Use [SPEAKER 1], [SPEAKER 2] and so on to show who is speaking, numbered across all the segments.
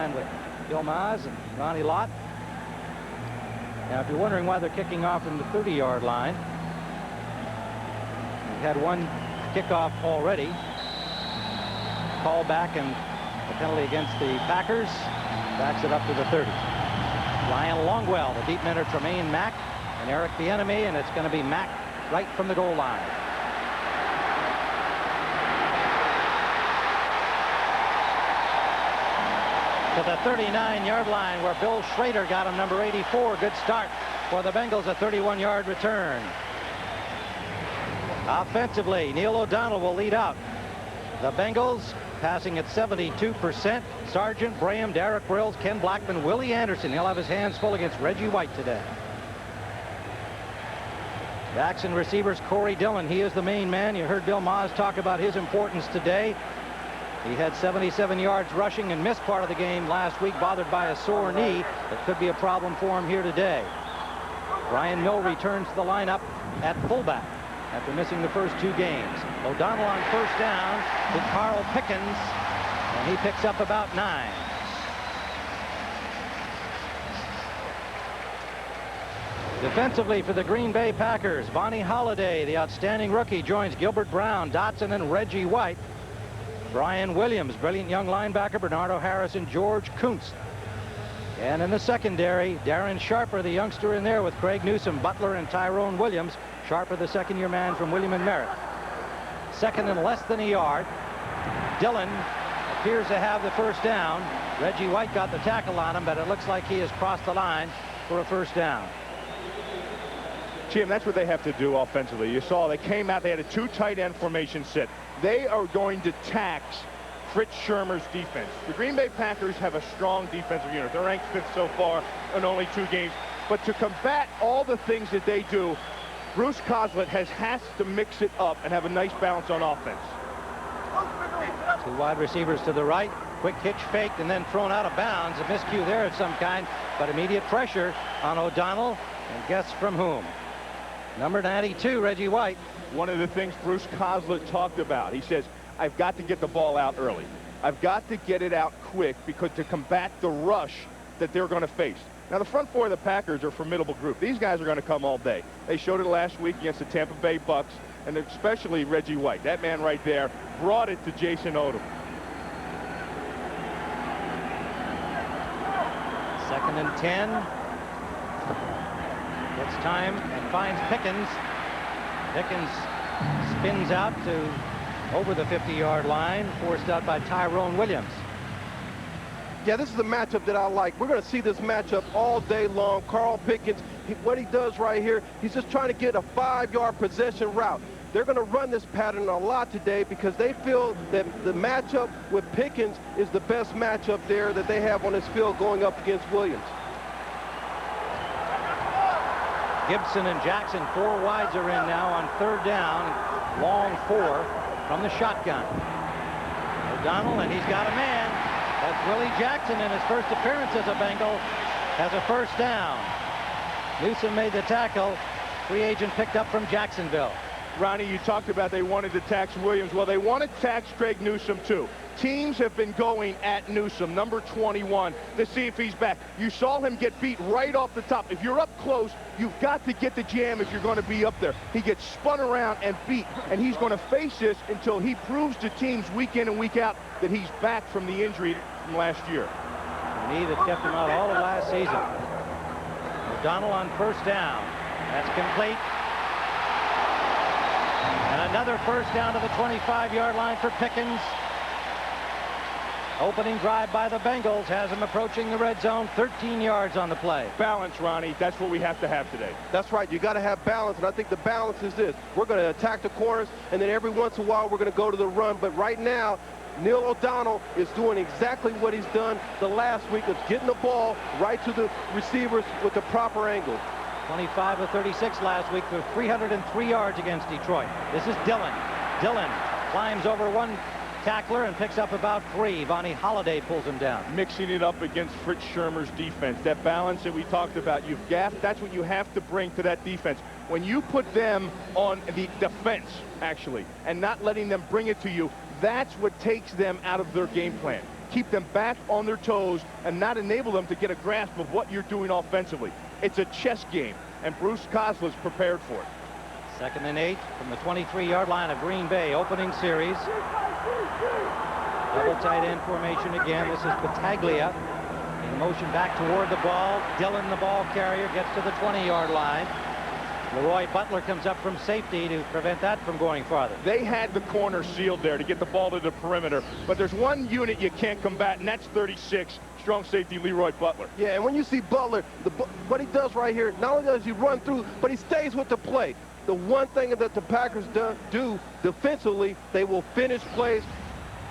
[SPEAKER 1] line with Bill Maas and Ronnie Lott. Now, if you're wondering why they're kicking off from the 30-yard line, we had one kickoff already. Call back and a penalty against the Packers. Backs it up to the 30. Ryan Longwell, the deep men are Tremaine Mack and Eric Bieniemy, and it's going to be Mack right from the goal line. To the 39-yard line where Bill Schrader got him, number 84. Good start for the Bengals, a 31-yard return. Offensively, Neil O'Donnell will lead out. The Bengals passing at 72%. Sargent, Graham, Derek Brills, Ken Blackman, Willie Anderson. He'll have his hands full against Reggie White today. Backs and receivers, Corey Dillon. He is the main man. You heard Bill Maas talk about his importance today. He had 77 yards rushing and missed part of the game last week, bothered by a sore knee. That could be a problem for him here today. Brian Mill returns to the lineup at fullback after missing the first 2 games. O'Donnell on first down to Carl Pickens, and he picks up about 9. Defensively for the Green Bay Packers, Vonnie Holliday, the outstanding rookie, joins Gilbert Brown, Dotson, and Reggie White. Brian Williams, brilliant young linebacker, Bernardo Harris, and George Kuntz. And in the secondary, Darren Sharper, the youngster in there with Craig Newsom, Butler, and Tyrone Williams. Sharper, the second-year man from William and Merritt. Second and less than a yard. Dillon appears to have the first down. Reggie White got the tackle on him, but it looks like he has crossed the line for a first down.
[SPEAKER 2] Jim, that's what they have to do offensively. You saw they came out, they had a 2 tight end formation set. They are going to tax Fritz Shurmur's defense. The Green Bay Packers have a strong defensive unit. They're ranked 5th so far in only 2 games. But to combat all the things that they do, Bruce Coslett has to mix it up and have a nice balance on offense.
[SPEAKER 1] 2 wide receivers to the right. Quick hitch faked and then thrown out of bounds. A miscue there of some kind, but immediate pressure on O'Donnell. And guess from whom? Number 92, Reggie White.
[SPEAKER 2] One of the things Bruce Coslett talked about, he says, I've got to get the ball out early. I've got to get it out quick because to combat the rush that they're going to face. Now, the front 4 of the Packers are a formidable group. These guys are going to come all day. They showed it last week against the Tampa Bay Bucks, and especially Reggie White. That man right there brought it to Jason Odom.
[SPEAKER 1] Second and 10. Gets time and finds Pickens. Pickens spins out to over the 50-yard line, forced out by Tyrone Williams.
[SPEAKER 3] Yeah, this is a matchup that I like. We're going to see this matchup all day long. Carl Pickens, what he does right here, he's just trying to get a 5-yard possession route. They're going to run this pattern a lot today because they feel that the matchup with Pickens is the best matchup there that they have on this field going up against Williams.
[SPEAKER 1] Gibson and Jackson, 4 wides are in now on 3rd down. Long 4 from the shotgun. O'Donnell, and he's got a man. That's Willie Jackson in his first appearance as a Bengal, has a first down. Newsom made the tackle. Free agent picked up from Jacksonville.
[SPEAKER 2] Ronnie, you talked about they wanted to tax Williams. Well, they want to tax Craig Newsom, too. Teams have been going at Newsom, number 21, to see if he's back. You saw him get beat right off the top. If you're up close, you've got to get the jam if you're going to be up there. He gets spun around and beat, and he's going to face this until he proves to teams week in and week out that he's back from the injury from last year.
[SPEAKER 1] The knee that kept him out all of last season. O'Donnell on first down. That's complete. And another first down to the 25-yard line for Pickens. Opening drive by the Bengals has him approaching the red zone, 13 yards on the play.
[SPEAKER 2] Balance, Ronnie. That's what we have to have today.
[SPEAKER 3] That's right. You got to have balance, and I think the balance is this. We're going to attack the corners, and then every once in a while we're going to go to the run. But right now, Neil O'Donnell is doing exactly what he's done the last week of getting the ball right to the receivers with the proper angle.
[SPEAKER 1] 25 of 36 last week for 303 yards against Detroit. This is Dillon. Dillon climbs over one tackler and picks up about 3. Vonnie Holliday pulls him down.
[SPEAKER 2] Mixing it up against Fritz Shurmur's defense. That balance that we talked about, that's what you have to bring to that defense. When you put them on the defense, actually, and not letting them bring it to you, that's what takes them out of their game plan. keep them back on their toes and not enable them to get a grasp of what you're doing offensively. It's a chess game, and Bruce Kozla's prepared for it.
[SPEAKER 1] 2nd and 8 from the 23-yard line of Green Bay, opening series. Double tight end formation again. This is Battaglia in motion back toward the ball. Dillon, the ball carrier, gets to the 20-yard line. Leroy Butler comes up from safety to prevent that from going farther.
[SPEAKER 2] They had the corner sealed there to get the ball to the perimeter, but there's one unit you can't combat, and that's 36, strong safety Leroy Butler.
[SPEAKER 3] Yeah, and when you see Butler, what he does right here, not only does he run through, but he stays with the play. The one thing that the Packers do defensively, they will finish plays.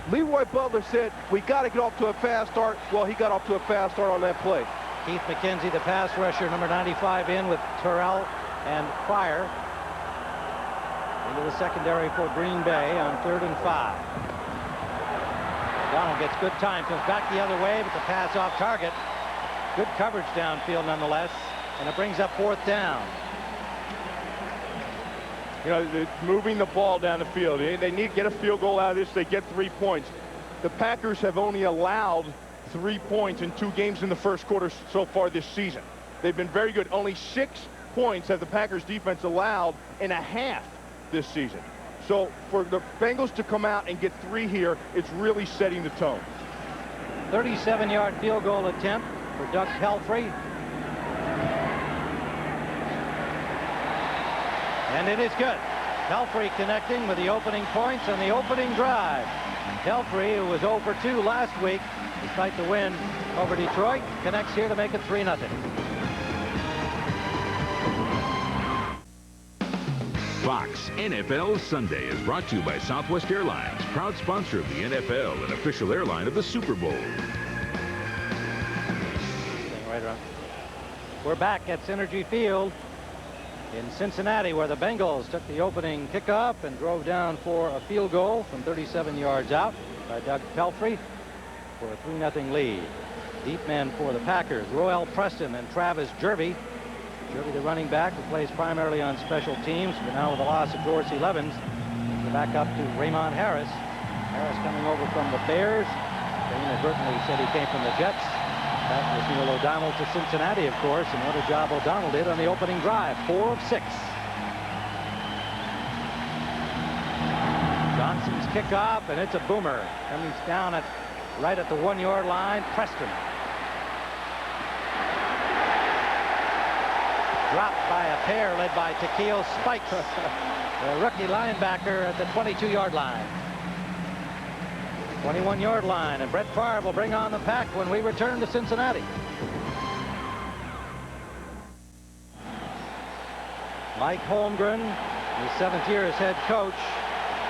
[SPEAKER 3] Leroy Butler said, we got to get off to a fast start. Well, he got off to a fast start on that play.
[SPEAKER 1] Keith McKenzie, the pass rusher, number 95, in with Terrell and Pryor into the secondary for Green Bay on 3rd and 5. Donald gets good time, comes back the other way, but the pass off target. Good coverage downfield nonetheless, and it brings up 4th down.
[SPEAKER 2] You know, they're moving the ball down the field. They need to get a field goal out of this. They get 3 points. The Packers have only allowed 3 points in 2 games in the first quarter so far this season. They've been very good. Only 6 points have the Packers defense allowed in a half this season. So for the Bengals to come out and get 3 here, it's really setting the tone.
[SPEAKER 1] 37-yard field goal attempt for Doug Pelfrey. And it is good. Pelfrey connecting with the opening points on the opening drive. Pelfrey, who was 0 for 2 last week, despite the win over Detroit, connects here to make it 3-0.
[SPEAKER 4] Fox NFL Sunday is brought to you by Southwest Airlines, proud sponsor of the NFL and official airline of the Super Bowl.
[SPEAKER 1] Right around. We're back at Synergy Field in Cincinnati, where the Bengals took the opening kickoff and drove down for a field goal from 37 yards out by Doug Pelfrey for a 3-0 lead. Deep men for the Packers, Royal Preston and Travis Jervey. Jervey, the running back, who plays primarily on special teams, but now with the loss of Dorsey Levens, the back up to Raymond Harris. Harris coming over from the Bears. They inadvertently said he came from the Jets. That was Neil O'Donnell to Cincinnati, of course, and what a job O'Donnell did on the opening drive. 4 of 6. Johnson's kickoff, and it's a boomer. Coming down right at the 1-yard line. Preston. Dropped by a pair led by Takeo Spikes, the rookie linebacker at the 22-yard line. 21-yard line, and Brett Favre will bring on the pack when we return to Cincinnati. Mike Holmgren, his 7th year as head coach.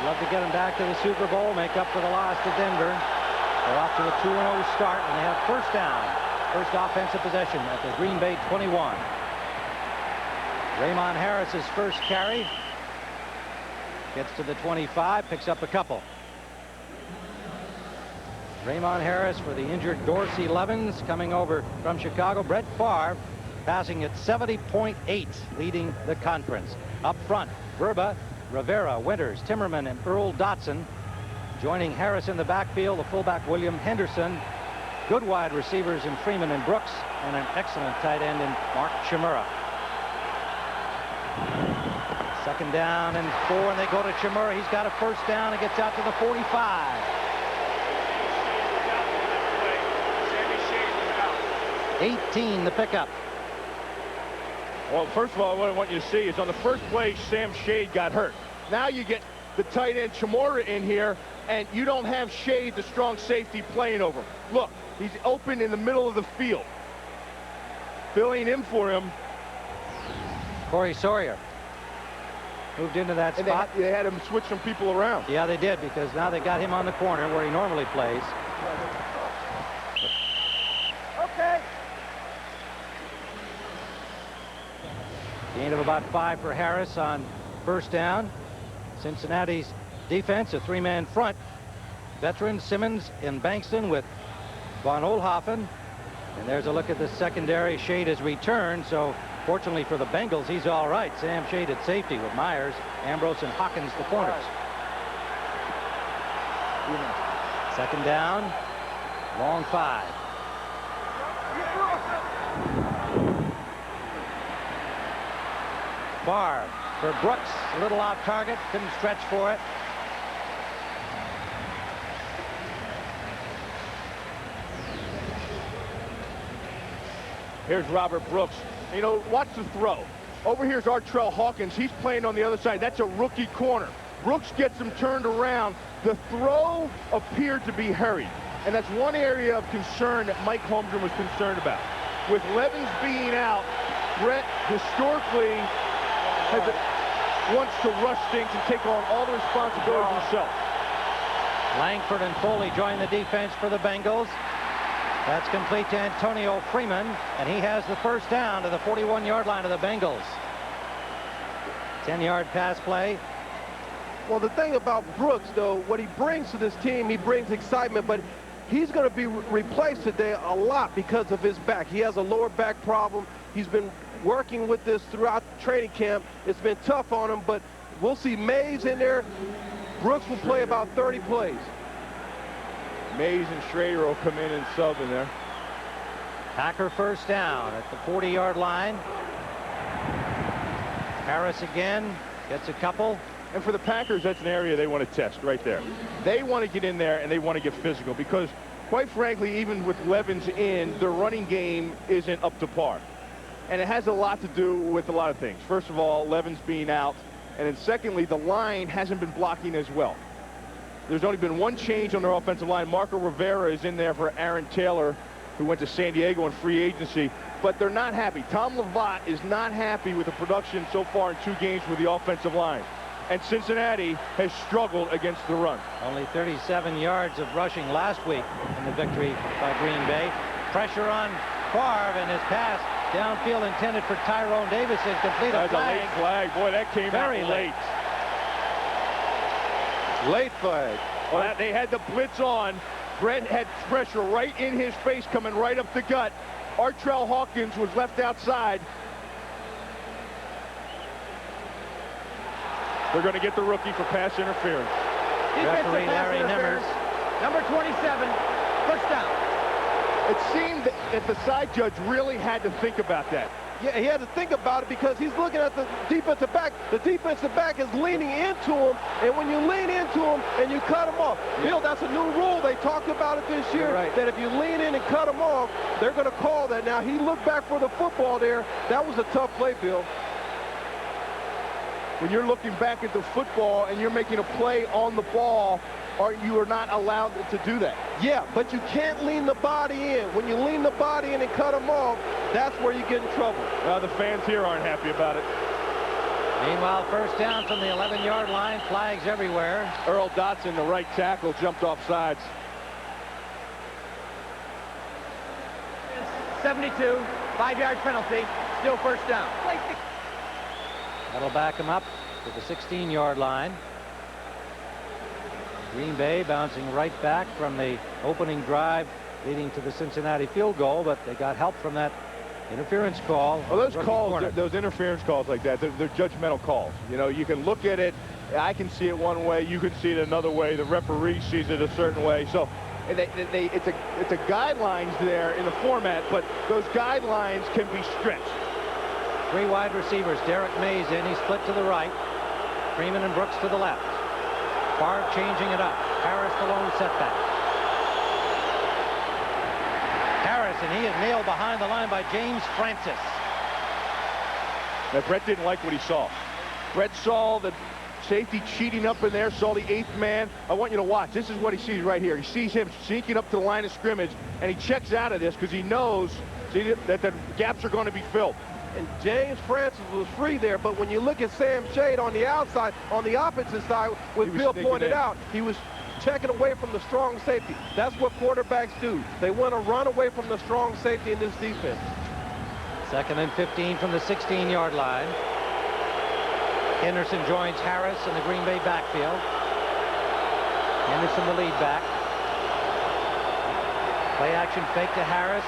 [SPEAKER 1] Love to get him back to the Super Bowl, make up for the loss to Denver. They're off to a 2-0 start, and they have first down. First offensive possession at the Green Bay 21. Raymond Harris's first carry. Gets to the 25, picks up a couple. Raymond Harris for the injured Dorsey Levens coming over from Chicago. Brett Favre passing at 70.8, leading the conference. Up front, Verba, Rivera, Winters, Timmerman, and Earl Dotson. Joining Harris in the backfield, the fullback William Henderson. Good wide receivers in Freeman and Brooks, and an excellent tight end in Mark Chimura. 2nd down and 4, and they go to Chimura. He's got a first down and gets out to the 45. 18 the pickup.
[SPEAKER 2] Well, first of all, what I want you to see is on the first play, Sam Shade got hurt. Now you get the tight end Chimura in here, and you don't have Shade, the strong safety, playing over him. Look, he's open in the middle of the field. Filling in for him.
[SPEAKER 1] Corey Sawyer moved into that spot.
[SPEAKER 2] They had him switch some people around.
[SPEAKER 1] Yeah, they did, because now they got him on the corner where he normally plays.
[SPEAKER 3] Okay.
[SPEAKER 1] Gain of about 5 for Harris on first down. Cincinnati's defense, a 3-man front. Veterans Simmons and Bankston with Von Oelhoffen. And there's a look at the secondary. Shade has returned, so fortunately for the Bengals, he's all right. Sam Shade at safety with Myers, Ambrose, and Hawkins the corners. 2nd down. Long 5. Favre for Brooks. A little off target. Couldn't stretch for it.
[SPEAKER 2] Here's Robert Brooks. You know, watch the throw. Over here's Artrell Hawkins. He's playing on the other side. That's a rookie corner. Brooks gets him turned around. The throw appeared to be hurried. And that's one area of concern that Mike Holmgren was concerned about. With Levens being out, Brett historically wants to rush things and take on all the responsibility himself.
[SPEAKER 1] Langford and Foley join the defense for the Bengals. That's complete to Antonio Freeman, and he has the first down to the 41-yard line of the Bengals. 10-yard pass play.
[SPEAKER 3] Well, the thing about Brooks, though, what he brings to this team, he brings excitement, but he's going to be replaced today a lot because of his back. He has a lower back problem. He's been working with this throughout training camp. It's been tough on him, but we'll see Mays in there. Brooks will play about 30 plays.
[SPEAKER 2] Mays and Schrader will come in and sub in there.
[SPEAKER 1] Packer first down at the 40-yard line. Harris again gets a couple.
[SPEAKER 2] And for the Packers, that's an area they want to test right there. They want to get in there and they want to get physical because, quite frankly, even with Levens in, their running game isn't up to par. And it has a lot to do with a lot of things. First of all, Levens being out. And then secondly, the line hasn't been blocking as well. There's only been one change on their offensive line. Marco Rivera is in there for Aaron Taylor, who went to San Diego in free agency. But they're not happy. Tom Lovat is not happy with the production so far in 2 games with the offensive line. And Cincinnati has struggled against the run.
[SPEAKER 1] Only 37 yards of rushing last week in the victory by Green Bay. Pressure on Favre, and his pass downfield intended for Tyrone Davis is complete.
[SPEAKER 2] That's a late flag. Boy, that came
[SPEAKER 1] very
[SPEAKER 2] out late.
[SPEAKER 3] Late flag.
[SPEAKER 2] Well, they had the blitz on. Brent had pressure right in his face coming right up the gut. Artrell Hawkins was left outside. They're going to get the rookie for pass interference.
[SPEAKER 1] Referee Larry Nimmers.
[SPEAKER 5] Number 27, first down.
[SPEAKER 2] It seemed that the side judge really had to think about that.
[SPEAKER 3] Yeah, he had to think about it because he's looking at the defensive back. The defensive back is leaning into him, and when you lean into him and you cut him off, Bill, that's a new rule. They talked about it this year, that if you lean in and cut him off, they're going to call that. Now, he looked back for the football there. That was a tough play, Bill.
[SPEAKER 2] When you're looking back at the football and you're making a play on the ball, you are not allowed to do that.
[SPEAKER 3] Yeah, but you can't lean the body in. When you lean the body in and cut them off, that's where you get in trouble.
[SPEAKER 2] The fans here aren't happy about it.
[SPEAKER 1] Meanwhile, first down from the 11-yard line, flags everywhere.
[SPEAKER 2] Earl Dotson, the right tackle, jumped off sides.
[SPEAKER 5] 72, 5-yard penalty, still first down.
[SPEAKER 1] That'll back him up to the 16-yard line. Green Bay bouncing right back from the opening drive leading to the Cincinnati field goal, but they got help from that interference call.
[SPEAKER 2] Well, those calls, those interference calls like that, they're judgmental calls. You know, you can look at it, I can see it one way, you can see it another way, the referee sees it a certain way. So it's a guidelines there in the format, but those guidelines can be stretched.
[SPEAKER 1] 3 wide receivers. Derek Mays in. He's split to the right. Freeman and Brooks to the left. Favre changing it up. Harris the lone setback. Harris, and he is nailed behind the line by James Francis.
[SPEAKER 2] Now, Brett didn't like what he saw. Brett saw the safety cheating up in there, saw the 8th man. I want you to watch. This is what he sees right here. He sees him sneaking up to the line of scrimmage, and he checks out of this because he knows that the gaps are going to be filled.
[SPEAKER 3] And James Francis was free there, but when you look at Sam Shade on the outside, on the opposite side, what Bill pointed out, he was checking away from the strong safety. That's what quarterbacks do. They want to run away from the strong safety in this defense.
[SPEAKER 1] 2nd and 15 from the 16-yard line. Henderson joins Harris in the Green Bay backfield. Henderson the lead back. Play action fake to Harris.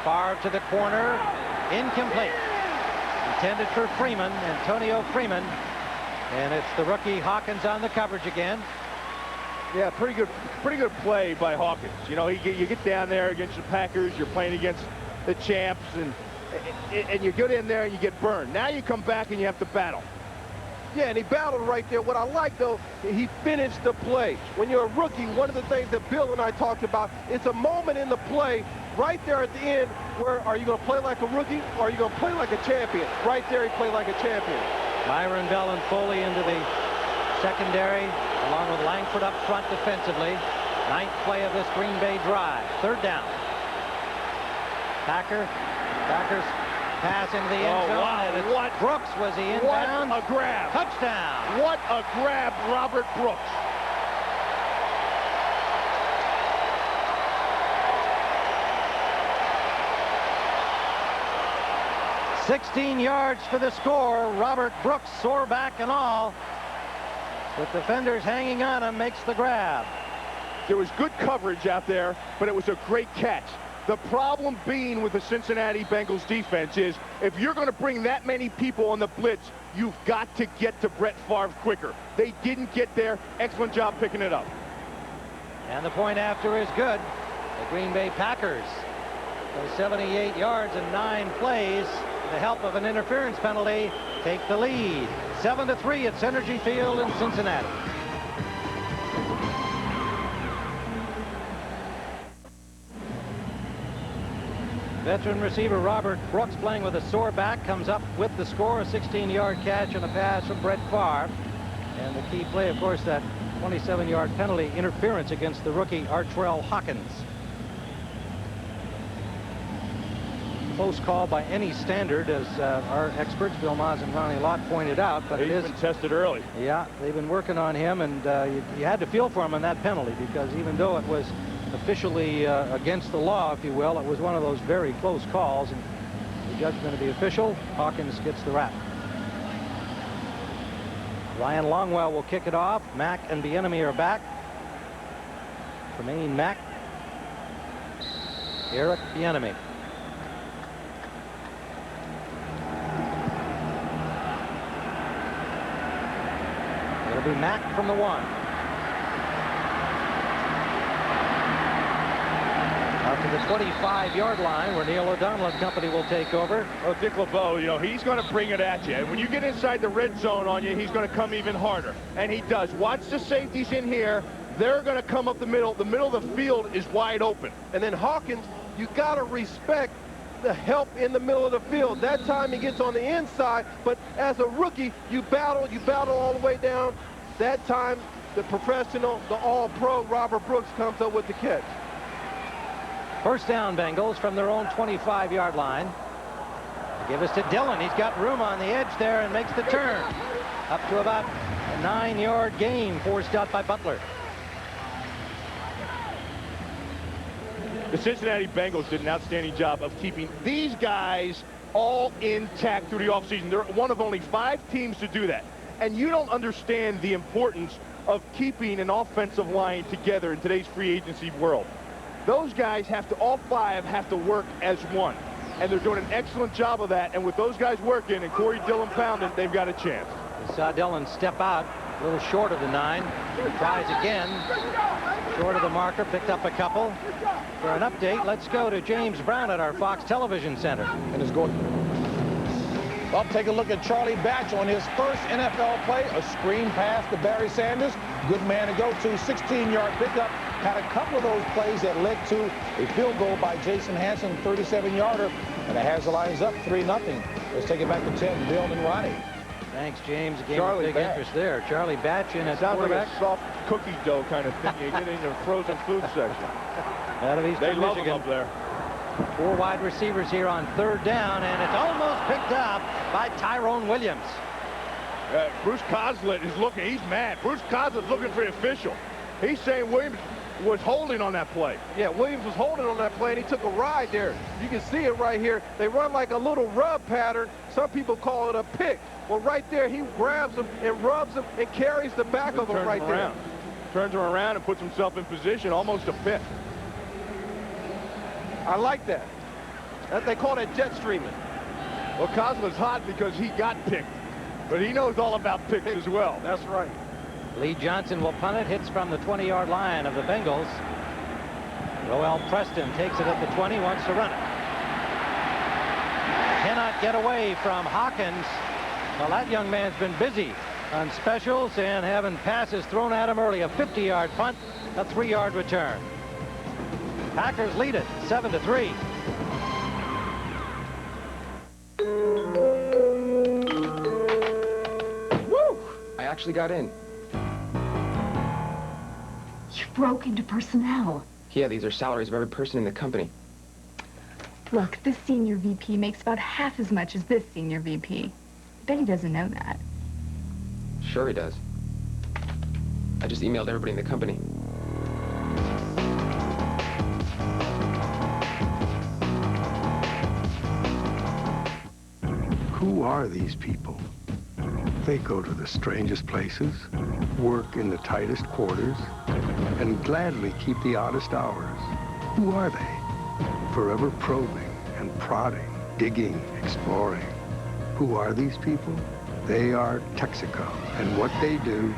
[SPEAKER 1] Favre to the corner. Incomplete. Intended for Freeman, Antonio Freeman. And it's the rookie Hawkins on the coverage again.
[SPEAKER 2] Yeah, pretty good play by Hawkins. You know, you get down there against the Packers, you're playing against the champs, and you get in there and you get burned. Now you come back and you have to battle.
[SPEAKER 3] Yeah, and he battled right there. What I like, though, he finished the play. When you're a rookie, one of the things that Bill and I talked about, it's a moment in the play right there at the end where are you going to play like a rookie or are you going to play like a champion? Right there, he played like a champion.
[SPEAKER 1] Myron Bell and Foley into the secondary, along with Langford up front defensively. Ninth play of this Green Bay drive. Third down. Packers pass into the end zone.
[SPEAKER 2] Wow.
[SPEAKER 1] And it's
[SPEAKER 2] What?
[SPEAKER 1] Brooks, was he inbound?
[SPEAKER 2] What a grab.
[SPEAKER 1] Touchdown.
[SPEAKER 2] What a grab, Robert Brooks.
[SPEAKER 1] $16 yards for the score. Robert Brooks, sore back and all. With defenders hanging on him, makes the grab.
[SPEAKER 2] There was good coverage out there, but it was a great catch. The problem being with the Cincinnati Bengals defense is if you're going to bring that many people on the blitz, you've got to get to Brett Favre quicker. They didn't get there. Excellent job picking it up.
[SPEAKER 1] And the point after is good. The Green Bay Packers go 78 yards in 9 plays. With the help of an interference penalty, take the lead. 7-3 at Synergy Field in Cincinnati. Veteran receiver Robert Brooks, playing with a sore back, comes up with the score, a 16-yard catch and a pass from Brett Favre. And the key play, of course, that 27-yard penalty interference against the rookie Artrell Hawkins. Close call by any standard, as our experts Bill Maas and Ronnie Lott pointed out, but
[SPEAKER 2] He's been tested early.
[SPEAKER 1] Yeah, they've been working on him, and you had to feel for him on that penalty, because even though it was officially against the law, if you will, it was one of those very close calls, and the judgment of the official, Hawkins gets the rap. Ryan Longwell will kick it off. Mack and Bieniemy are back. Tremaine Mack, Eric Bieniemy. It'll be Mack from the 1. Out to the 25-yard line, where Neil O'Donnell and company will take over.
[SPEAKER 2] Oh, Dick LeBeau, you know, he's going to bring it at you. And when you get inside the red zone on you, he's going to come even harder. And he does. Watch the safeties in here. They're going to come up the middle. The middle of the field is wide open.
[SPEAKER 3] And then Hawkins, you got to respect the help in the middle of the field. That time he gets on the inside, but as a rookie, you battle all the way down. That time, the professional, the all-pro Robert Brooks comes up with the catch.
[SPEAKER 1] First down, Bengals from their own 25-yard line. Give us to Dillon. He's got room on the edge there and makes the turn. Up to about a 9-yard gain, forced out by Butler.
[SPEAKER 2] The Cincinnati Bengals did an outstanding job of keeping these guys all intact through the offseason. They're one of only 5 teams to do that. And you don't understand the importance of keeping an offensive line together in today's free agency world. Those guys all 5 have to work as one. And they're doing an excellent job of that. And with those guys working and Corey Dillon pounding, they've got a chance.
[SPEAKER 1] We saw Dillon step out a little short of the 9. Tries again. Short of the marker, picked up a couple. For an update, let's go to James Brown at our Fox Television Center.
[SPEAKER 6] And it's going. Well, take a look at Charlie Batch on his first NFL play, a screen pass to Barry Sanders. Good man to go to, 16-yard pickup. Had a couple of those plays that led to a field goal by Jason Hanson, 37-yarder. And it has the lines up 3-0. Let's take it back to 10, Bill and Ronnie.
[SPEAKER 1] Thanks, James. Again, Charlie big Batch. Interest there. Charlie Batch in at
[SPEAKER 2] sounds
[SPEAKER 1] quarterback.
[SPEAKER 2] Like a soft cookie dough kind of thing. You get in the frozen food section.
[SPEAKER 1] They
[SPEAKER 2] love them up there.
[SPEAKER 1] 4 wide receivers here on 3rd down, and it's almost picked up by Tyrone Williams.
[SPEAKER 2] Bruce Coslett is looking. He's mad. Bruce Coslett's looking for the official. He's saying Williams was holding on that play.
[SPEAKER 3] Yeah, Williams was holding on that play, and he took a ride there. You can see it right here. They run like a little rub pattern. Some people call it a pick. Well, right there, he grabs him and rubs him and carries the back of him right there.
[SPEAKER 2] Turns him around and puts himself in position, almost a pick.
[SPEAKER 3] I like that. They call that jet streaming.
[SPEAKER 2] Well, Coslett's hot because he got picked, but he knows all about picks as well.
[SPEAKER 3] That's right.
[SPEAKER 1] Lee Johnson will punt it. Hits from the 20-yard line of the Bengals. Roel Preston takes it at the 20, wants to run it. Cannot get away from Hawkins. Well, that young man's been busy on specials and having passes thrown at him early. A 50-yard punt, a 3-yard return. Packers lead it 7-3.
[SPEAKER 7] Woo! I actually got in.
[SPEAKER 8] You broke into personnel.
[SPEAKER 7] Yeah, these are salaries of every person in the company.
[SPEAKER 8] Look, this senior VP makes about half as much as this senior VP. I bet he doesn't know that.
[SPEAKER 7] Sure he does. I just emailed everybody in the company.
[SPEAKER 9] Who are these people? They go to the strangest places, work in the tightest quarters, and gladly keep the oddest hours. Who are they? Forever probing and prodding, digging, exploring. Who are these people? They are Texaco, and what they do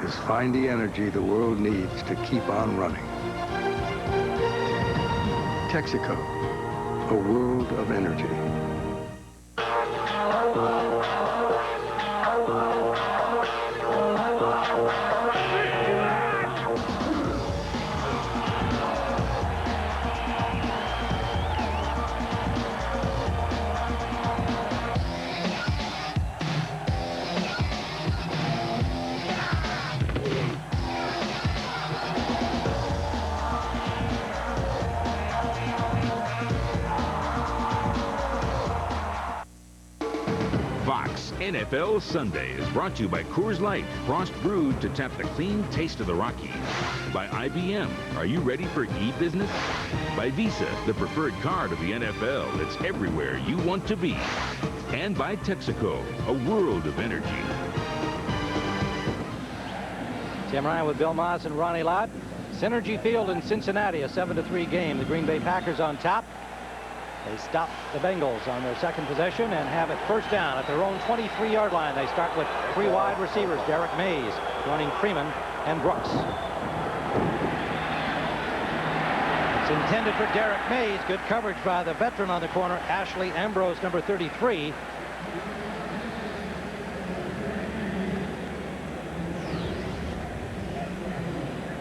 [SPEAKER 9] is find the energy the world needs to keep on running. Texaco, a world of energy.
[SPEAKER 4] NFL Sunday is brought to you by Coors Light, frost brewed to tap the clean taste of the Rockies. By IBM, are you ready for e-business? By Visa, the preferred card of the NFL. It's everywhere you want to be. And by Texaco, a world of energy.
[SPEAKER 1] Tim Ryan with Bill Moss and Ronnie Lott. Synergy Field in Cincinnati, a 7-3 game. The Green Bay Packers on top. They stop the Bengals on their second possession and have it first down at their own 23-yard line. They start with 3 wide receivers. Derek Mays joining Freeman and Brooks. It's intended for Derek Mays. Good coverage by the veteran on the corner, Ashley Ambrose, number 33.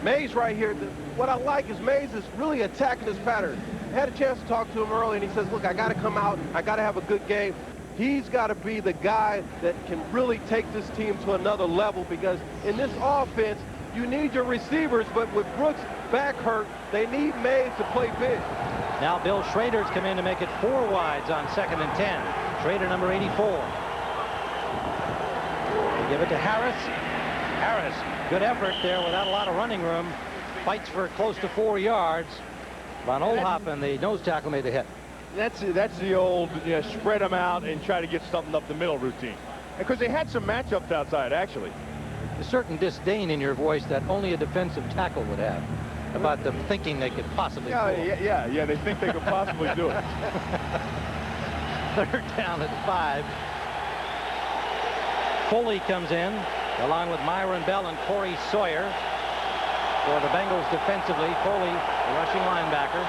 [SPEAKER 3] Mays right here, what I like is Mays is really attacking his pattern. I had a chance to talk to him early, and he says, look, I got to come out. I got to have a good game. He's got to be the guy that can really take this team to another level, because in this offense, you need your receivers, but with Brooks' back hurt, they need Mays to play big.
[SPEAKER 1] Now Bill Schrader's come in to make it 4 wides on 2nd and 10. Schrader, number 84. They give it to Harris. Harris, good effort there without a lot of running room. Fights for close to 4 yards. Von Oelhoffen, the nose tackle, made the hit.
[SPEAKER 2] That's the old spread them out and try to get something up the middle routine. Because they had some matchups outside, actually.
[SPEAKER 1] A certain disdain in your voice that only a defensive tackle would have about them thinking they could possibly
[SPEAKER 2] Yeah, they think they could possibly do it.
[SPEAKER 1] 3rd down at 5. Foley comes in, along with Myron Bell and Corey Sawyer. For the Bengals defensively, Foley, the rushing linebacker.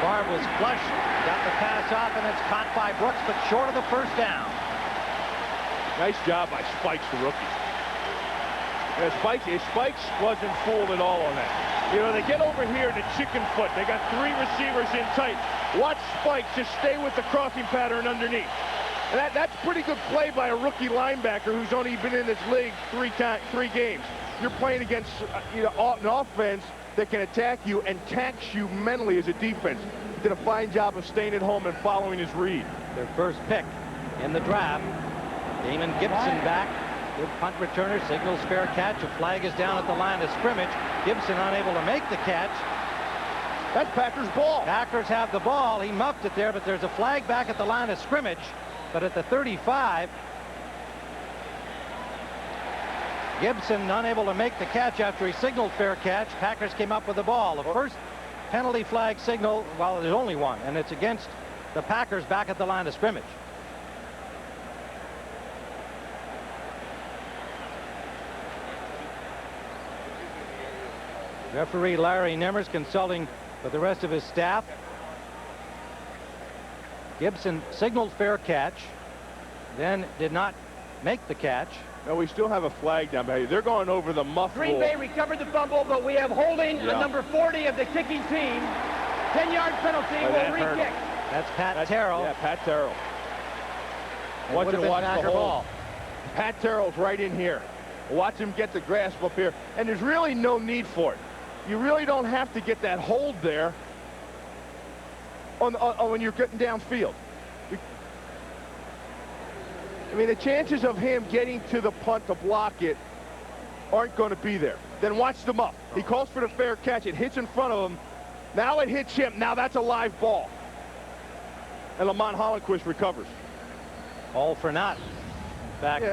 [SPEAKER 1] Favre was flush, got the pass off, and it's caught by Brooks, but short of the first down.
[SPEAKER 2] Nice job by Spikes, the rookie. Spikes wasn't fooled at all on that. You know, they get over here in the chicken foot. They got 3 receivers in tight. Watch Spikes just stay with the crossing pattern underneath. And that's pretty good play by a rookie linebacker who's only been in this league 3 games. You're playing against an offense that can attack you and tax you mentally as a defense. Did a fine job of staying at home and following his read.
[SPEAKER 1] Their first pick in the draft. Damon Gibson back. Good punt returner, signals fair catch. A flag is down at the line of scrimmage. Gibson unable to make the catch.
[SPEAKER 2] That's Packers' ball.
[SPEAKER 1] Packers have the ball. He muffed it there, but there's a flag back at the line of scrimmage. But at the 35, Gibson unable to make the catch after he signaled fair catch. Packers came up with the ball. The first penalty flag signal, well, there's only one, and it's against the Packers back at the line of scrimmage. Referee Larry Nimmers consulting with the rest of his staff. Gibson signaled fair catch, then did not make the catch.
[SPEAKER 2] No, we still have a flag down by here. They're going over the muff
[SPEAKER 5] Green
[SPEAKER 2] rule.
[SPEAKER 5] Bay recovered the fumble, but we have holding on number 40 of the kicking team. 10-yard penalty. Will re-kick.
[SPEAKER 1] That's Pat Terrell.
[SPEAKER 2] Yeah, Pat Terrell.
[SPEAKER 1] It
[SPEAKER 2] Watch
[SPEAKER 1] would
[SPEAKER 2] him
[SPEAKER 1] have been
[SPEAKER 2] watch the
[SPEAKER 1] Packer
[SPEAKER 2] hold.
[SPEAKER 1] ball.
[SPEAKER 2] Pat Terrell's right in here. Watch him get the grasp up here. And there's really no need for it. You really don't have to get that hold there on when you're getting downfield. I mean, the chances of him getting to the punt to block it aren't going to be there. Then watch them up. He calls for the fair catch. It hits in front of him. Now it hits him. Now that's a live ball. And Lamont Hollenquist recovers.
[SPEAKER 1] All for naught. In fact,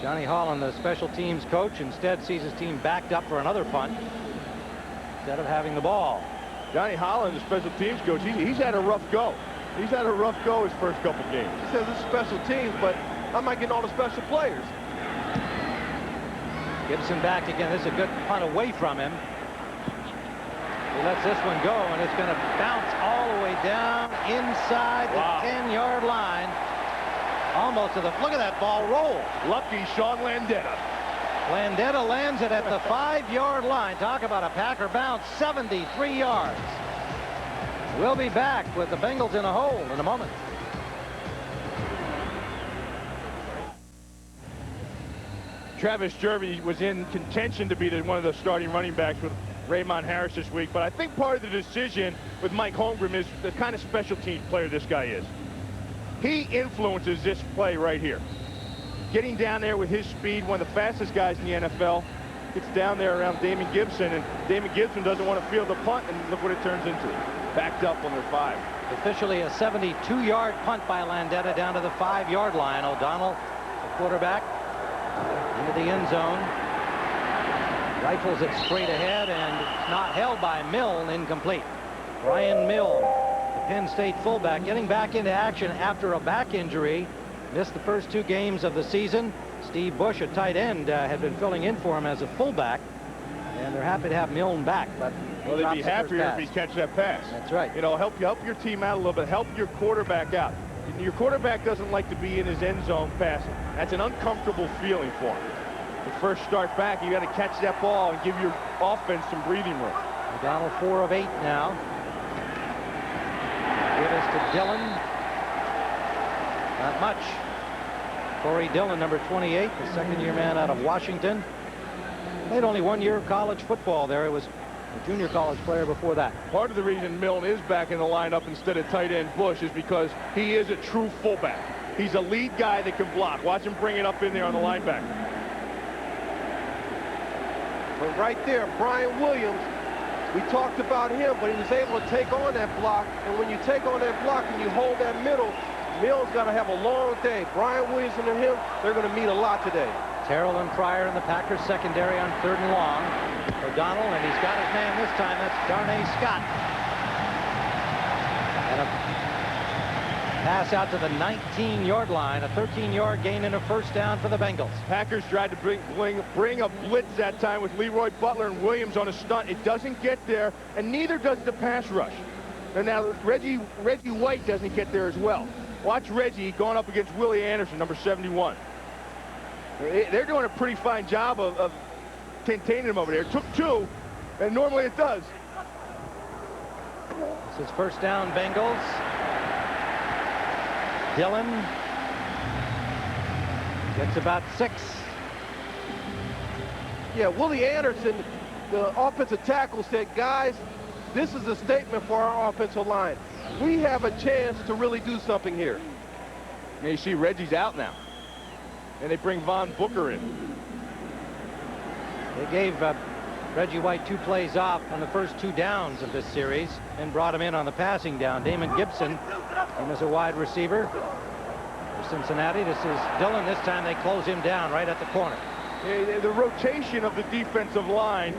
[SPEAKER 1] Johnny Holland, the special teams coach, instead sees his team backed up for another punt instead of having the ball.
[SPEAKER 2] Johnny Holland, the special teams coach, he's had a rough go. He's had a rough go his first couple games.
[SPEAKER 3] He says it's special teams, but I'm not getting all the special players.
[SPEAKER 1] Gibson back again. This is a good punt away from him. He lets this one go, and it's going to bounce all the way down inside the 10-yard line. Almost to the, look at that ball roll.
[SPEAKER 2] Lucky Sean Landeta.
[SPEAKER 1] Landeta lands it at the 5-yard line. Talk about a Packer bounce, 73 yards. We'll be back with the Bengals in a hole in a moment.
[SPEAKER 2] Travis Jervey was in contention to be one of the starting running backs with Raymond Harris this week, but I think part of the decision with Mike Holmgren is the kind of special teams player this guy is. He influences this play right here. Getting down there with his speed, one of the fastest guys in the NFL, gets down there around Damon Gibson, and Damon Gibson doesn't want to field the punt, and look what it turns into. Backed up on their 5.
[SPEAKER 1] Officially a 72-yard punt by Landeta down to the 5-yard line. O'Donnell, the quarterback, into the end zone. Rifles it straight ahead, and it's not held by Milne, incomplete. Brian Milne, the Penn State fullback, getting back into action after a back injury. Missed the first 2 games of the season. Steve Bush, a tight end, had been filling in for him as a fullback, and they're happy to have Milne back. But
[SPEAKER 2] well, they'd be happier if he catches that pass.
[SPEAKER 1] That's right.
[SPEAKER 2] You know, help your team out a little bit. Help your quarterback out. Your quarterback doesn't like to be in his end zone passing. That's an uncomfortable feeling for him. The first start back, you got to catch that ball and give your offense some breathing room.
[SPEAKER 1] O'Donnell 4 of 8 now. Give us to Dillon. Not much. Corey Dillon, number 28, the second-year man out of Washington. Played only 1 year of college football there. It was a junior college player before that.
[SPEAKER 2] Part of the reason Milne is back in the lineup instead of tight end Bush is because he is a true fullback. He's a lead guy that can block. Watch him bring it up in there on the linebacker.
[SPEAKER 3] But right there, Brian Williams, we talked about him, but he was able to take on that block. And when you take on that block and you hold that middle, Milne's got to have a long day. Brian Williams and him, they're going to meet a lot today.
[SPEAKER 1] Terrell and Pryor in the Packers secondary on 3rd and long. O'Donnell, and he's got his man this time. That's Darnay Scott. And a pass out to the 19-yard line. A 13-yard gain and a first down for the Bengals.
[SPEAKER 2] Packers tried to bring a blitz that time with Leroy Butler and Williams on a stunt. It doesn't get there, and neither does the pass rush. And now Reggie White doesn't get there as well. Watch Reggie going up against Willie Anderson, number 71. They're doing a pretty fine job of containing him over there. It took 2, and normally it does.
[SPEAKER 1] This is first down, Bengals. Dillon gets about 6.
[SPEAKER 3] Yeah, Willie Anderson, the offensive tackle, said, guys, this is a statement for our offensive line. We have a chance to really do something here.
[SPEAKER 2] And you see Reggie's out now. And they bring Von Booker in.
[SPEAKER 1] They gave Reggie White 2 plays off on the first 2 downs of this series and brought him in on the passing down. Damon Gibson, him as a wide receiver for Cincinnati. This is Dillon. This time they close him down right at the corner.
[SPEAKER 2] The rotation of the defensive line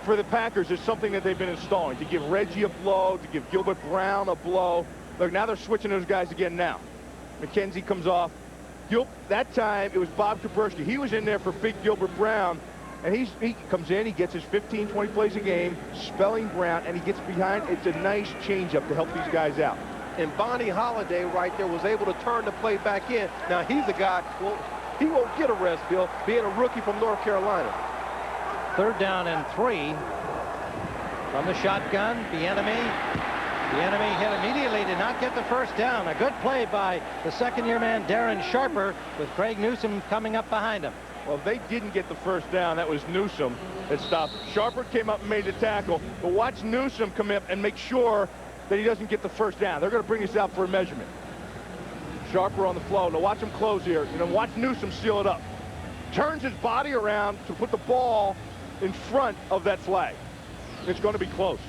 [SPEAKER 2] for the Packers is something that they've been installing, to give Reggie a blow, to give Gilbert Brown a blow. Look, now they're switching those guys again now. McKenzie comes off. That time it was Bob Kapersky. He was in there for big Gilbert Brown, And he comes in, he gets his 15, 20 plays a game, spelling ground, and he gets behind. It's a nice changeup to help these guys out.
[SPEAKER 3] And Bonnie Holiday right there was able to turn the play back in. Now, he's a guy, well, he won't get a rest, Bill, being a rookie from North Carolina.
[SPEAKER 1] 3rd down and 3 from the shotgun. The enemy hit immediately, did not get the first down. A good play by the second-year man, Darren Sharper, with Craig Newsom coming up behind him.
[SPEAKER 2] Well, if they didn't get the first down, that was Newsom that stopped. Sharper came up and made the tackle, but watch Newsom come up and make sure that he doesn't get the first down. They're going to bring this out for a measurement. Sharper on the flow. Now watch him close here. Watch Newsom seal it up. Turns his body around to put the ball in front of that flag. It's going to be close.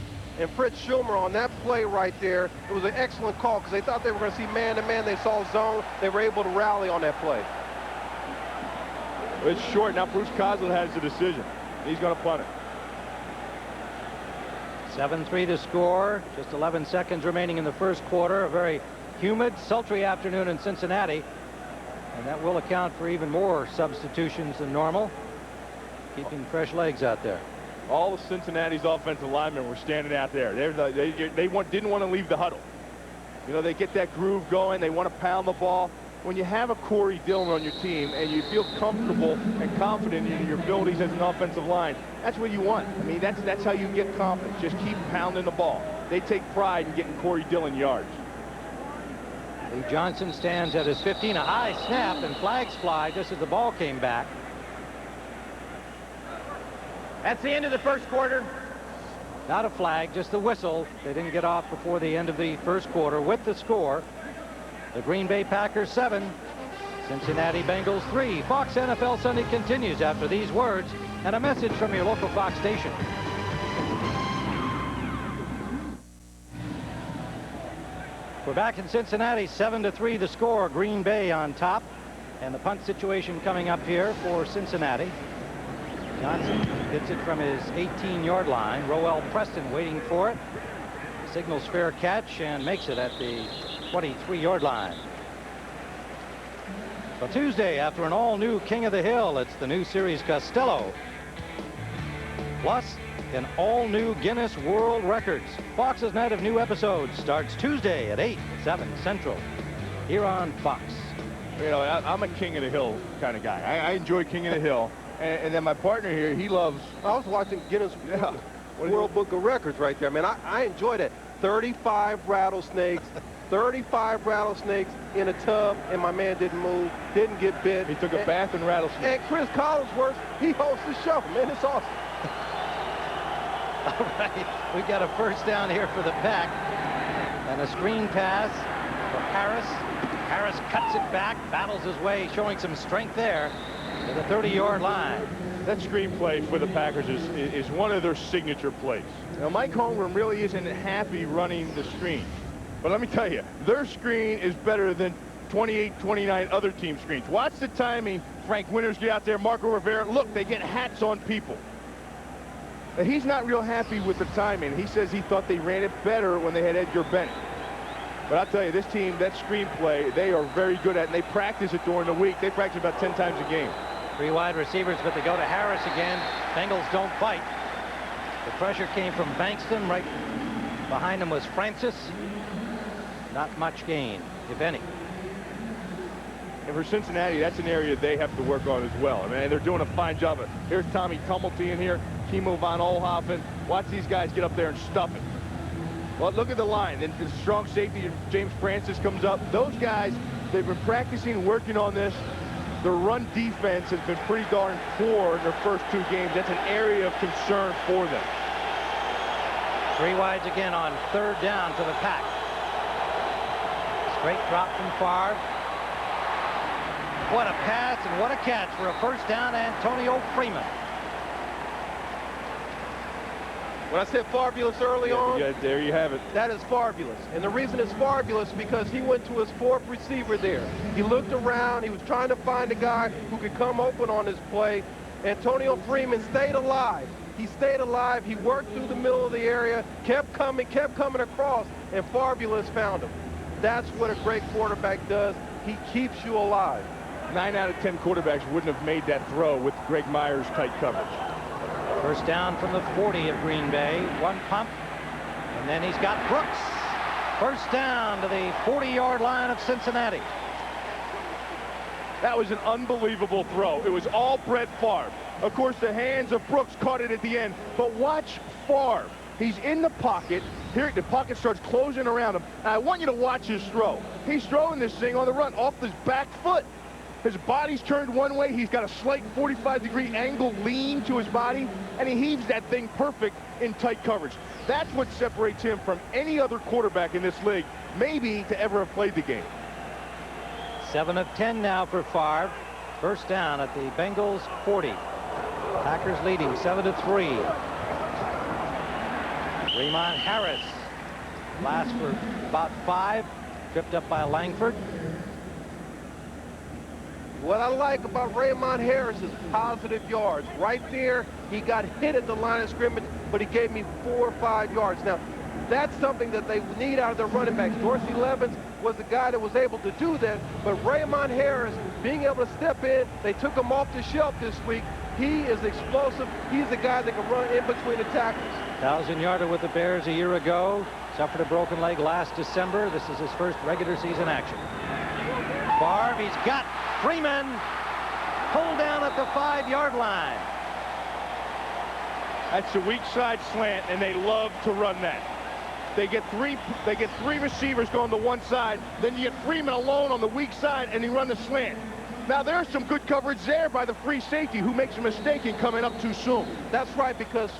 [SPEAKER 3] And Fritz Schumer on that play right there, it was an excellent call because they thought they were going to see man-to-man. They saw zone. They were able to rally on that play.
[SPEAKER 2] It's short. Now Bruce Coslin has the decision. He's going to punt it.
[SPEAKER 1] 7-3 to score. Just 11 seconds remaining in the first quarter. A very humid, sultry afternoon in Cincinnati. And that will account for even more substitutions than normal. Keeping fresh legs out there.
[SPEAKER 2] All of Cincinnati's offensive linemen were standing out there. They didn't want to leave the huddle. They get that groove going. They want to pound the ball. When you have a Corey Dillon on your team and you feel comfortable and confident in your abilities as an offensive line, that's what you want. I mean, that's how you get confidence. Just keep pounding the ball. They take pride in getting Corey Dillon yards.
[SPEAKER 1] Lee Johnson stands at his 15. A high snap, and flags fly just as the ball came back.
[SPEAKER 5] That's the end of the first quarter.
[SPEAKER 1] Not a flag, just the whistle. They didn't get off before the end of the first quarter with the score. The Green Bay Packers 7, Cincinnati Bengals 3. Fox NFL Sunday continues after these words and a message from your local Fox station. We're back in Cincinnati, 7-3 the score. Green Bay on top, and the punt situation coming up here for Cincinnati. Johnson gets it from his 18-yard line. Roel Preston waiting for it. Signals fair catch and makes it at the 23-yard line. Well, Tuesday, after an all-new King of the Hill, it's the new Series Costello. Plus, an all-new Guinness World Records. Fox's night of new episodes starts Tuesday at 8, 7 Central, here on Fox.
[SPEAKER 2] I'm a King of the Hill kind of guy. I enjoy King of the Hill. And then my partner here, he loves...
[SPEAKER 3] I was watching Guinness World Book of Records right there, man. I enjoyed it. 35 rattlesnakes. 35 rattlesnakes in a tub, and my man didn't move, didn't get bit.
[SPEAKER 2] He took a bath in rattlesnakes.
[SPEAKER 3] And Chris Collinsworth, he hosts the show. Man, it's awesome.
[SPEAKER 1] All right, we got a first down here for the Pack. And a screen pass for Harris. Harris cuts it back, battles his way, showing some strength there to the 30-yard line.
[SPEAKER 2] That screen play for the Packers is one of their signature plays. Now, Mike Holmgren really isn't happy running the screen. But let me tell you, their screen is better than 28, 29 other team screens. Watch the timing. Frank Winters get out there, Marco Rivera. Look, they get hats on people. Now, he's not real happy with the timing. He says he thought they ran it better when they had Edgar Bennett. But I'll tell you, this team, that screen play, they are very good at it, and they practice it during the week. They practice about 10 times a game.
[SPEAKER 1] 3 wide receivers, but they go to Harris again. Bengals don't fight. The pressure came from Bankston. Right behind him was Francis. Not much gain, if any.
[SPEAKER 2] And for Cincinnati, that's an area they have to work on as well. I mean, they're doing a fine job. Here's Tommy Tumulty in here. Kimo von Oelhoffen. Watch these guys get up there and stuff it. Well, look at the line. And the strong safety, James Francis comes up. Those guys, they've been practicing, working on this. Their run defense has been pretty darn poor in their first 2 games. That's an area of concern for them.
[SPEAKER 1] 3 wides again on 3rd down to the Pack. Straight drop from Favre. What a pass and what a catch for a first down, Antonio Freeman.
[SPEAKER 3] When I said fabulous early on,
[SPEAKER 2] there you have it.
[SPEAKER 3] That is fabulous. And the reason it's fabulous because he went to his 4th receiver there. He looked around. He was trying to find a guy who could come open on this play. Antonio Freeman stayed alive. He stayed alive. He worked through the middle of the area, kept coming across, and Fabulous found him. That's what a great quarterback does. He keeps you alive.
[SPEAKER 2] 9 out of 10 quarterbacks wouldn't have made that throw with Greg Myers' tight coverage.
[SPEAKER 1] First down from the 40 of Green Bay. One pump, and then he's got Brooks. First down to the 40-yard line of Cincinnati.
[SPEAKER 2] That was an unbelievable throw. It was all Brett Favre. Of course, the hands of Brooks caught it at the end. But watch Favre. He's in the pocket. Here, the pocket starts closing around him. And I want you to watch his throw. He's throwing this thing on the run off his back foot. His body's turned one way. He's got a slight 45-degree angle lean to his body, and he heaves that thing perfect in tight coverage. That's what separates him from any other quarterback in this league, maybe to ever have played the game.
[SPEAKER 1] 7 of 10 now for Favre. First down at the Bengals 40. Packers leading 7-3. Raymond Harris last for about 5, tripped up by Langford.
[SPEAKER 3] What I like about Raymond Harris is positive yards. Right there, he got hit at the line of scrimmage, but he gave me 4 or 5 yards. Now, that's something that they need out of their running backs. Dorsey Levens was the guy that was able to do that, but Raymond Harris being able to step in, they took him off the shelf this week. He is explosive. He's the guy that can run in between the tackles.
[SPEAKER 1] 1,000-yarder with the Bears a year ago. Suffered a broken leg last December. This is his first regular season action. Favre, he's got Freeman pulled down at the 5-yard line.
[SPEAKER 2] That's a weak side slant, and they love to run that. They get three receivers going to one side, then you get Freeman alone on the weak side, and he run the slant. Now, there's some good coverage there by the free safety who makes a mistake in coming up too soon.
[SPEAKER 3] That's right, because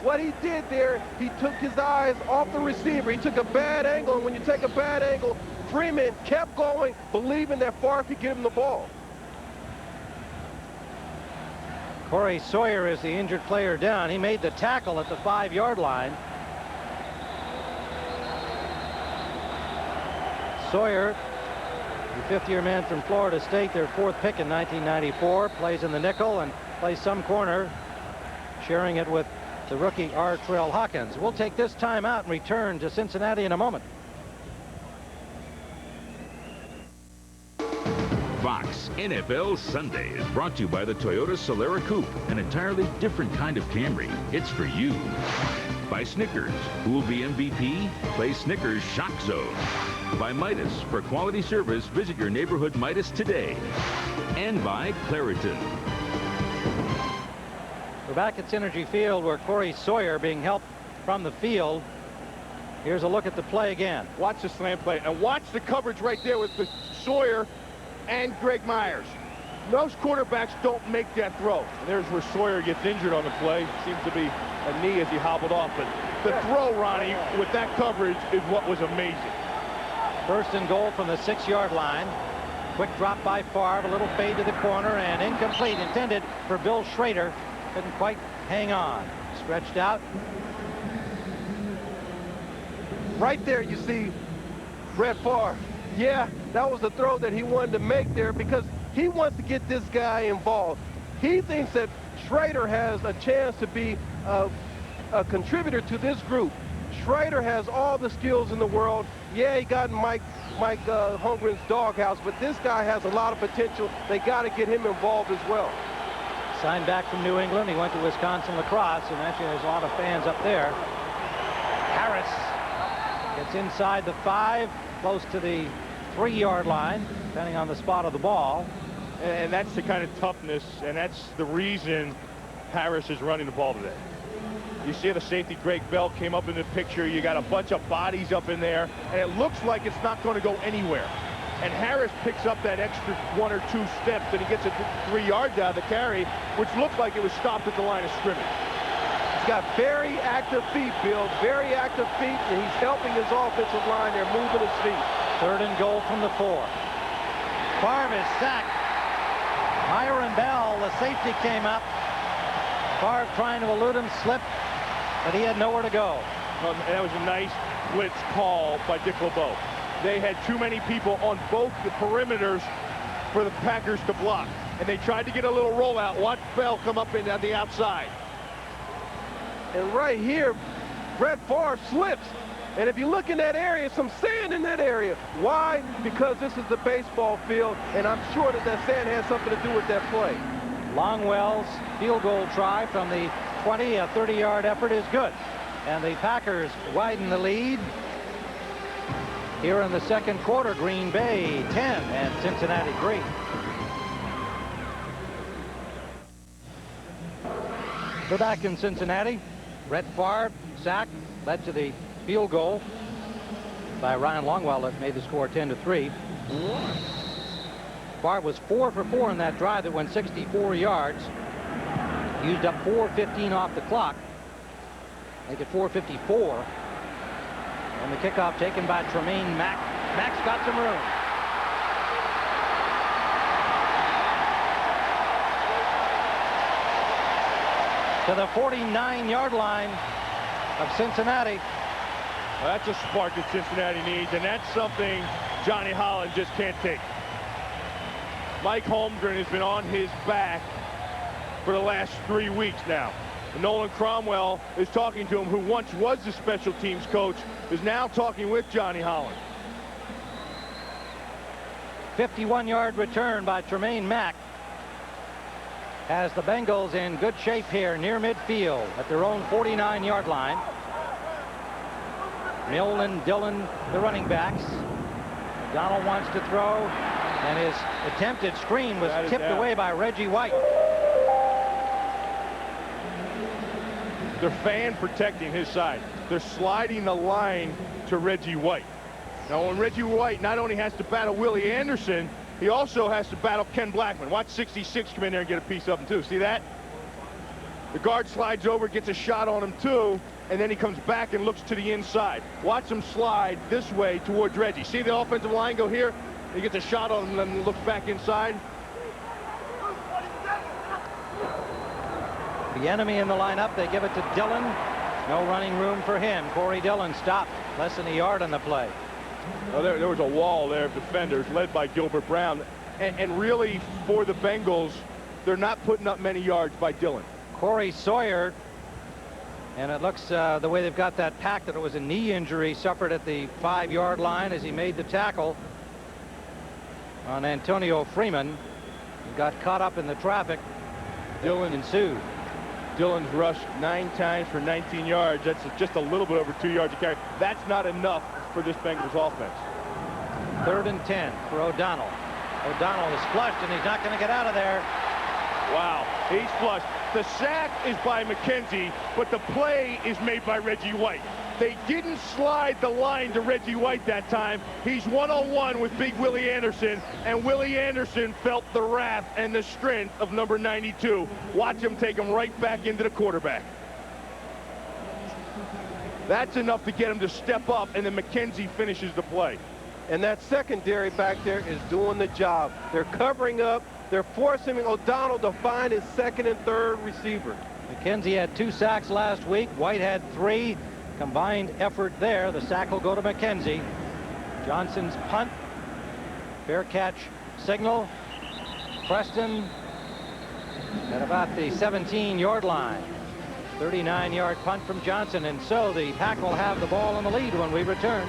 [SPEAKER 3] what he did there, he took his eyes off the receiver. He took a bad angle, and when you take a bad angle, Freeman kept going, believing that Favre could give him the ball.
[SPEAKER 1] Corey Sawyer is the injured player down. He made the tackle at the 5-yard line. Sawyer, the 5th-year man from Florida State, their 4th pick in 1994, plays in the nickel and plays some corner, sharing it with the rookie R. Terrell Hawkins. We'll take this time out and return to Cincinnati in a moment.
[SPEAKER 4] Fox NFL Sunday is brought to you by the Toyota Solara Coupe, an entirely different kind of Camry. It's for you. By Snickers, who will be MVP? Play Snickers Shock Zone. By Midas, for quality service, visit your neighborhood Midas today. And by Claritin.
[SPEAKER 1] We're back at Synergy Field where Corey Sawyer being helped from the field. Here's a look at the play again.
[SPEAKER 2] Watch the slant play, and watch the coverage right there with the Sawyer and Greg Myers. Most quarterbacks don't make that throw. And there's where Sawyer gets injured on the play. Seems to be a knee as he hobbled off. But the throw, Ronnie, with that coverage is what was amazing.
[SPEAKER 1] First and goal from the 6-yard line. Quick drop by Favre, a little fade to the corner, and incomplete, intended for Bill Schrader. Couldn't quite hang on. Stretched out.
[SPEAKER 3] Right there you see Brett Favre. Yeah, that was the throw that he wanted to make there because he wants to get this guy involved. He thinks that Schrader has a chance to be a contributor to this group. Schrader has all the skills in the world. Yeah, he got Mike Holmgren's doghouse, but this guy has a lot of potential. They got to get him involved as well.
[SPEAKER 1] Signed back from New England. He went to Wisconsin lacrosse, and actually there's a lot of fans up there. Harris gets inside the 5, close to the 3-yard line, depending on the spot of the ball.
[SPEAKER 2] And that's the kind of toughness, and that's the reason Harris is running the ball today. You see the safety, Greg Bell, came up in the picture. You got a bunch of bodies up in there, and it looks like it's not going to go anywhere. And Harris picks up that extra 1 or 2 steps, and he gets it 3 yards out of the carry, which looked like it was stopped at the line of scrimmage.
[SPEAKER 3] He's got very active feet, Bill, very active feet, and he's helping his offensive line. They're moving his feet.
[SPEAKER 1] 3rd and goal from the 4. Favre is sacked. Myron Bell, the safety, came up. Favre trying to elude him, slipped, but he had nowhere to go.
[SPEAKER 2] That was a nice blitz call by Dick LeBeau. They had too many people on both the perimeters for the Packers to block, and they tried to get a little rollout. Watch Bell come up in on the outside.
[SPEAKER 3] And right here, Brett Favre slips. And if you look in that area, some sand in that area. Why? Because this is the baseball field, and I'm sure that sand has something to do with that play.
[SPEAKER 1] Longwell's field goal try from the 20. A 30-yard effort is good. And the Packers widen the lead. Here in the second quarter, Green Bay 10 and Cincinnati 3. We're back in Cincinnati. Brett Favre, sack, led to the field goal by Ryan Longwell that made the score 10-3. Favre was 4 for 4 in that drive that went 64 yards. Used up 4:15 off the clock. Make it 4:54. And the kickoff taken by Tremaine Mack. Mack's got some room. To the 49-yard line of Cincinnati.
[SPEAKER 2] Well, that's a spark that Cincinnati needs, and that's something Johnny Holland just can't take. Mike Holmgren has been on his back for the last 3 weeks now. And Nolan Cromwell is talking to him, who once was the special teams coach, is now talking with Johnny Holland.
[SPEAKER 1] 51-yard return by Tremaine Mack has the Bengals in good shape here near midfield at their own 49-yard line. Milne and Dillon, the running backs. Donald wants to throw, and his attempted screen was tipped away by Reggie White.
[SPEAKER 2] They're fan protecting his side. They're sliding the line to Reggie White. Now, when Reggie White not only has to battle Willie Anderson, he also has to battle Ken Blackman. Watch 66 come in there and get a piece of him, too. See that? The guard slides over, gets a shot on him, too, and then he comes back and looks to the inside. Watch him slide this way towards Reggie. See the offensive line go here? He gets a shot on him and then looks back inside.
[SPEAKER 1] The enemy in the lineup, they give it to Dillon. No running room for him. Corey Dillon stopped less than a yard on the play.
[SPEAKER 2] Well, there was a wall there of defenders led by Gilbert Brown. And really, for the Bengals, they're not putting up many yards by Dillon.
[SPEAKER 1] Corey Sawyer, and it looks the way they've got that pack that it was a knee injury suffered at the 5-yard line as he made the tackle on Antonio Freeman. He got caught up in the traffic. Dillon ensued.
[SPEAKER 2] Dillon's rushed 9 times for 19 yards. That's just a little bit over 2 yards a carry. That's not enough for this Bengals offense.
[SPEAKER 1] 3rd and 10 for O'Donnell. O'Donnell is flushed, and he's not going to get out of there.
[SPEAKER 2] Wow, he's flushed. The sack is by McKenzie, but the play is made by Reggie White. They didn't slide the line to Reggie White that time. He's one-on-one with Big Willie Anderson, and Willie Anderson felt the wrath and the strength of number 92. Watch him take him right back into the quarterback. That's enough to get him to step up, and then McKenzie finishes the play.
[SPEAKER 3] And that secondary back there is doing the job. They're covering up. They're forcing O'Donnell to find his 2nd and 3rd receiver.
[SPEAKER 1] McKenzie had 2 sacks last week. White had 3. Combined effort there. The sack will go to McKenzie. Johnson's punt. Fair catch signal. Preston at about the 17-yard line. 39-yard punt from Johnson, and so the Pack will have the ball in the lead when we return.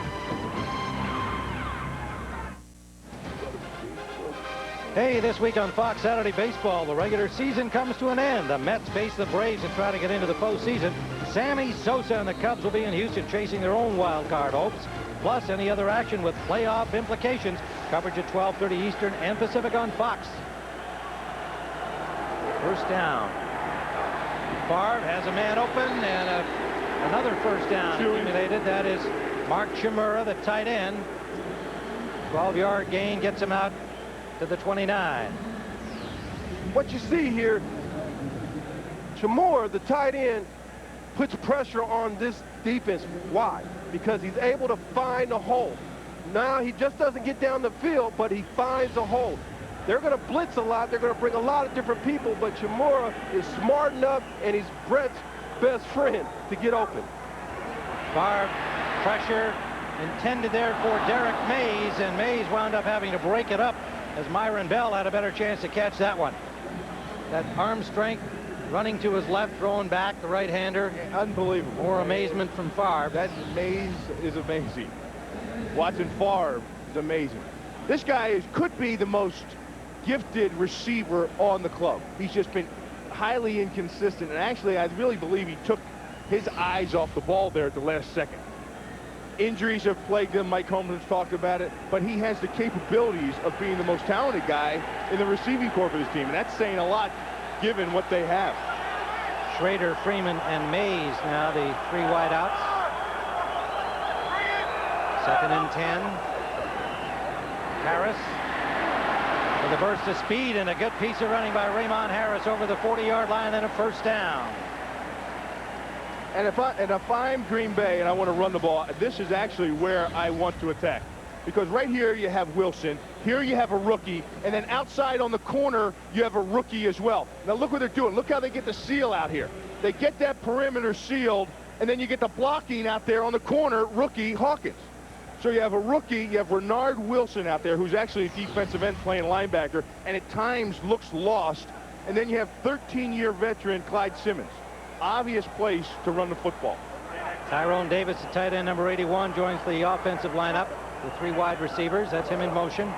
[SPEAKER 1] Hey, this week on Fox Saturday Baseball, the regular season comes to an end. The Mets face the Braves and try to get into the postseason. Sammy Sosa and the Cubs will be in Houston chasing their own wild card hopes. Plus, any other action with playoff implications. Coverage at 12:30 Eastern and Pacific on Fox. First down. Favre has a man open, and another first down accumulated. That is Mark Chimura, the tight end. 12-yard gain gets him out to the 29.
[SPEAKER 3] What you see here, Chimura, the tight end, puts pressure on this defense. Why? Because he's able to find a hole. Now he just doesn't get down the field, but he finds a hole. They're going to blitz a lot. They're going to bring a lot of different people, but Chimura is smart enough, and he's Brett's best friend to get open.
[SPEAKER 1] Favre, pressure intended there for Derek Mays, and Mays wound up having to break it up as Myron Bell had a better chance to catch that one. That arm strength, running to his left, throwing back, the right-hander.
[SPEAKER 2] Unbelievable.
[SPEAKER 1] More amazement from Favre.
[SPEAKER 2] That Mays is amazing. Watching Favre is amazing. This guy could be the most gifted receiver on the club. He's just been highly inconsistent, and actually I really believe he took his eyes off the ball there at the last second. Injuries have plagued him. Mike Holmgren's talked about it, but he has the capabilities of being the most talented guy in the receiving corps for this team, and that's saying a lot given what they have.
[SPEAKER 1] Schrader, Freeman, and Mays now the 3 wideouts. 2nd and 10. Harris with a burst of speed and a good piece of running by Raymond Harris over the 40-yard line, and a first down.
[SPEAKER 2] And if I'm Green Bay and I want to run the ball, this is actually where I want to attack. Because right here you have Wilson, here you have a rookie, and then outside on the corner you have a rookie as well. Now look what they're doing. Look how they get the seal out here. They get that perimeter sealed, and then you get the blocking out there on the corner, rookie Hawkins. So you have a rookie, you have Renard Wilson out there, who's actually a defensive end playing linebacker, and at times looks lost. And then you have 13-year veteran Clyde Simmons. Obvious place to run the football.
[SPEAKER 1] Tyrone Davis, the tight end, number 81, joins the offensive lineup with 3 wide receivers. That's him in motion.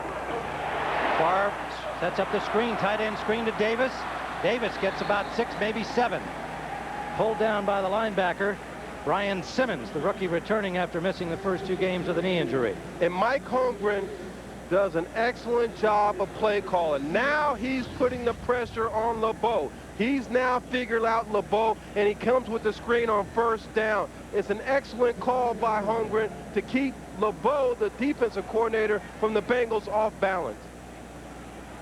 [SPEAKER 1] Favre sets up the screen, tight end screen to Davis. Davis gets about 6, maybe 7. Pulled down by the linebacker, Brian Simmons, the rookie returning after missing the first 2 games with a knee injury.
[SPEAKER 3] And Mike Holmgren does an excellent job of play calling. Now he's putting the pressure on LeBeau. He's now figured out LeBeau, and he comes with the screen on first down. It's an excellent call by Holmgren to keep LeBeau, the defensive coordinator, from the Bengals off balance.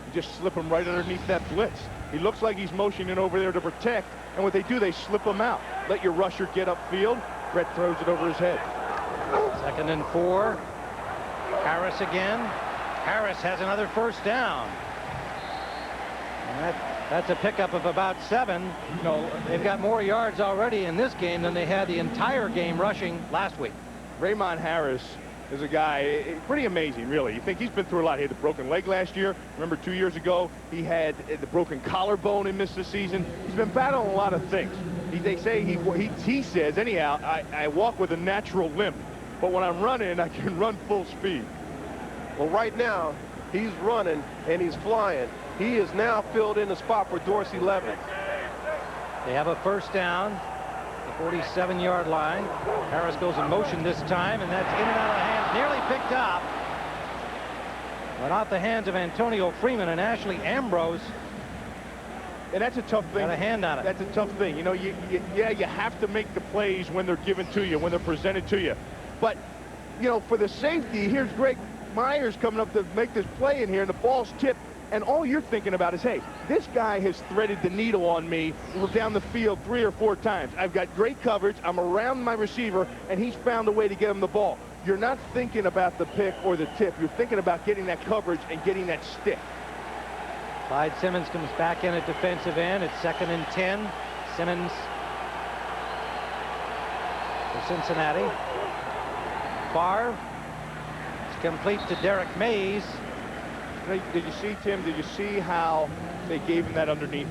[SPEAKER 2] You just slip him right underneath that blitz. He looks like he's motioning over there to protect, and what they do, they slip him out. Let your rusher get upfield. Brett throws it over his head.
[SPEAKER 1] 2nd and 4. Harris again. Harris has another first down. And that's a pickup of about 7. No, they've got more yards already in this game than they had the entire game rushing last week.
[SPEAKER 2] Raymond Harris is a guy, pretty amazing, really. You think he's been through a lot. He had the broken leg last year. Remember 2 years ago, he had the broken collarbone and missed the season. He's been battling a lot of things. They say, he says, anyhow, I walk with a natural limp, but when I'm running, I can run full speed.
[SPEAKER 3] Well, right now, he's running and he's flying. He is now filled in the spot for Dorsey Levens.
[SPEAKER 1] They have a first down, the 47-yard line. Harris goes in motion this time, and that's in and out of the hands, nearly picked up. But off the hands of Antonio Freeman and Ashley Ambrose.
[SPEAKER 2] And that's a tough thing.
[SPEAKER 1] Got a hand on it.
[SPEAKER 2] That's a tough thing. You know, you have to make the plays when they're given to you, when they're presented to you. But, you know, for the safety, here's Greg Myers coming up to make this play in here, and the ball's tipped. And all you're thinking about is, hey, this guy has threaded the needle on me down the field 3 or 4 times. I've got great coverage. I'm around my receiver, and he's found a way to get him the ball. You're not thinking about the pick or the tip. You're thinking about getting that coverage and getting that stick.
[SPEAKER 1] Clyde Simmons comes back in at defensive end. It's 2nd and 10. Simmons for Cincinnati. Favre. It's complete to Derek Mays.
[SPEAKER 2] Did you see, Tim, did you see how they gave him that underneath?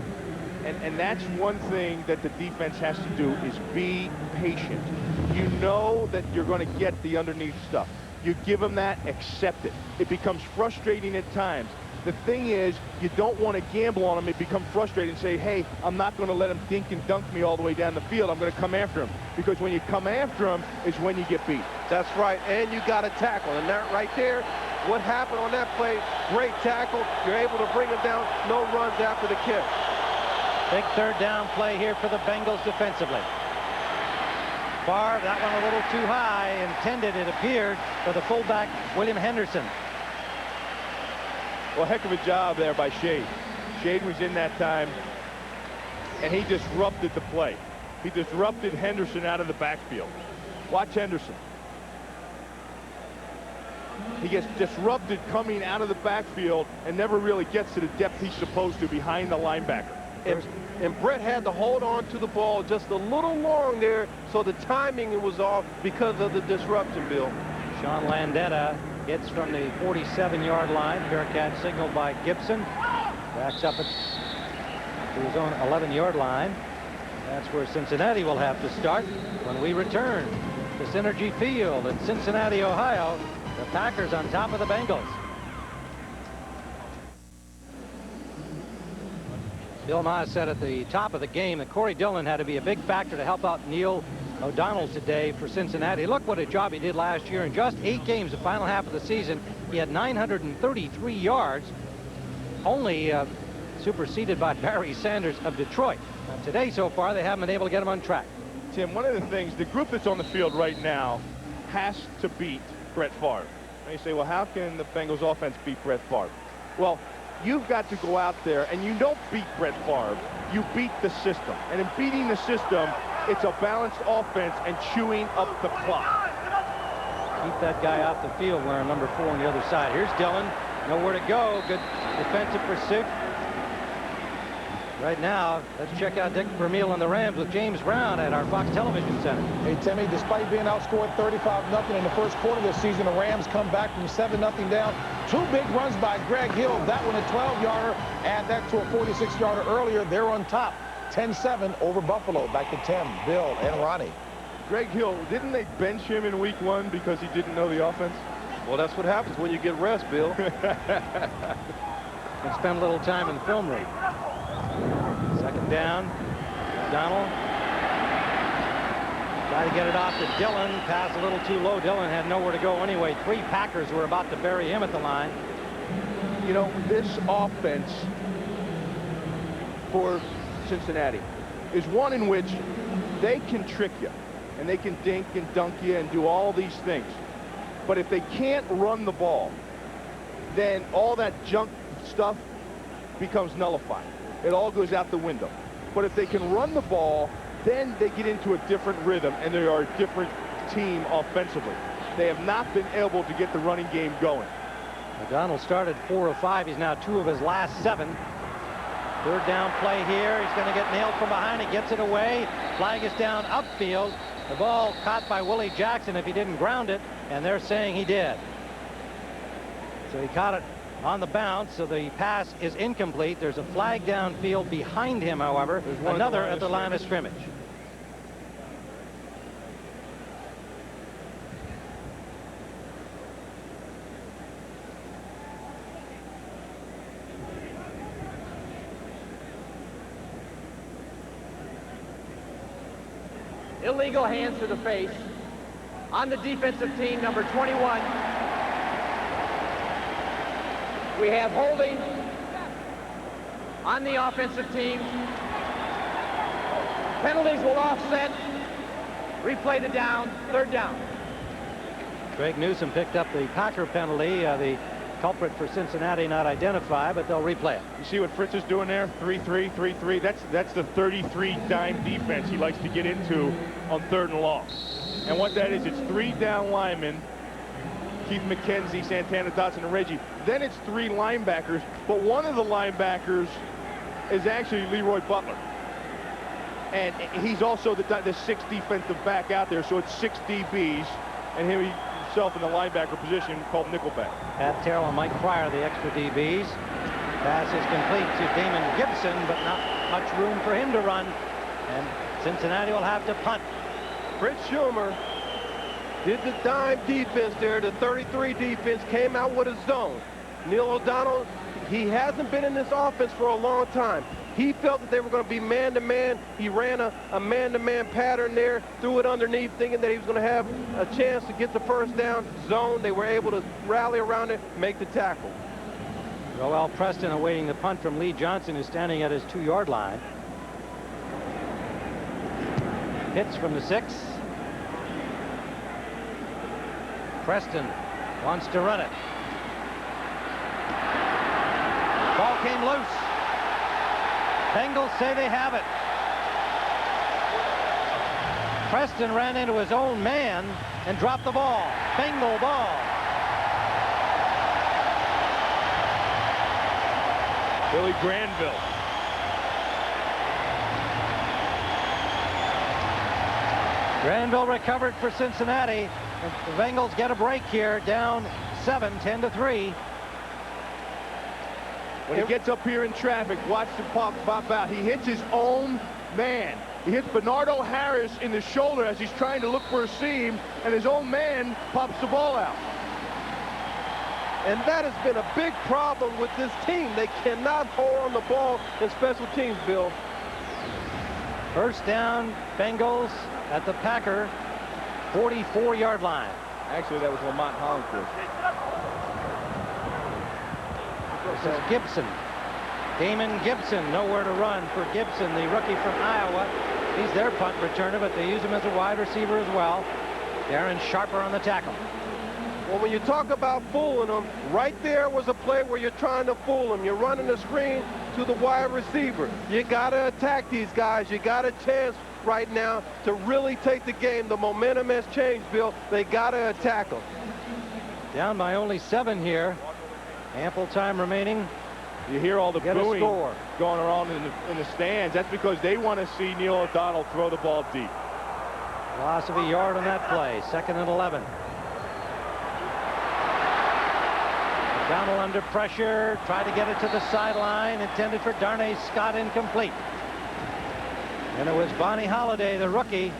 [SPEAKER 2] And that's one thing that the defense has to do is be patient. You know that you're going to get the underneath stuff. You give them that, accept it. It becomes frustrating at times. The thing is, you don't want to gamble on him. It becomes frustrating and say, hey, I'm not going to let him dink and dunk me all the way down the field. I'm going to come after him. Because when you come after him is when you get beat.
[SPEAKER 3] That's right, and you got to tackle. And that right there, what happened on that play, great tackle. You're able to bring him down, no runs after the kick.
[SPEAKER 1] Big 3rd down play here for the Bengals defensively. Favre, that one a little too high, intended, it appeared, for the fullback, William Henderson.
[SPEAKER 2] Well, heck of a job there by Shade. Shade was in that time, and he disrupted the play. He disrupted Henderson out of the backfield. Watch Henderson. He gets disrupted coming out of the backfield and never really gets to the depth he's supposed to behind the linebacker.
[SPEAKER 3] And Brett had to hold on to the ball just a little long there, so the timing was off because of the disruption, Bill.
[SPEAKER 1] Sean Landetta gets from the 47-yard line. Bearcat signaled by Gibson. Backs up to his own 11-yard line. That's where Cincinnati will have to start when we return to Synergy Field in Cincinnati, Ohio. The Packers on top of the Bengals. Bill Maher said at the top of the game that Corey Dillon had to be a big factor to help out Neil O'Donnell today for Cincinnati. Look what a job he did last year. In just 8 games, the final half of the season, he had 933 yards, only superseded by Barry Sanders of Detroit. Today, so far, they haven't been able to get him on track.
[SPEAKER 2] Tim, one of the things, the group that's on the field right now has to beat Brett Favre. And you say, well, how can the Bengals offense beat Brett Favre? Well, you've got to go out there, and you don't beat Brett Favre. You beat the system. And in beating the system, it's a balanced offense and chewing up the clock.
[SPEAKER 1] Keep that guy off the field wearing number 4 on the other side. Here's Dillon. Nowhere to go. Good defensive pursuit. Right now, let's check out Dick Vermeil and the Rams with James Brown at our Fox Television Center.
[SPEAKER 6] Hey, Timmy, despite being outscored 35-0 in the first quarter of this season, the Rams come back from 7-0 down. 2 big runs by Greg Hill. That one a 12-yarder. Add that to a 46-yarder earlier. They're on top. 10-7 over Buffalo. Back to Tim, Bill, and Ronnie.
[SPEAKER 2] Greg Hill, didn't they bench him in week 1 because he didn't know the offense?
[SPEAKER 3] Well, that's what happens when you get rest, Bill.
[SPEAKER 1] And spend a little time in the film room. Second down. Donald. Try to get it off to Dillon. Pass a little too low. Dillon had nowhere to go anyway. 3 Packers were about to bury him at the line.
[SPEAKER 2] You know, this offense for Cincinnati is one in which they can trick you. And they can dink and dunk you and do all these things. But if they can't run the ball, then all that junk stuff becomes nullified. It all goes out the window. But if they can run the ball, then they get into a different rhythm, and they are a different team offensively. They have not been able to get the running game going.
[SPEAKER 1] O'Donnell started 4 of 5. He's now 2 of his last 7. Third down play here. He's going to get nailed from behind. He gets it away. Flag is down upfield. The ball caught by Willie Jackson if he didn't ground it, and they're saying he did. So he caught it on the bounce, so the pass is incomplete. There's a flag downfield behind him, however. Another at the line of scrimmage.
[SPEAKER 5] Illegal hands to the face on the defensive team, number 21. We have holding on the offensive team. Penalties will offset. Replay the down. Third down.
[SPEAKER 1] Greg Newsome picked up the Packer penalty. The culprit for Cincinnati not identified, but they'll replay it.
[SPEAKER 2] You see what Fritz is doing there? 3-3, 3-3. That's the 33 dime defense he likes to get into on 3rd and long. And what that is, it's 3 down linemen. Keith McKenzie, Santana, Dotson, and Reggie. Then it's 3 linebackers, but one of the linebackers is actually Leroy Butler. And he's also the 6th defensive back out there, so it's 6 DBs, and himself in the linebacker position called nickelback.
[SPEAKER 1] Pat Terrell and Mike Pryor, the extra DBs. Pass is complete to Damon Gibson, but not much room for him to run. And Cincinnati will have to punt.
[SPEAKER 3] Fritz Schumer did the dime defense there. The 33 defense came out with a zone. Neil O'Donnell, he hasn't been in this offense for a long time. He felt that they were going to be man-to-man. He ran a man-to-man pattern there, threw it underneath, thinking that he was going to have a chance to get the first down. Zone, they were able to rally around it, make the tackle.
[SPEAKER 1] Joel Preston awaiting the punt from Lee Johnson, who's standing at his 2-yard line. Hits from the 6. Preston wants to run it. Ball came loose. Bengals say they have it. Preston ran into his own man and dropped the ball. Bengal ball.
[SPEAKER 2] Billy Granville.
[SPEAKER 1] Granville recovered for Cincinnati. The Bengals get a break here, down 7, 10-3.
[SPEAKER 2] When he gets up here in traffic, watch the pop out. He hits his own man. He hits Bernardo Harris in the shoulder as he's trying to look for a seam, and his own man pops the ball out.
[SPEAKER 3] And that has been a big problem with this team. They cannot hold on the ball in special teams, Bill.
[SPEAKER 1] First down, Bengals at the Packer 44-yard line.
[SPEAKER 2] Actually, that was Lamont Hollingsworth.
[SPEAKER 1] This is Gibson. Damon Gibson, nowhere to run for Gibson, the rookie from Iowa. He's their punt returner, but they use him as a wide receiver as well. Darren Sharper on the tackle.
[SPEAKER 3] Well, when you talk about fooling them, right there was a play where you're trying to fool them. You're running the screen to the wide receiver. You got to attack these guys. You got a chance right now to really take the game. The momentum has changed, Bill. They got to attack them.
[SPEAKER 1] Down by only 7 here. Ample time remaining.
[SPEAKER 2] You hear all the booing
[SPEAKER 1] score
[SPEAKER 2] going around in the stands. That's because they want to see Neil O'Donnell throw the ball deep.
[SPEAKER 1] Loss of a yard on that play. 2nd and 11. O'Donnell under pressure. Tried to get it to the sideline. Intended for Darnay Scott. Incomplete. And it was Bonnie Holiday, the rookie,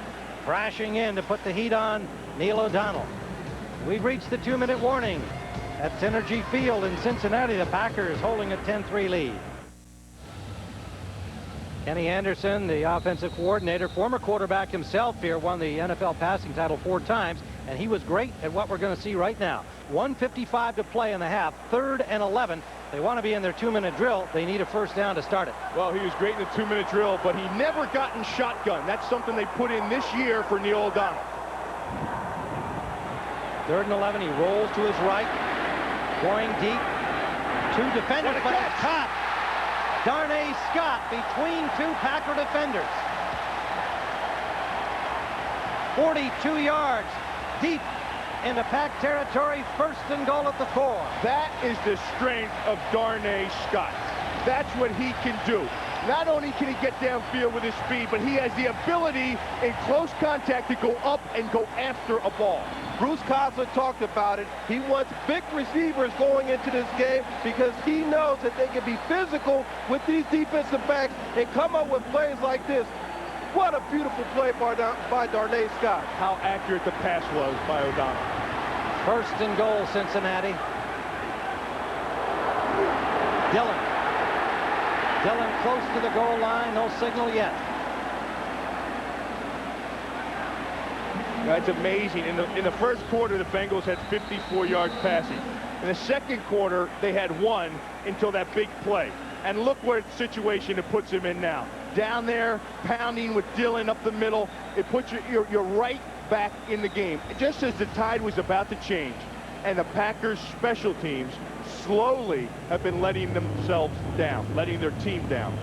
[SPEAKER 1] crashing in to put the heat on Neil O'Donnell. We've reached the 2-minute warning at Synergy Field in Cincinnati. The Packers holding a 10-3 lead. Kenny Anderson, the offensive coordinator, former quarterback himself here, won the NFL passing title 4 times, and he was great at what we're going to see right now. 1:55 to play in the half, 3rd and 11. They want to be in their 2-minute drill. They need a first down to start it.
[SPEAKER 2] Well, he was great in the 2-minute drill, but he never got in shotgun. That's something they put in this year for Neil O'Donnell.
[SPEAKER 1] 3rd and 11. He rolls to his right, going deep. 2 defenders, but it's caught. Darnay Scott between 2 Packer defenders. 42 yards deep into Pack territory. 1st and goal at the 4.
[SPEAKER 2] That is the strength of Darnay Scott. That's what he can do. Not only can he get downfield with his speed, but he has the ability in close contact to go up and go after a ball.
[SPEAKER 3] Bruce Cosler talked about it. He wants big receivers going into this game because he knows that they can be physical with these defensive backs and come up with plays like this. What a beautiful play by Darnay Scott.
[SPEAKER 2] How accurate the pass was by O'Donnell.
[SPEAKER 1] 1st and goal, Cincinnati. Dillon close to the goal line. No signal yet.
[SPEAKER 2] That's amazing. In the first quarter, the Bengals had 54 yards passing. In the second quarter, they had 1 until that big play. And look what situation it puts him in now. Down there, pounding with Dillon up the middle. It puts you're right back in the game. Just as the tide was about to change, and the Packers' special teams slowly have been letting themselves down, letting their team down.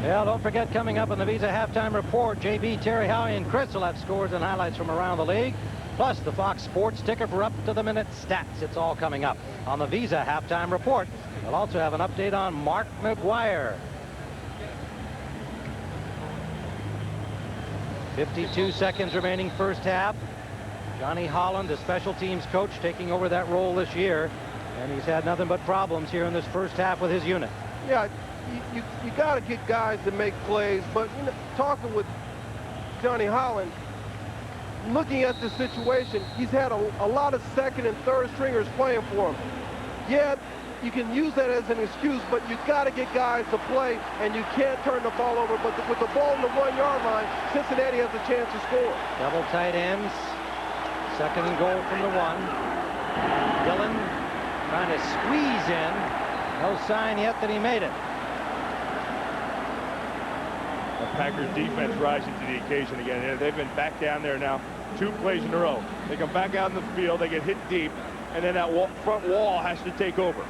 [SPEAKER 1] Yeah, don't forget, coming up on the Visa Halftime Report, JB, Terry, Howie, and Chris will have scores and highlights from around the league, plus the Fox Sports ticker for up-to-the-minute stats. It's all coming up on the Visa Halftime Report. We'll also have an update on Mark McGuire. 52 seconds remaining first half. Johnny Holland, the special teams coach, taking over that role this year, and he's had nothing but problems here in this first half with his unit.
[SPEAKER 3] Yeah, you got to get guys to make plays, but you know, talking with Johnny Holland, looking at the situation, he's had a lot of 2nd and 3rd stringers playing for him. Yeah, you can use that as an excuse, but you got to get guys to play, and you can't turn the ball over. But with the ball on the 1-yard line, Cincinnati has a chance to score.
[SPEAKER 1] Double tight ends. 2nd and goal from the 1. Dillon trying to squeeze in. No sign yet that he made it.
[SPEAKER 2] The Packers defense rising to the occasion again. They've been back down there now 2 plays in a row. They come back out in the field, they get hit deep, and then that front wall has to take over.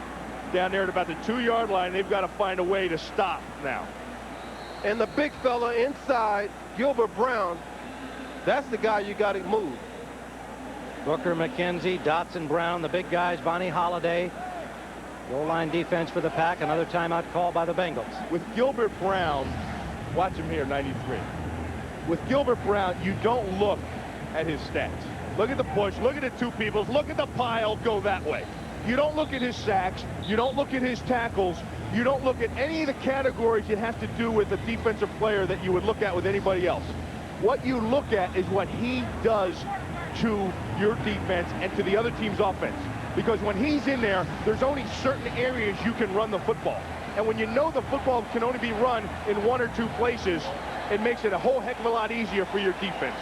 [SPEAKER 2] Down there at about the 2-yard line, they've got to find a way to stop now.
[SPEAKER 3] And the big fella inside, Gilbert Brown, that's the guy you got to move.
[SPEAKER 1] Booker, McKenzie, Dotson, Brown, the big guys, Bonnie Holiday. Goal line defense for the Pack. Another timeout call by the Bengals.
[SPEAKER 2] With Gilbert Brown, watch him here, 93. With Gilbert Brown, you don't look at his stats. Look at the push, look at the 2 people, look at the pile, go that way. You don't look at his sacks, you don't look at his tackles, you don't look at any of the categories that have to do with a defensive player that you would look at with anybody else. What you look at is what he does to your defense and to the other team's offense. because when he's in there, there's only certain areas you can run the football. And when you know the football can only be run in 1 or 2 places, it makes it a whole heck of a lot easier for your defense.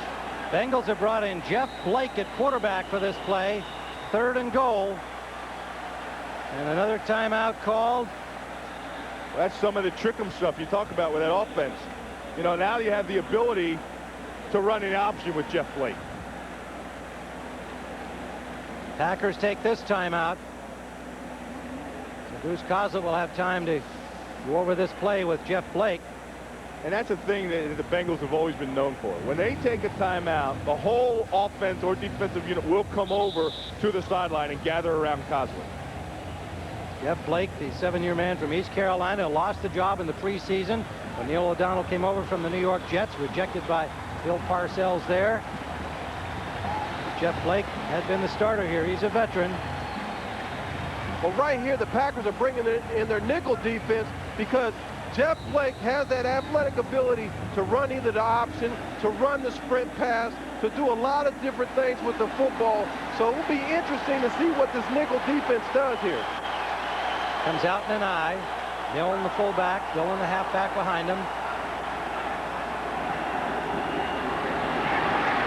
[SPEAKER 1] Bengals have brought in Jeff Blake at quarterback for this play. 3rd and goal. And another timeout called.
[SPEAKER 2] That's some of the trick-em stuff you talk about with that offense. You know, now you have the ability to run an option with Jeff Blake.
[SPEAKER 1] Packers take this timeout. So Goose Coslet will have time to go over this play with Jeff Blake.
[SPEAKER 2] And that's a thing that the Bengals have always been known for. When they take a timeout, the whole offense or defensive unit will come over to the sideline and gather around Coslet.
[SPEAKER 1] Jeff Blake, the 7-year man from East Carolina, lost the job in the preseason when Neil O'Donnell came over from the New York Jets, rejected by Bill Parcells there. Jeff Blake had been the starter here. He's a veteran.
[SPEAKER 3] Well, right here, the Packers are bringing in their nickel defense because Jeff Blake has that athletic ability to run either the option, to run the sprint pass, to do a lot of different things with the football. So it will be interesting to see what this nickel defense does here.
[SPEAKER 1] Comes out in an eye. Milne the fullback, Dillon the halfback behind him.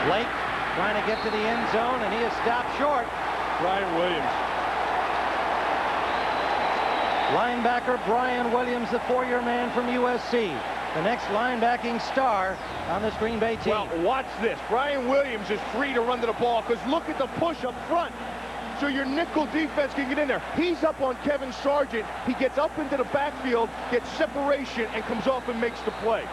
[SPEAKER 1] Blake trying to get to the end zone, and he is stopped short.
[SPEAKER 2] Brian Williams.
[SPEAKER 1] Linebacker Brian Williams, the 4-year man from USC. The next linebacking star on this Green Bay team.
[SPEAKER 2] Well, watch this. Brian Williams is free to run to the ball because look at the push up front. So your nickel defense can get in there. He's up on Kevin Sargent. He gets up into the backfield, gets separation, and comes off and makes the play.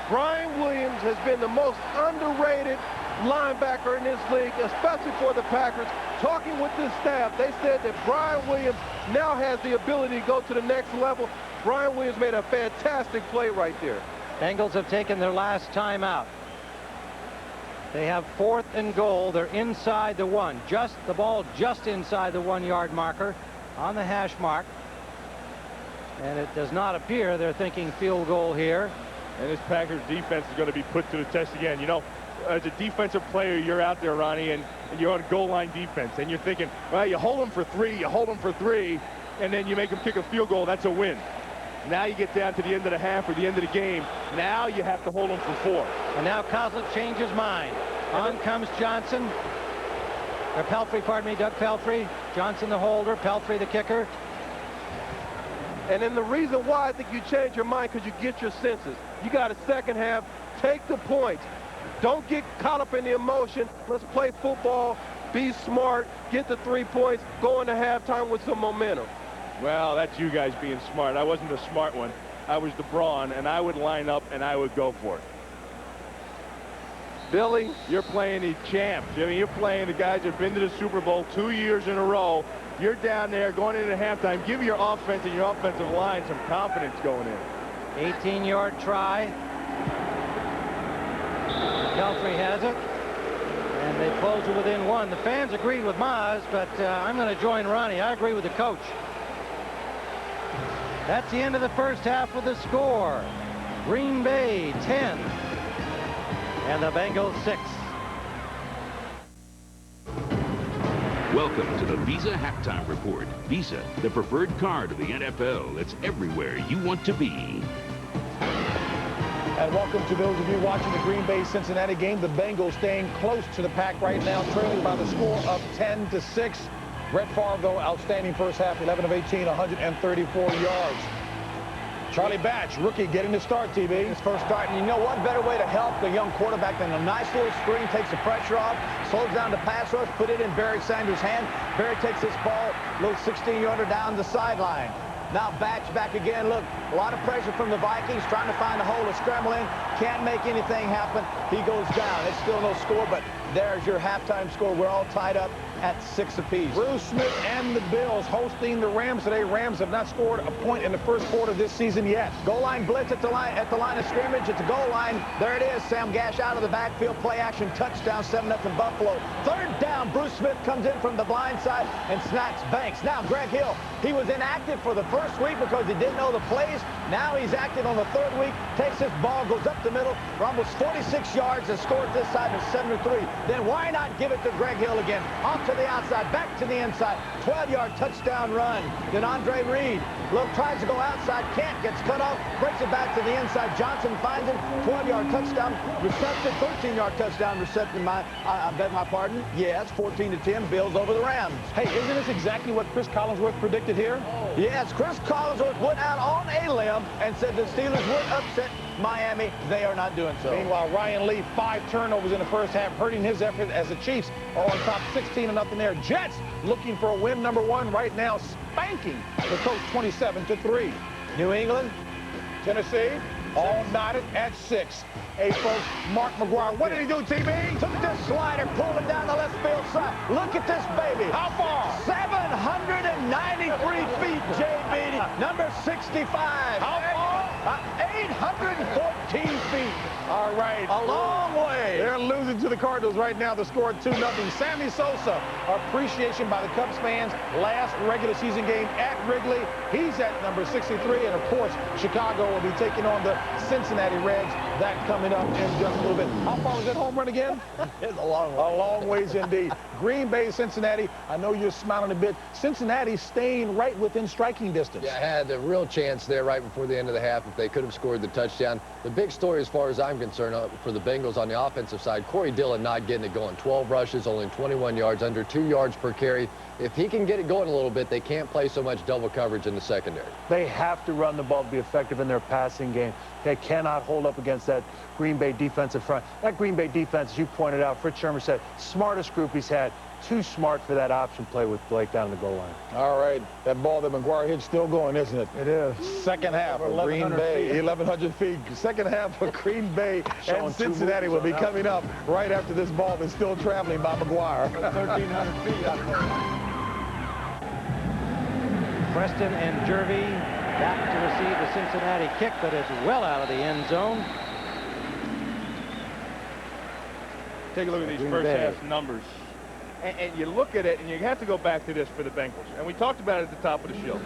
[SPEAKER 3] Brian Williams has been the most underrated linebacker in this league, especially for the Packers. Talking with this staff, they said that Brian Williams now has the ability to go to the next level. Brian Williams made a fantastic play right there.
[SPEAKER 1] Bengals have taken their last timeout. They have 4th and goal. They're inside the 1. Just the ball just inside the 1-yard marker on the hash mark. And it does not appear they're thinking field goal here.
[SPEAKER 2] And this Packers defense is going to be put to the test again. You know, as a defensive player, you're out there, Ronnie, and you're on goal line defense. And you're thinking, well, you hold them for 3, you hold them for 3, and then you make them kick a field goal. That's a win. Now you get down to the end of the half or the end of the game. Now you have to hold them for 4.
[SPEAKER 1] And now Coslet changes his mind. On comes Johnson. Or Pelfrey, pardon me, Doug Pelfrey. Johnson the holder, Pelfrey the kicker.
[SPEAKER 3] And then the reason why I think you change your mind because you get your senses. You got a second half. Take the points. Don't get caught up in the emotion. Let's play football. Be smart. Get the 3 points. Go into halftime with some momentum.
[SPEAKER 2] Well, that's you guys being smart. I wasn't the smart one. I was the brawn, and I would line up and I would go for it. Billy, you're playing the champs. I mean, you're playing the guys that have been to the Super Bowl 2 years in a row. You're down there going into halftime. Give your offense and your offensive line some confidence going in.
[SPEAKER 1] 18-yard try. Pelfrey has it. And they close it within 1. The fans agreed with Maz, but I'm going to join Ronnie. I agree with the coach. That's the end of the first half with the score. Green Bay 10 and the Bengals 6.
[SPEAKER 4] Welcome to the Visa Halftime Report. Visa, the preferred card of the NFL. It's everywhere you want to be.
[SPEAKER 6] And welcome to those of you watching the Green Bay-Cincinnati game. The Bengals staying close to the pack right now, trailing by the score of 10-6. Brett Favre, though, outstanding first half, 11 of 18, 134 yards. Charlie Batch, rookie, getting the start, TV.
[SPEAKER 10] His first start, and you know what better way to help the young quarterback than a nice little screen, takes the pressure off, slows down the pass rush, put it in Barry Sanders' hand. Barry takes this ball, little 16-yarder down the sideline. Now Batch back again. Look, a lot of pressure from the Vikings, trying to find a hole to scramble in. Can't make anything happen. He goes down. It's still no score, but there's your halftime score. We're all tied up at 6 apiece.
[SPEAKER 6] Bruce Smith and the Bills hosting the Rams today. Rams have not scored a point in the first quarter of this season yet.
[SPEAKER 10] Goal line blitz at the line of scrimmage. At the goal line. There it is. Sam Gash out of the backfield. Play action touchdown. 7-0 Buffalo. Third down. Bruce Smith comes in from the blind side and snacks Banks. Now Greg Hill. He was inactive for the first week because he didn't know the plays. Now he's active on the third week. Takes this ball, goes up the the middle, rumbles 46 yards and scores this side of 7-3. Then why not give it to Greg Hill again? Off to the outside, back to the inside. 12-yard touchdown run. Then Andre Reed tries to go outside, can't, gets cut off, breaks it back to the inside. Johnson finds him, 12-yard touchdown reception, 13-yard touchdown reception. I beg my pardon. Yes, 14-10, Bills over the Rams.
[SPEAKER 6] Hey, isn't this exactly what Chris Collinsworth predicted here?
[SPEAKER 10] Yes, Chris Collinsworth went out on a limb and said the Steelers would upset Miami. They are not doing so.
[SPEAKER 6] Meanwhile, Ryan Lee, 5 turnovers in the first half, hurting his effort as the Chiefs are on top 16-0 there. Jets looking for a win number 1 right now, spanking the Colts 27-3.
[SPEAKER 10] New England,
[SPEAKER 6] Tennessee, all knotted at 6. Hey, folks, Mark McGuire, what did he do, TB?
[SPEAKER 10] took this slider, pulled it down the left field side. Look at this baby.
[SPEAKER 6] How far?
[SPEAKER 10] 793 feet, JB, number 65.
[SPEAKER 6] How far?
[SPEAKER 10] 814 feet.
[SPEAKER 6] All right.
[SPEAKER 10] A long way.
[SPEAKER 6] They're losing to the Cardinals right now. The score 2-0. Sammy Sosa, appreciation by the Cubs fans. Last regular season game at Wrigley. He's at number 63. And, of course, Chicago will be taking on the Cincinnati Reds. That coming up in just a little bit. How far was that home run again?
[SPEAKER 10] It's a long way.
[SPEAKER 6] A long ways indeed. Green Bay, Cincinnati. I know you're smiling a bit. Cincinnati staying right within striking distance.
[SPEAKER 11] Yeah, had a real chance there right before the end of the half if they could have scored the touchdown. The big story as far as I'm concerned for the Bengals on the offensive side, Corey Dillon not getting it going. 12 rushes, only 21 yards, under 2 yards per carry. If he can get it going a little bit, they can't play so much double coverage in the secondary.
[SPEAKER 12] They have to run the ball to be effective in their passing game. They cannot hold up against that Green Bay defensive front. That Green Bay defense, as you pointed out, Fritz Sherman said, smartest group he's had. Too smart for that option play with Blake down the goal line.
[SPEAKER 6] All right, that ball that McGuire hit still going, isn't it?
[SPEAKER 12] It is.
[SPEAKER 6] Second half of Green Bay, 1,100 feet. Second half of Green Bay and Cincinnati will be coming up right after this ball is still traveling by McGuire.
[SPEAKER 12] 1,300 feet out there.
[SPEAKER 1] Preston and Jervy back to receive the Cincinnati kick that is well out of the end zone.
[SPEAKER 2] Take a look at these first half numbers. And you look at it, and you have to go back to this for the Bengals. And we talked about it at the top of the show.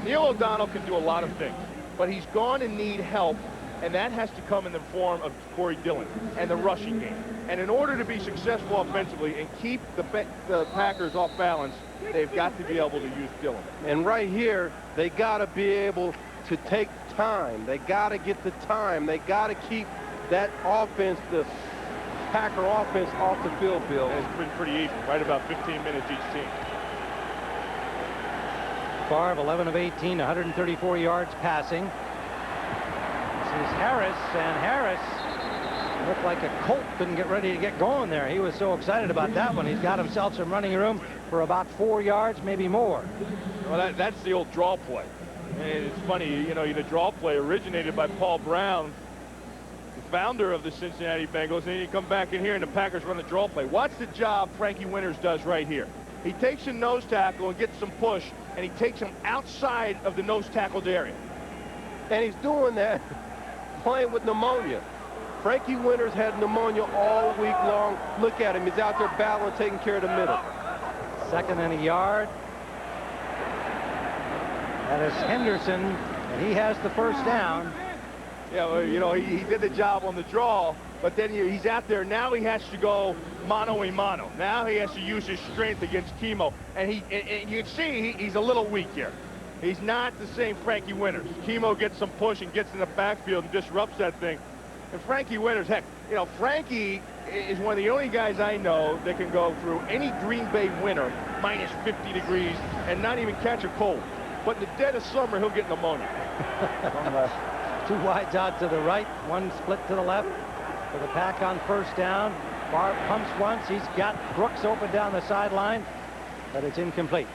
[SPEAKER 2] Neil O'Donnell can do a lot of things, but he's going to need help, and that has to come in the form of Corey Dillon and the rushing game. And in order to be successful offensively and keep the Packers off balance, they've got to be able to use Dillon.
[SPEAKER 3] And right here, they got to be able to take time. They got to get the time. They got to keep that offense, the Packer offense, off the field, Bill.
[SPEAKER 2] It's been pretty even, right about 15 minutes each team.
[SPEAKER 1] Favre, 11 of 18, 134 yards passing. This is Harris, and Harris looked like a colt couldn't get ready to get going there. He was so excited about that one. He's got himself some running room for about 4 yards, maybe more.
[SPEAKER 2] Well, that's the old draw play. And it's funny, you know, the draw play originated by Paul Brown, the founder of the Cincinnati Bengals, and then you come back in here and the Packers run the draw play. Watch the job Frankie Winters does right here. He takes a nose tackle and gets some push, and he takes him outside of the nose tackled area.
[SPEAKER 3] And he's doing that playing with pneumonia. Frankie Winters had pneumonia all week long. Look at him. He's out there battling, taking care of the middle.
[SPEAKER 1] 2nd and a yard. That is Henderson, and he has the first down.
[SPEAKER 2] Yeah, well, you know, he did the job on the draw, but then he's out there. Now he has to go mano-a-mano. Now he has to use his strength against Chemo. And you can see he's a little weak here. He's not the same Frankie Winters. Chemo gets some push and gets in the backfield and disrupts that thing. And Frankie Winters, heck, you know, Frankie is one of the only guys I know that can go through any Green Bay winter minus 50 degrees and not even catch a cold. But in the dead of summer, he'll get pneumonia.
[SPEAKER 1] 2 wides out to the right, 1 split to the left for the Pack on first down. Favre pumps once. He's got Brooks open down the sideline, but it's incomplete.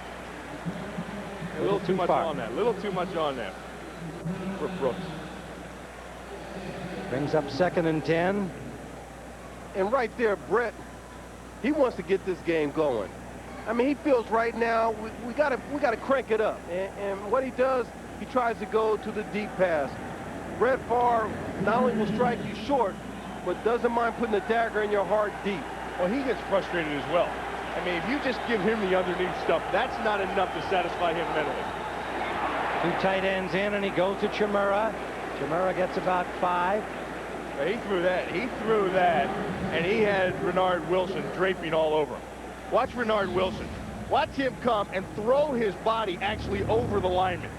[SPEAKER 2] A little too much on that. A little too much on there for Brooks.
[SPEAKER 1] Brings up 2nd and 10.
[SPEAKER 3] And right there, Brett, he wants to get this game going. I mean, he feels right now we gotta crank it up. And what he does, he tries to go to the deep pass. Brett Favre not only will strike you short, but doesn't mind putting a dagger in your heart deep.
[SPEAKER 2] Well, he gets frustrated as well. I mean, if you just give him the underneath stuff, that's not enough to satisfy him mentally.
[SPEAKER 1] 2 tight ends in, and he goes to Chimura. Chimura gets about 5.
[SPEAKER 2] He threw that. He threw that, and he had Renard Wilson draping all over him. Watch Renard Wilson. Watch him come and throw his body actually over the lineman.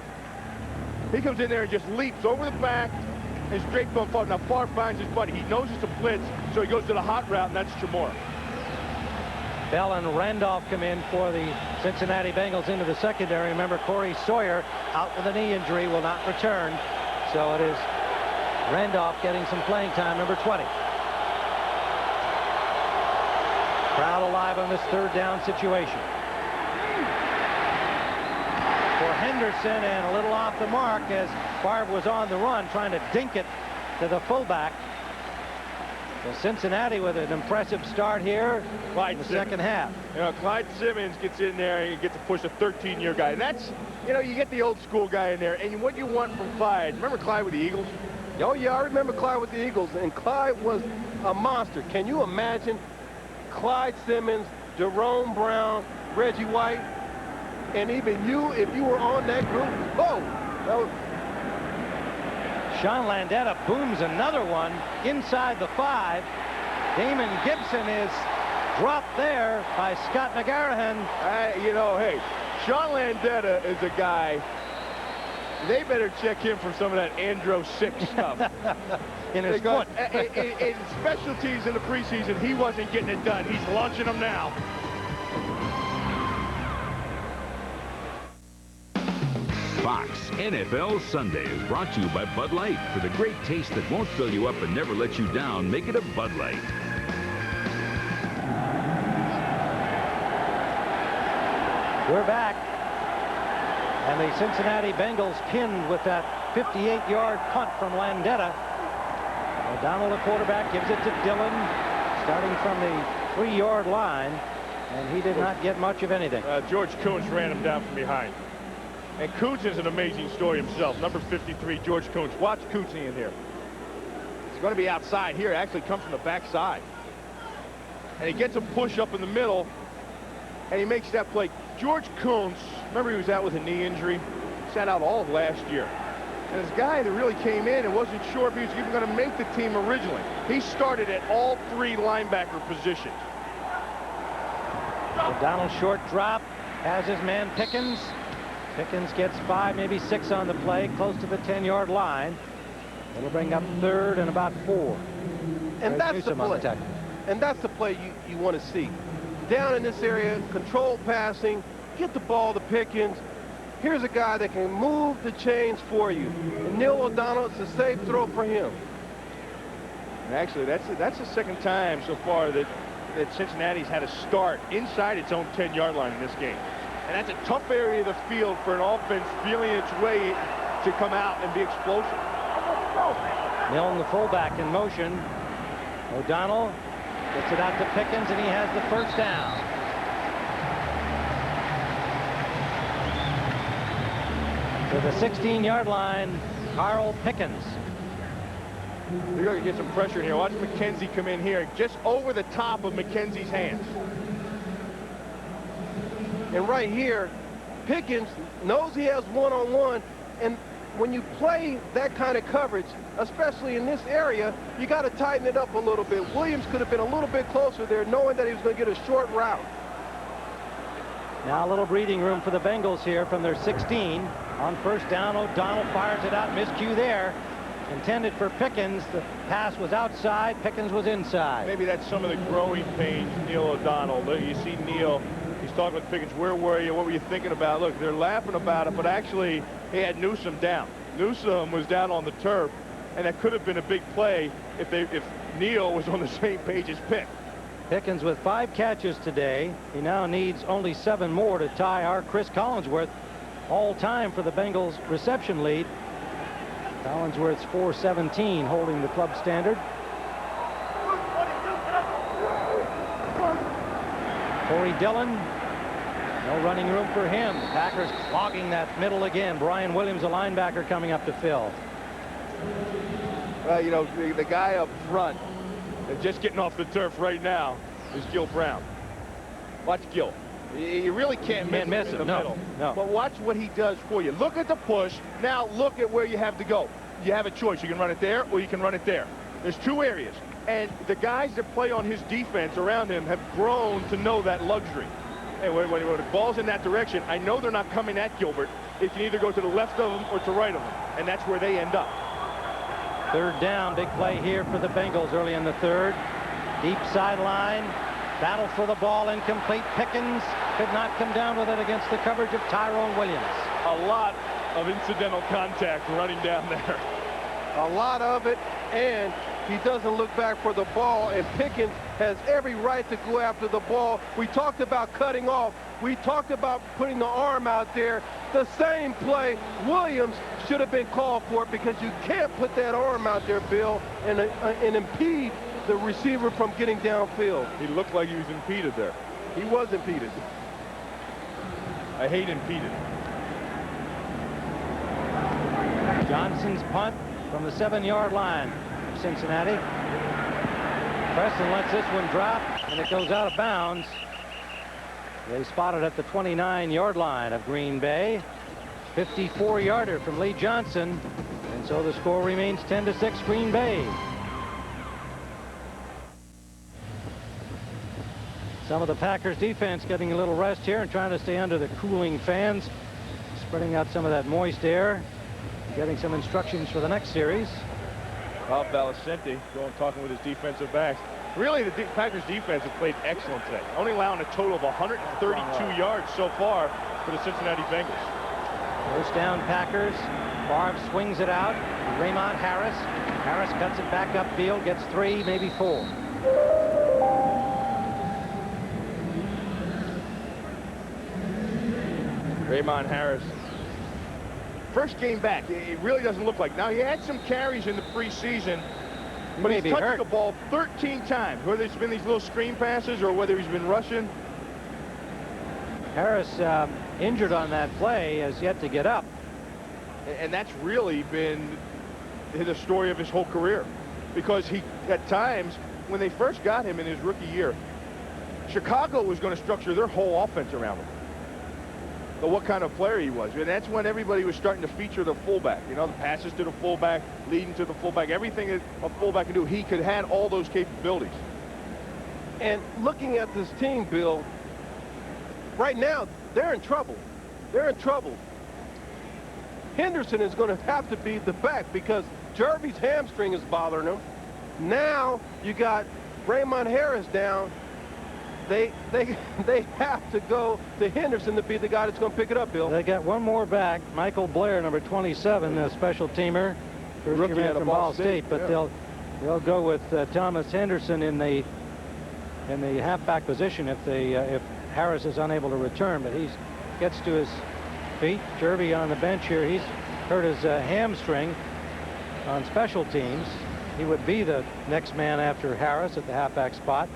[SPEAKER 2] He comes in there and just leaps over the back and straight on Favre. Now Favre finds his buddy. He knows it's a blitz, so he goes to the hot route, and that's Chamorro.
[SPEAKER 1] Bell and Randolph come in for the Cincinnati Bengals into the secondary. Remember, Corey Sawyer out with a knee injury, will not return. So it is Randolph getting some playing time, number 20. Crowd alive on this third down situation. For Henderson, and a little off the mark as Favre was on the run trying to dink it to the fullback. So Cincinnati with an impressive start here in the second half.
[SPEAKER 2] You know, Clyde Simmons gets in there and he gets to push a 13-year guy. And that's, you know, you get the old school guy in there, and what you want from Clyde. Remember Clyde with the Eagles?
[SPEAKER 3] Oh, yeah, I remember Clyde with the Eagles, and Clyde was a monster. Can you imagine Clyde Simmons, Jerome Brown, Reggie White, and even you, if you were on that group? Oh, that was...
[SPEAKER 1] Sean Landeta booms another one inside the 5. Damon Gibson is dropped there by Scott McGarrahan.
[SPEAKER 2] You know, hey, Sean Landeta is a guy, they better check him for some of that Andro 6 stuff.
[SPEAKER 1] In his foot.
[SPEAKER 2] In specialties in the preseason, he wasn't getting it done. He's launching them now.
[SPEAKER 4] Fox NFL Sunday is brought to you by Bud Light. For the great taste that won't fill you up and never let you down, make it a Bud Light.
[SPEAKER 1] We're back. And the Cincinnati Bengals pinned with that 58-yard punt from Landeta. O'Donnell, the quarterback, gives it to Dillon, starting from the 3-yard line, and he did not get much of anything.
[SPEAKER 2] George Kuntz ran him down from behind. And Kuntz is an amazing story himself. Number 53, George Kuntz. Watch Kuntz in here. He's going to be outside here. It actually comes from the backside. And he gets a push up in the middle, and he makes that play. George Kuntz, remember he was out with a knee injury? Sat out all of last year. And this guy that really came in and wasn't sure if he was even going to make the team originally. He started at all 3 linebacker positions.
[SPEAKER 1] O'Donnell short drop, has his man Pickens. Pickens gets 5, maybe 6 on the play, close to the 10-yard line. It'll bring up 3rd and about 4.
[SPEAKER 3] And that's the play. And that's the play you want to see. Down in this area, controlled passing, get the ball to Pickens. Here's a guy that can move the chains for you. And Neil O'Donnell, it's a safe throw for him.
[SPEAKER 2] And actually, that's the second time so far that Cincinnati's had a start inside its own 10-yard line in this game. And that's a tough area of the field for an offense feeling its way to come out and be explosive.
[SPEAKER 1] Milne, the fullback, in motion. O'Donnell gets it out to Pickens, and he has the first down. To the 16-yard line, Carl Pickens.
[SPEAKER 2] You're going to get some pressure in here. Watch McKenzie come in here, just over the top of McKenzie's hands.
[SPEAKER 3] And right here, Pickens knows he has one-on-one, and when you play that kind of coverage, especially in this area, you got to tighten it up a little bit. Williams could have been a little bit closer there, knowing that he was going to get a short route.
[SPEAKER 1] Now a little breathing room for the Bengals here from their 16. On first down, O'Donnell fires it out. Miscue there. Intended for Pickens. The pass was outside. Pickens was inside.
[SPEAKER 2] Maybe that's some of the growing pains, Neil O'Donnell. Look, you see Neil. He's talking with Pickens. Where were you? What were you thinking about? Look, they're laughing about it, but actually he had Newsome down. Newsome was down on the turf, and that could have been a big play if Neil was on the same page as Pick.
[SPEAKER 1] Pickens with 5 catches today. He now needs only 7 more to tie our Chris Collinsworth all-time for the Bengals reception lead. Collinsworth's 417 holding the club standard. Corey Dillon, no running room for him. Packers clogging that middle again. Brian Williams, a linebacker, coming up to fill.
[SPEAKER 2] Well, you know, the guy up front, just getting off the turf right now, is Gil Brown. Watch Gil. You really can't miss him in the middle.
[SPEAKER 1] No.
[SPEAKER 2] But watch what he does for you. Look at the push. Now look at where you have to go. You have a choice. You can run it there or you can run it there. There's two areas. And the guys that play on his defense around him have grown to know that luxury. And when the ball's in that direction, I know they're not coming at Gilbert. It can either go to the left of him or to right of him. And that's where they end up.
[SPEAKER 1] Third down, big play here for the Bengals early in the third. Deep sideline, battle for the ball, incomplete. Pickens could not come down with it against the coverage of Tyrone Williams.
[SPEAKER 2] A lot of incidental contact running down there.
[SPEAKER 3] A lot of it, and he doesn't look back for the ball, and Pickens has every right to go after the ball. We talked about cutting off. We talked about putting the arm out there. The same play, Williams should have been called for it, because you can't put that arm out there, Bill, and impede the receiver from getting downfield.
[SPEAKER 2] He looked like he was impeded there.
[SPEAKER 3] He was impeded.
[SPEAKER 2] I hate impeded.
[SPEAKER 1] Johnson's punt from the 7-yard line. Cincinnati. Preston lets this one drop, and it goes out of bounds. They spotted at the 29-yard line of Green Bay. 54-yarder from Lee Johnson, and so the score remains 10-6 Green Bay. Some of the Packers defense getting a little rest here and trying to stay under the cooling fans, spreading out some of that moist air, getting some instructions for the next series.
[SPEAKER 2] Bob Valicenti talking with his defensive backs. Really, the Packers defense has played excellent today, only allowing a total of 132 yards so far for the Cincinnati Bengals.
[SPEAKER 1] First down, Packers. Favre swings it out. Raymond Harris. Harris cuts it back upfield, gets 3, maybe 4.
[SPEAKER 2] Raymond Harris. First game back, it really doesn't look like. Now, he had some carries in the preseason, but he's touched the ball 13 times, whether it's been these little screen passes or whether he's been rushing.
[SPEAKER 1] Harris, injured on that play, has yet to get up.
[SPEAKER 2] And that's really been the story of his whole career, because he, at times, when they first got him in his rookie year, Chicago was going to structure their whole offense around him. But what kind of player he was. And that's when everybody was starting to feature the fullback. You know, the passes to the fullback, leading to the fullback, everything that a fullback can do. He could have all those capabilities.
[SPEAKER 3] And looking at this team, Bill, right now, they're in trouble. They're in trouble. Henderson is going to have to be the back, because Jervy's hamstring is bothering him. Now you got Raymond Harris down. They have to go to Henderson to be the guy that's going to pick it up, Bill.
[SPEAKER 1] They got one more back, Michael Blair, number 27, a special teamer, first-year man from Ball State. But
[SPEAKER 2] yeah,
[SPEAKER 1] they'll go with Thomas Henderson in the halfback position if Harris is unable to return. But he gets to his feet. Jervy on the bench here. He's hurt his hamstring on special teams. He would be the next man after Harris at the halfback spot.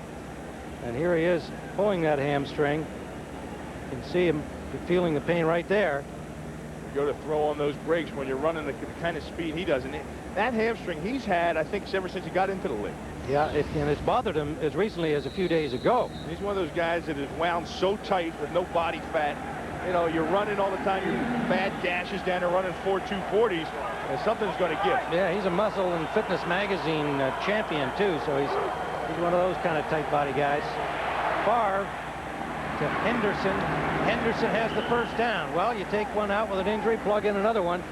[SPEAKER 1] And here he is pulling that hamstring. You can see him feeling the pain right there.
[SPEAKER 2] You go to throw on those brakes when you're running the kind of speed he does. And that hamstring he's had, I think, ever since he got into the league.
[SPEAKER 1] Yeah, and it's bothered him as recently as a few days ago.
[SPEAKER 2] He's one of those guys that is wound so tight with no body fat. You know, you're running all the time. You're bad gashes down there running 4.240s, and something's going to give.
[SPEAKER 1] Yeah, he's a Muscle and Fitness magazine champion, too, so he's one of those kind of tight body guys. Favre to Henderson. Henderson has the first down. Well, you take one out with an injury, plug in another one.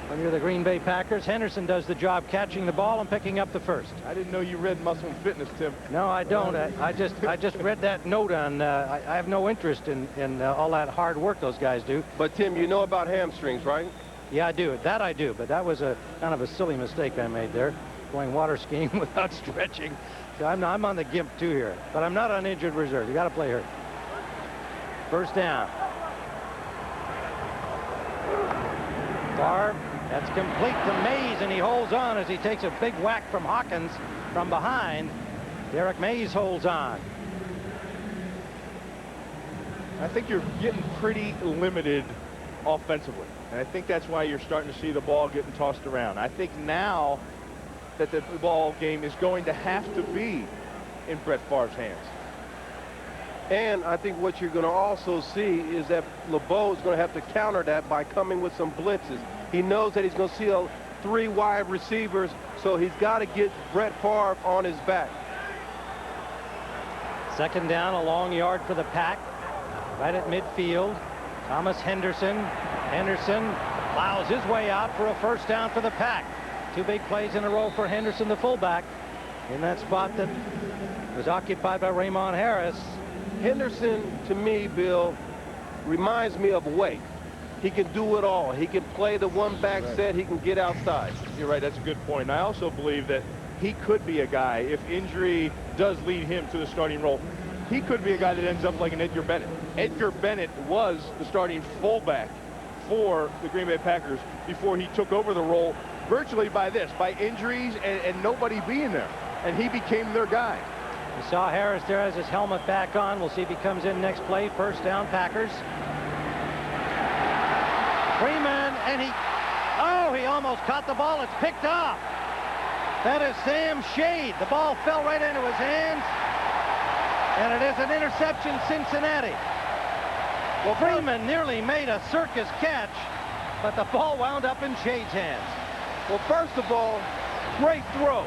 [SPEAKER 1] When you're the Green Bay Packers, Henderson does the job catching the ball and picking up the first.
[SPEAKER 2] I didn't know you read Muscle and Fitness, Tim.
[SPEAKER 1] No, I don't. I just read that note on. I have no interest in all that hard work those guys do.
[SPEAKER 3] But Tim, you know about hamstrings, right?
[SPEAKER 1] Yeah, I do. That I do. But that was a kind of a silly mistake I made there, going water skiing without stretching. So I'm on the gimp too here, but I'm not on injured reserve. You got to play hurt. First down. Favre, that's complete to Mays, and he holds on as he takes a big whack from Hawkins from behind. Derek Mays holds on.
[SPEAKER 2] I think you're getting pretty limited offensively, and I think that's why you're starting to see the ball getting tossed around. I think now that the ball game is going to have to be in Brett Favre's hands.
[SPEAKER 3] And I think what you're going to also see is that LeBeau is going to have to counter that by coming with some blitzes. He knows that he's going to see 3 wide receivers, so he's got to get Brett Favre on his back.
[SPEAKER 1] Second down, a long yard for the Pack. Right at midfield. Thomas Henderson. Henderson plows his way out for a first down for the Pack. 2 big plays in a row for Henderson, the fullback, in that spot that was occupied by Raymond Harris.
[SPEAKER 3] Henderson, to me, Bill, reminds me of Wake. He can do it all. He can play the one-back set. He can get outside.
[SPEAKER 2] You're right. That's a good point. And I also believe that he could be a guy, if injury does lead him to the starting role, he could be a guy that ends up like an Edgar Bennett. Edgar Bennett was the starting fullback for the Green Bay Packers before he took over the role virtually by injuries and nobody being there. And he became their guy.
[SPEAKER 1] You saw Harris there has his helmet back on. We'll see if he comes in next play. First down, Packers. Freeman, and he almost caught the ball. It's picked off. That is Sam Shade. The ball fell right into his hands, and it is an interception, Cincinnati. Well, Freeman nearly made a circus catch, but the ball wound up in Shade's hands.
[SPEAKER 3] Well, first of all, great throw.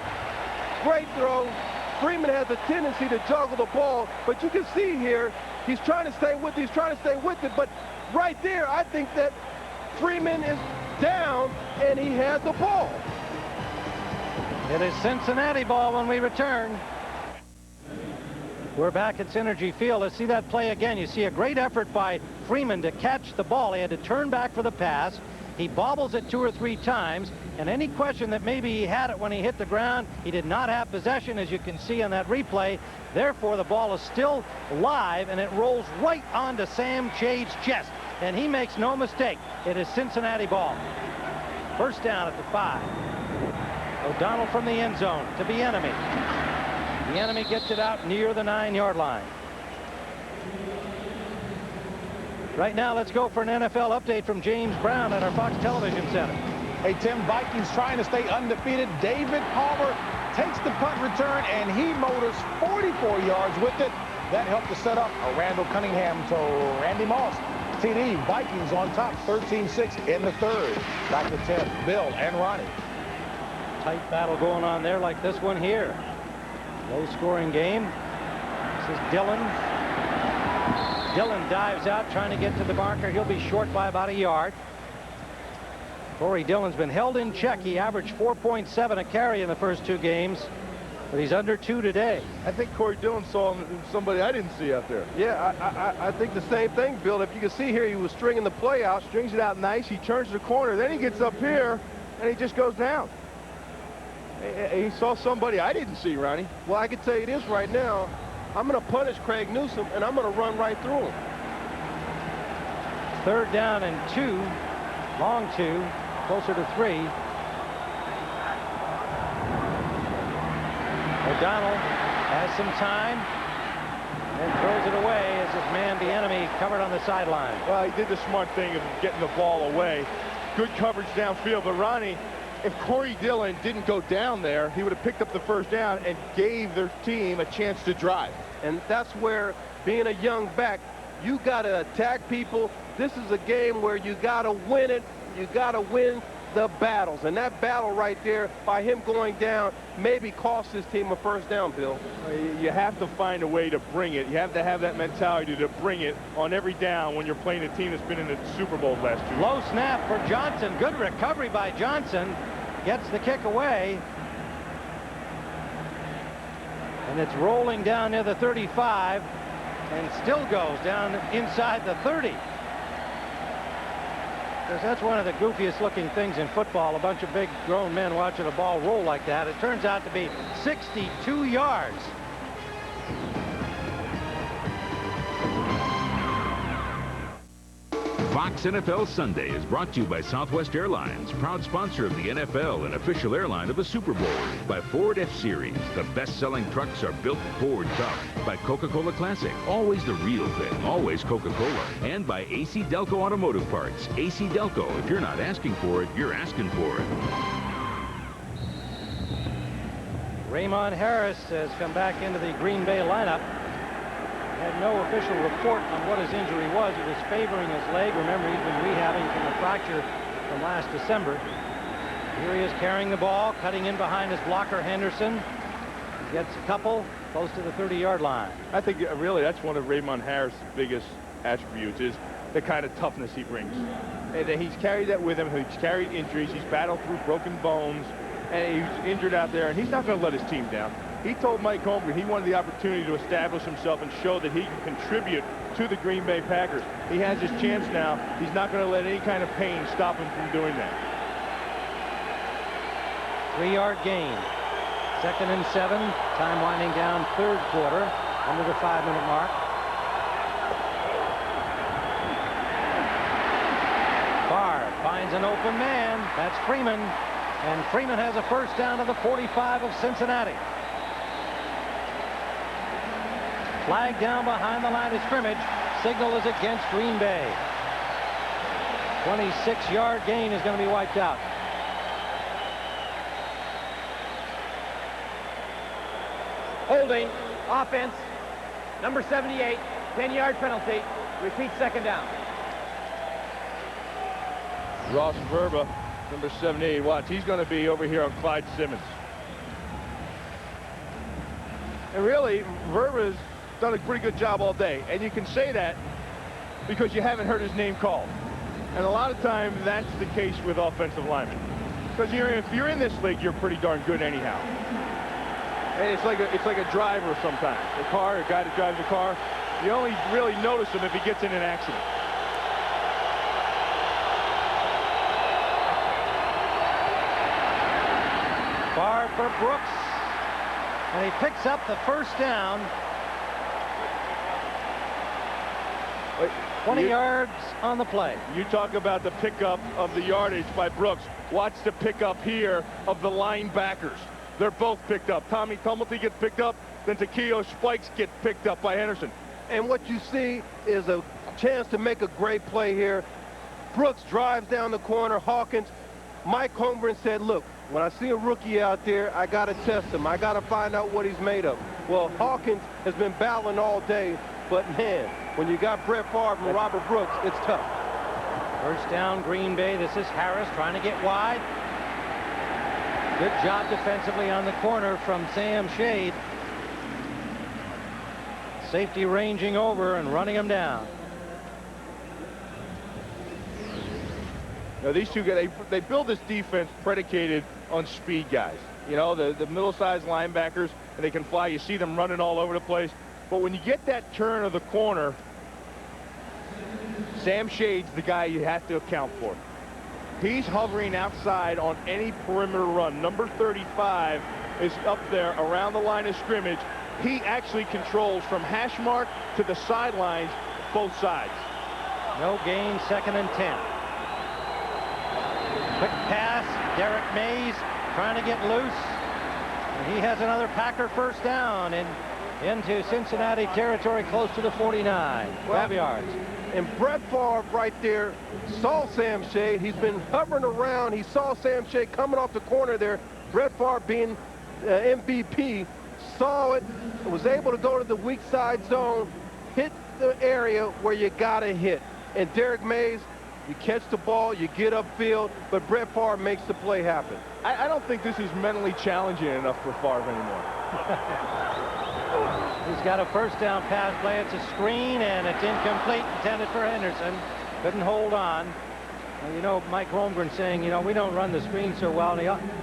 [SPEAKER 3] Great throw. Freeman has a tendency to juggle the ball, but you can see here, he's trying to stay with it, but right there, I think that Freeman is down, and he has the ball.
[SPEAKER 1] It is Cincinnati ball when we return. We're back at Synergy Field. Let's see that play again. You see a great effort by Freeman to catch the ball. He had to turn back for the pass. He bobbles it 2 or 3 times, and any question that maybe he had it when he hit the ground, he did not have possession, as you can see on that replay. Therefore, the ball is still live, and it rolls right onto Sam Shade's chest, and he makes no mistake. It is Cincinnati ball. First down at the 5. O'Donnell from the end zone to Bieniemy. Bieniemy gets it out near the 9-yard line. Right now, let's go for an NFL update from James Brown at our Fox Television Center.
[SPEAKER 6] Hey, Tim, Vikings trying to stay undefeated. David Palmer takes the punt return, and he motors 44 yards with it. That helped to set up a Randall Cunningham to Randy Moss. TD, Vikings on top, 13-6 in the 3rd. Back to Tim, Bill, and Ronnie.
[SPEAKER 1] Tight battle going on there like this one here. Low-scoring game. This is Dillon. Dillon dives out trying to get to the marker. He'll be short by about a yard. Corey Dillon's been held in check. He averaged 4.7 a carry in the first 2 games, but he's under 2 today.
[SPEAKER 2] I think Corey Dillon saw somebody I didn't see out there.
[SPEAKER 3] Yeah, I think the same thing, Bill. If you can see here, he was stringing the play out.
[SPEAKER 2] Strings it out nice. He turns the corner. Then he gets up here, and he just goes down. He saw somebody I didn't see, Ronnie.
[SPEAKER 3] Well, I can tell you this right now. I'm going to punish Craig Newsome, and I'm going to run right through him.
[SPEAKER 1] 3rd down and 2. Long 2. Closer to 3. O'Donnell has some time and throws it away as his man Bieniemy covered on the sideline.
[SPEAKER 2] Well, he did the smart thing of getting the ball away. Good coverage downfield, but Ronnie, if Corey Dillon didn't go down there, he would have picked up the first down and gave their team a chance to drive.
[SPEAKER 3] And that's where, being a young back, you got to attack people. This is a game where you got to win it. You got to win the battles. And that battle right there, by him going down, maybe cost his team a first down, Bill.
[SPEAKER 2] You have to find a way to bring it. You have to have that mentality to bring it on every down when you're playing a team that's been in the Super Bowl last 2 years.
[SPEAKER 1] Low snap for Johnson. Good recovery by Johnson. Gets the kick away. And it's rolling down near the 35 and still goes down inside the 30. Because that's one of the goofiest looking things in football, a bunch of big grown men watching a ball roll like that. It turns out to be 62 yards.
[SPEAKER 4] Fox NFL Sunday is brought to you by Southwest Airlines, proud sponsor of the NFL and official airline of the Super Bowl. By Ford F-Series, the best-selling trucks are built Ford tough. By Coca-Cola Classic, always the real thing, always Coca-Cola. And by AC Delco Automotive Parts. AC Delco, if you're not asking for it, you're asking for it.
[SPEAKER 1] Raymond Harris has come back into the Green Bay lineup. Had no official report on what his injury was. It was favoring his leg. Remember, he's been rehabbing from a fracture from last December. Here he is carrying the ball, cutting in behind his blocker, Henderson. He gets a couple close to the 30-yard line.
[SPEAKER 2] I think really that's one of Raymond Harris' biggest attributes is the kind of toughness he brings. And he's carried that with him. He's carried injuries. He's battled through broken bones. And he's injured out there. And he's not going to let his team down. He told Mike Holmgren he wanted the opportunity to establish himself and show that he can contribute to the Green Bay Packers. He has his chance now. He's not going to let any kind of pain stop him from doing that.
[SPEAKER 1] 3-yard gain. 2nd and 7. Time winding down, 3rd quarter, under the 5-minute mark. Favre finds an open man. That's Freeman. And Freeman has a first down to the 45 of Cincinnati. Flag down behind the line of scrimmage. Signal is against Green Bay. 26-yard gain is going to be wiped out.
[SPEAKER 5] Holding, offense, number 78, 10-yard penalty. Repeat, 2nd down.
[SPEAKER 2] Ross Verba, number 78. Watch, he's going to be over here on Clyde Simmons. And really, Verba's done a pretty good job all day. And you can say that because you haven't heard his name called. And a lot of times that's the case with offensive linemen. Because if you're in this league, you're pretty darn good anyhow. And it's like a driver sometimes. A guy that drives a car, you only really notice him if he gets in an accident.
[SPEAKER 1] Favre for Brooks, and he picks up the first down. 20 yards on the play.
[SPEAKER 2] You talk about the pickup of the yardage by Brooks. Watch the pickup here of the linebackers. They're both picked up. Tommy Tumulty gets picked up, then Takeo Spikes get picked up by Henderson.
[SPEAKER 3] And what you see is a chance to make a great play here. Brooks drives down the corner. Hawkins, Mike Holmgren said, look, when I see a rookie out there, I got to test him. I got to find out what he's made of. Well, Hawkins has been battling all day, but man, when you got Brett Favre and Robert Brooks, it's tough.
[SPEAKER 1] First down, Green Bay. This is Harris trying to get wide. Good job defensively on the corner from Sam Shade. Safety ranging over and running him down.
[SPEAKER 2] Now, these two guys, they build this defense predicated on speed guys. You know, the middle-sized linebackers, and they can fly. You see them running all over the place. But when you get that turn of the corner, Sam Shade's the guy you have to account for. He's hovering outside on any perimeter run. Number 35 is up there around the line of scrimmage. He actually controls from hash mark to the sidelines, both sides.
[SPEAKER 1] No gain, 2nd and 10. Quick pass, Derek Mays trying to get loose. And he has another Packer first down into Cincinnati territory close to the 49. 12 yards.
[SPEAKER 3] And Brett Favre right there saw Sam Shade. He's been hovering around. He saw Sam Shade coming off the corner there. Brett Favre being MVP, saw it, was able to go to the weak side zone, hit the area where you got to hit. And Derek Mays, you catch the ball, you get upfield, but Brett Favre makes the play happen.
[SPEAKER 2] I don't think this is mentally challenging enough for Favre anymore.
[SPEAKER 1] He's got a first down pass play. It's a screen, and it's incomplete, intended for Henderson. Couldn't hold on. Well, you know, Mike Holmgren saying, you know, we don't run the screen so well. And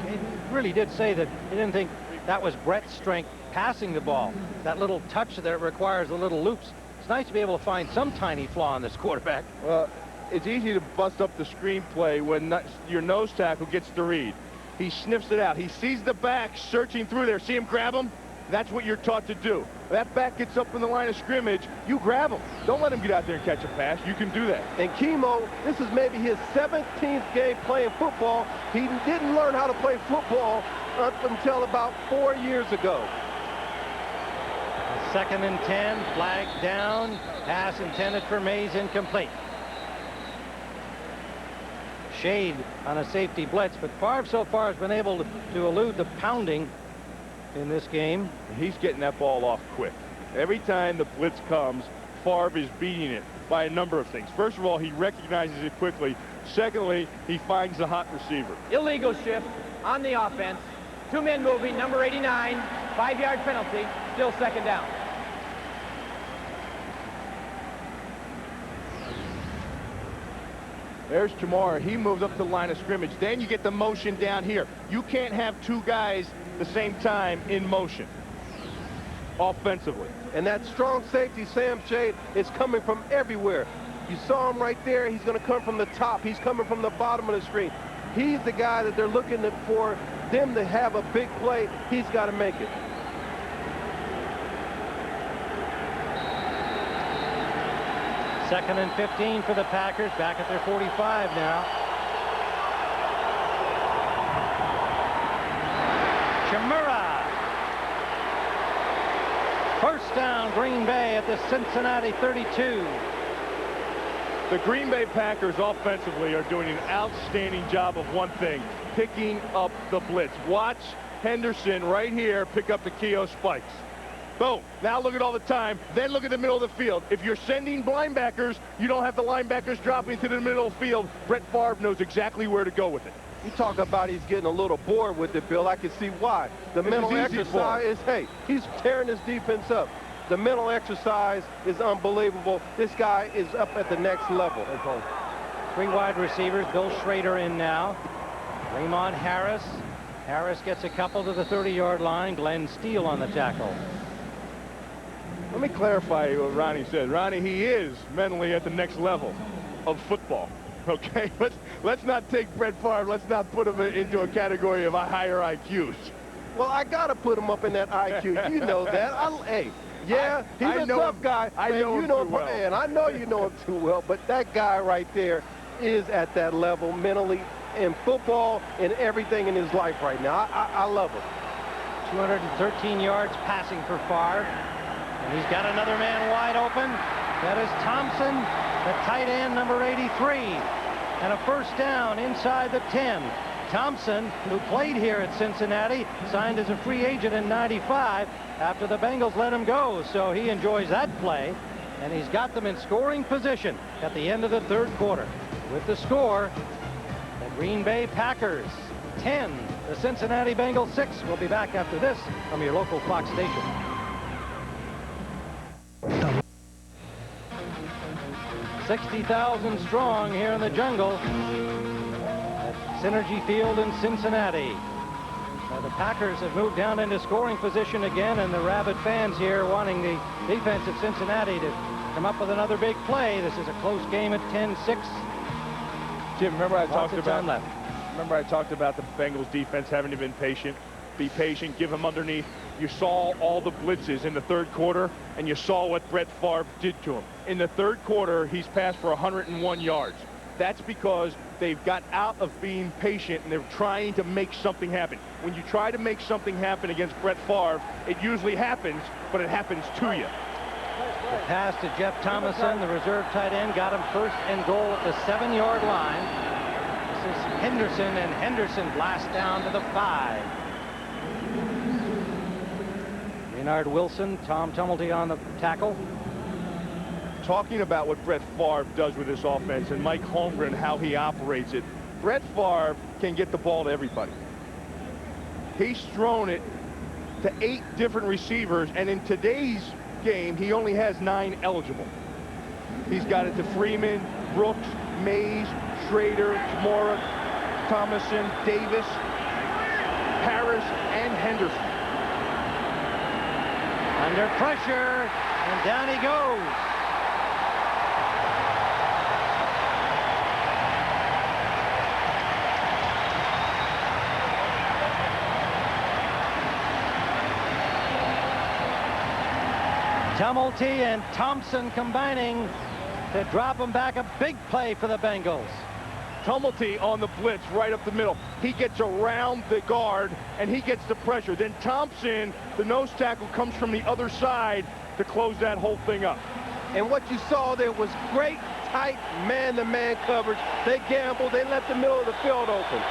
[SPEAKER 1] he really did say that he didn't think that was Brett's strength passing the ball. That little touch that requires the little loops. It's nice to be able to find some tiny flaw in this quarterback.
[SPEAKER 2] Well, it's easy to bust up the screen play when your nose tackle gets the read. He sniffs it out. He sees the back searching through there. See him grab him? That's what you're taught to do. If that back gets up in the line of scrimmage, you grab him. Don't let him get out there and catch a pass. You can do that.
[SPEAKER 3] And Kimo, this is maybe his 17th game playing football. He didn't learn how to play football up until about 4 years ago.
[SPEAKER 1] 2nd and 10, flag down, pass intended for Mays, incomplete. Shade on a safety blitz, but Favre so far has been able to elude the pounding in this game.
[SPEAKER 2] He's getting that ball off quick. Every time the blitz comes, Favre is beating it by a number of things. First of all, he recognizes it quickly. Secondly, he finds the hot receiver.
[SPEAKER 5] Illegal shift on the offense. 2 men moving, number 89, 5-yard penalty, still second down.
[SPEAKER 2] There's Jamar. He moves up to the line of scrimmage. Then you get the motion down here. You can't have 2 guys the same time in motion offensively.
[SPEAKER 3] And that strong safety, Sam Shade, is coming from everywhere. You saw him right there. He's going to come from the top. He's coming from the bottom of the screen. He's the guy that they're looking for them to have a big play. He's got to make it.
[SPEAKER 1] Second and 15 for the Packers, back at their 45 now. Chimura. First down, Green Bay at the Cincinnati 32.
[SPEAKER 2] The Green Bay Packers offensively are doing an outstanding job of one thing, picking up the blitz. Watch Henderson right here pick up the Keo spikes. Boom. Now look at all the time. Then look at the middle of the field. If you're sending linebackers, you don't have the linebackers dropping to the middle of the field. Brett Favre knows exactly where to go with it.
[SPEAKER 3] You talk about he's getting a little bored with it, Bill. I can see why. The mental exercise is, hey, he's tearing his defense up. The mental exercise is unbelievable. This guy is up at the next level.
[SPEAKER 1] 3 wide receivers. Bill Schrader in now. Raymond Harris. Harris gets a couple to the 30-yard line. Glenn Steele on the tackle.
[SPEAKER 2] Let me clarify what Ronnie said. Ronnie, he is mentally at the next level of football. Okay, let's not take Brett Favre. Let's not put him into a category of higher IQs.
[SPEAKER 3] Well, I got to put him up in that IQ. You know that. Hey, yeah, he's a tough guy.
[SPEAKER 2] I know him too well.
[SPEAKER 3] And I know you know him too well, but that guy right there is at that level mentally in football and everything in his life right now. I love him.
[SPEAKER 1] 213 yards passing for Favre. And he's got another man wide open. That is Thompson, the tight end, number 83. And a first down inside the 10. Thompson, who played here at Cincinnati, signed as a free agent in '95 after the Bengals let him go. So he enjoys that play. And he's got them in scoring position at the end of the 3rd quarter. With the score, the Green Bay Packers 10, the Cincinnati Bengals 6. We'll be back after this from your local Fox station. 60,000 strong here in the jungle at Synergy Field in Cincinnati. The Packers have moved down into scoring position again, and the rabid fans here wanting the defense of Cincinnati to come up with another big play. This is a close game at 10-6.
[SPEAKER 2] Jim, remember I talked about the Bengals defense having to be patient. Be patient, give him underneath. You saw all the blitzes in the 3rd quarter, and you saw what Brett Favre did to him. In the 3rd quarter, he's passed for 101 yards. That's because they've got out of being patient, and they're trying to make something happen. When you try to make something happen against Brett Favre, it usually happens, but it happens to you.
[SPEAKER 1] The pass to Jeff Thomason, the reserve tight end, got him first and goal at the 7-yard line. This is Henderson, and Henderson blasts down to the 5. Maynard Wilson, Tom Tumulty on the tackle.
[SPEAKER 2] Talking about what Brett Favre does with this offense and Mike Holmgren, how he operates it, Brett Favre can get the ball to everybody. He's thrown it to 8 different receivers, and in today's game, he only has 9 eligible. He's got it to Freeman, Brooks, Mays, Schrader, Mora, Thomason, Davis, Harris, and Henderson.
[SPEAKER 1] Under pressure, and down he goes. Tumulty and Thompson combining to drop him back. A big play for the Bengals.
[SPEAKER 2] Tumulty on the blitz right up the middle. He gets around the guard, and he gets the pressure. Then Thompson, the nose tackle, comes from the other side to close that whole thing up.
[SPEAKER 3] And what you saw there was great, tight man-to-man coverage. They gambled. They left the middle of the field open.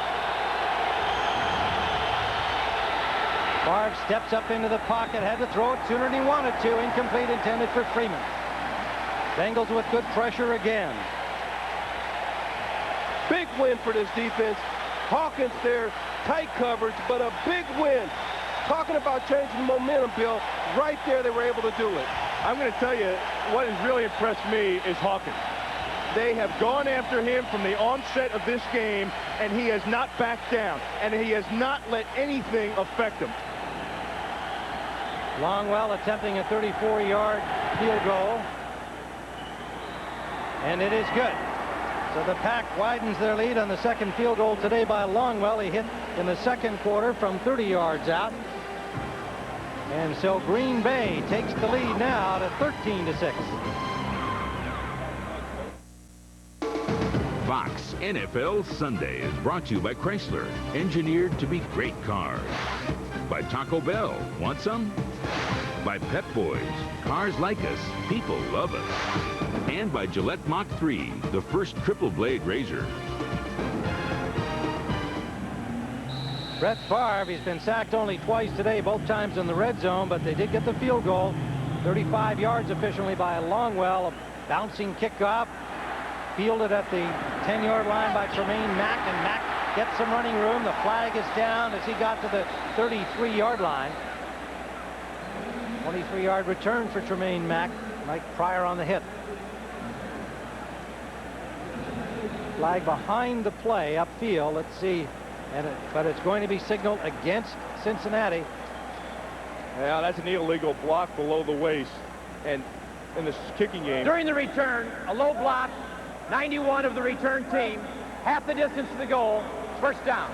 [SPEAKER 1] Favre steps up into the pocket, had to throw it sooner than he wanted to. Incomplete, intended for Freeman. Bengals with good pressure again.
[SPEAKER 3] Big win for this defense. Hawkins there, tight coverage, but a big win. Talking about changing momentum, Bill, right there they were able to do it.
[SPEAKER 2] I'm going to tell you, what has really impressed me is Hawkins. They have gone after him from the onset of this game, and he has not backed down, and he has not let anything affect him.
[SPEAKER 1] Longwell attempting a 34-yard field goal. And it is good. So the Pack widens their lead on the second field goal today by Longwell. He hit in the second quarter from 30 yards out. And so Green Bay takes the lead now to 13-6.
[SPEAKER 4] Fox NFL Sunday is brought to you by Chrysler, engineered to be great cars. By Taco Bell, want some? By Pep Boys, cars like us, people love us. And by Gillette Mach3, the first triple blade razor.
[SPEAKER 1] Brett Favre, he's been sacked only twice today, both times in the red zone, but they did get the field goal. 35 yards efficiently by Longwell. A bouncing kickoff, fielded at the 10-yard line by Tremaine Mack, and Mack gets some running room. The flag is down as he got to the 33-yard line. 23-yard return for Tremaine Mack. Mike Pryor on the hit. Flag behind the play upfield. Let's see. But it's going to be signaled against Cincinnati.
[SPEAKER 2] Yeah, that's an illegal block below the waist. And in this kicking game.
[SPEAKER 5] During the return, a low block, 91 of the return team, half the distance to the goal, first down.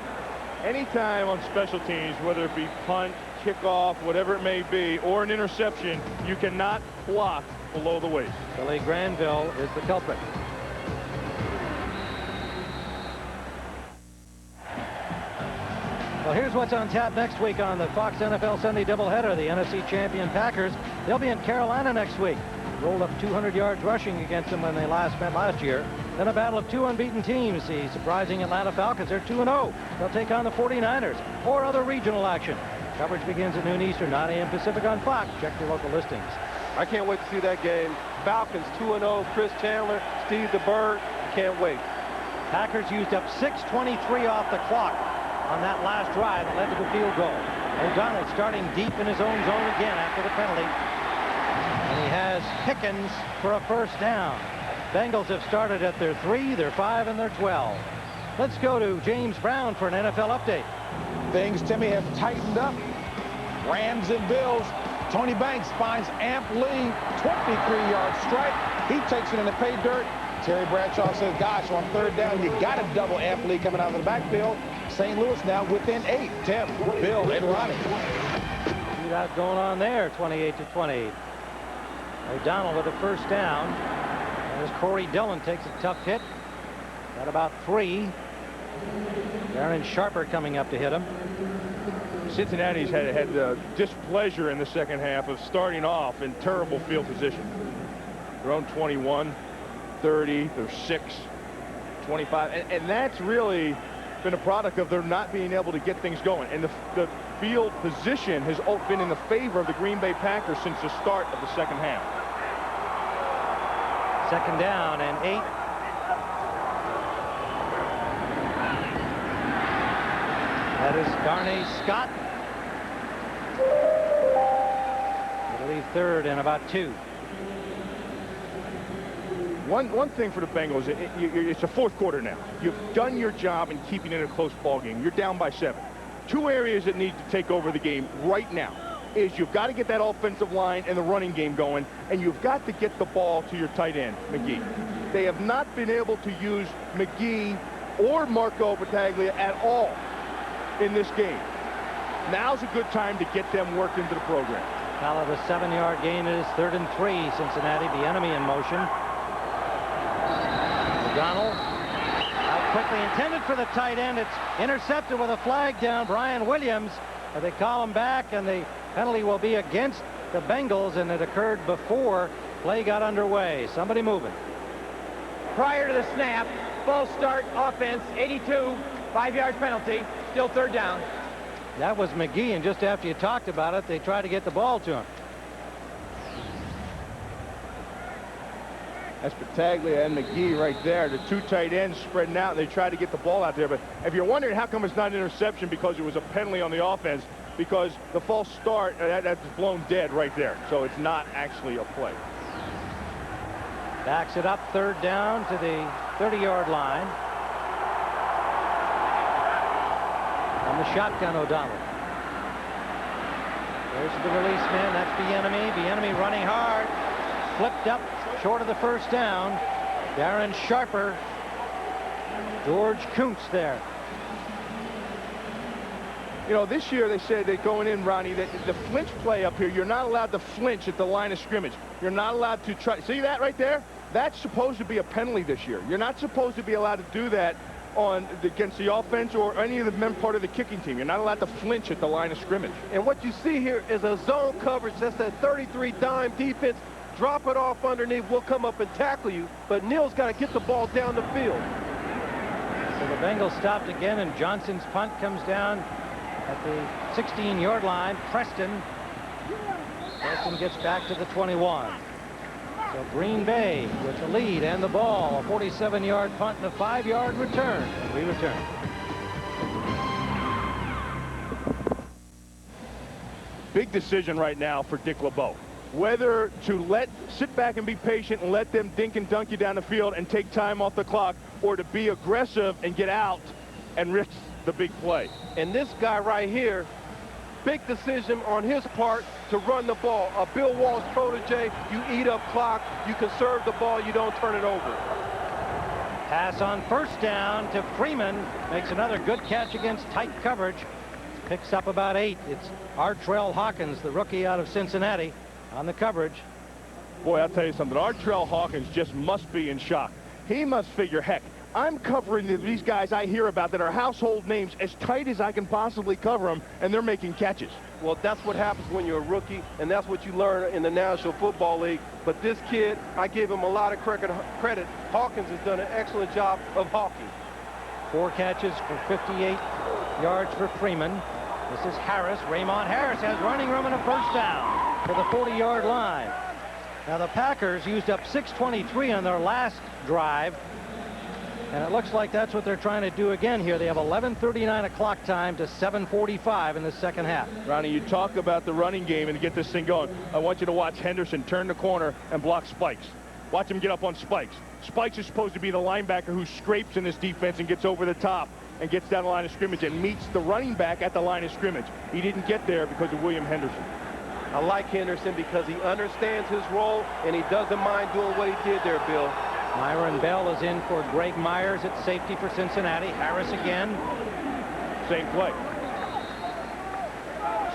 [SPEAKER 2] Anytime on special teams, whether it be punt, kickoff, whatever it may be, or an interception, you cannot block below the waist.
[SPEAKER 1] Billy Granville is the culprit. Well, here's what's on tap next week on the Fox NFL Sunday doubleheader. The NFC champion Packers, they'll be in Carolina next week. Rolled up 200 yards rushing against them when they last met last year. Then a battle of two unbeaten teams. The surprising Atlanta Falcons, they're 2-0. They'll take on the 49ers or other regional action. Coverage begins at noon Eastern, 9 a.m. Pacific on Fox. Check your local listings.
[SPEAKER 3] I can't wait to see that game. Falcons 2-0, Chris Chandler, Steve DeBerg. Can't wait.
[SPEAKER 1] Packers used up 6:23 off the clock on that last drive that led to the field goal. O'Donnell starting deep in his own zone again after the penalty. And he has Pickens for a first down. Bengals have started at their 3, their 5, and their 12. Let's go to James Brown for an NFL update.
[SPEAKER 6] Things, Timmy, have tightened up. Rams and Bills. Tony Banks finds Amp Lee, 23-yard strike. He takes it in the pay dirt. Terry Bradshaw says, gosh, on third down, you got to double Amp Lee coming out of the backfield. St. Louis now within 8. Tim, Bill, and Ronnie.
[SPEAKER 1] Shootout going on there, 28-20. O'Donnell with a first down. As Corey Dillon takes a tough hit. Got about 3. Darren Sharper coming up to hit him.
[SPEAKER 2] Cincinnati's had displeasure in the second half of starting off in terrible field position. Their own 21, 30, they're 6, 25, and that's really been a product of their not being able to get things going. And the field position has been in the favor of the Green Bay Packers since the start of the second half.
[SPEAKER 1] Second down and 8. That is Darnay Scott. I believe third and about 2.
[SPEAKER 2] One thing for the Bengals, it's a fourth quarter now. You've done your job in keeping it a close ball game. You're down by 7. 2 areas that need to take over the game right now is you've got to get that offensive line and the running game going, and you've got to get the ball to your tight end, McGee. They have not been able to use McGee or Marco Battaglia at all in this game. Now's a good time to get them worked into the program.
[SPEAKER 1] Out of a 7-yard gain, it is 3rd and 3. Cincinnati, the enemy in motion. O'Donnell out quickly, intended for the tight end. It's intercepted with a flag down. Brian Williams, they call him back, and the penalty will be against the Bengals, and it occurred before play got underway. Somebody moving.
[SPEAKER 5] Prior to the snap, false start offense, 82, 5 yards penalty, still 3rd down.
[SPEAKER 1] That was McGee, and just after you talked about it, they tried to get the ball to him.
[SPEAKER 2] That's Battaglia and McGee right there. The two tight ends spreading out. They try to get the ball out there. But if you're wondering how come it's not an interception because it was a penalty on the offense, because the false start, that's blown dead right there. So it's not actually a play.
[SPEAKER 1] Backs it up, third down to the 30-yard line. On the shotgun, O'Donnell. There's the release man. That's Bieniemy. Bieniemy running hard. Flipped up short of the first down. Darren Sharper. George Kuntz there.
[SPEAKER 2] You know, this year they said that going in, Ronnie, that the flinch play up here, you're not allowed to flinch at the line of scrimmage. You're not allowed to try. See that right there? That's supposed to be a penalty this year. You're not supposed to be allowed to do that against the offense or any of the men part of the kicking team. You're not allowed to flinch at the line of scrimmage.
[SPEAKER 3] And what you see here is a zone coverage. That's that 33 dime defense. Drop it off underneath. We'll come up and tackle you. But Neal's got to get the ball down the field.
[SPEAKER 1] So the Bengals stopped again, and Johnson's punt comes down at the 16-yard line. Preston gets back to the 21. So Green Bay with the lead and the ball. A 47-yard punt and a 5-yard return. We return.
[SPEAKER 2] Big decision right now for Dick LeBeau. Whether to sit back and be patient and let them dink and dunk you down the field and take time off the clock, or to be aggressive and get out and risk the big play.
[SPEAKER 3] And this guy right here, big decision on his part to run the ball. A Bill Walsh protege, you eat up clock, you conserve the ball, you don't turn it over.
[SPEAKER 1] Pass on first down to Freeman. Makes another good catch against tight coverage. Picks up about 8. It's Artrell Hawkins, the rookie out of Cincinnati, on the coverage.
[SPEAKER 2] Boy, I'll tell you something. Artrell Hawkins just must be in shock. He must figure, heck, I'm covering these guys I hear about that are household names as tight as I can possibly cover them, and they're making catches.
[SPEAKER 3] Well, that's what happens when you're a rookie, and that's what you learn in the National Football League. But this kid, I give him a lot of credit. Hawkins has done an excellent job of hawking.
[SPEAKER 1] 4 catches for 58 yards for Freeman. This is Harris. Raymond Harris has running room and a first down to the 40-yard line. Now the Packers used up 6:23 on their last drive. And it looks like that's what they're trying to do again here. They have 11:39 o'clock time to 7:45 in the second half.
[SPEAKER 2] Ronnie, you talk about the running game and get this thing going. I want you to watch Henderson turn the corner and block Spikes. Watch him get up on Spikes. Spikes is supposed to be the linebacker who scrapes in this defense and gets over the top and gets down the line of scrimmage and meets the running back at the line of scrimmage. He didn't get there because of William Henderson.
[SPEAKER 3] I like Henderson because he understands his role and he doesn't mind doing what he did there, Bill.
[SPEAKER 1] Myron Bell is in for Greg Myers at safety for Cincinnati. Harris again.
[SPEAKER 2] Same play.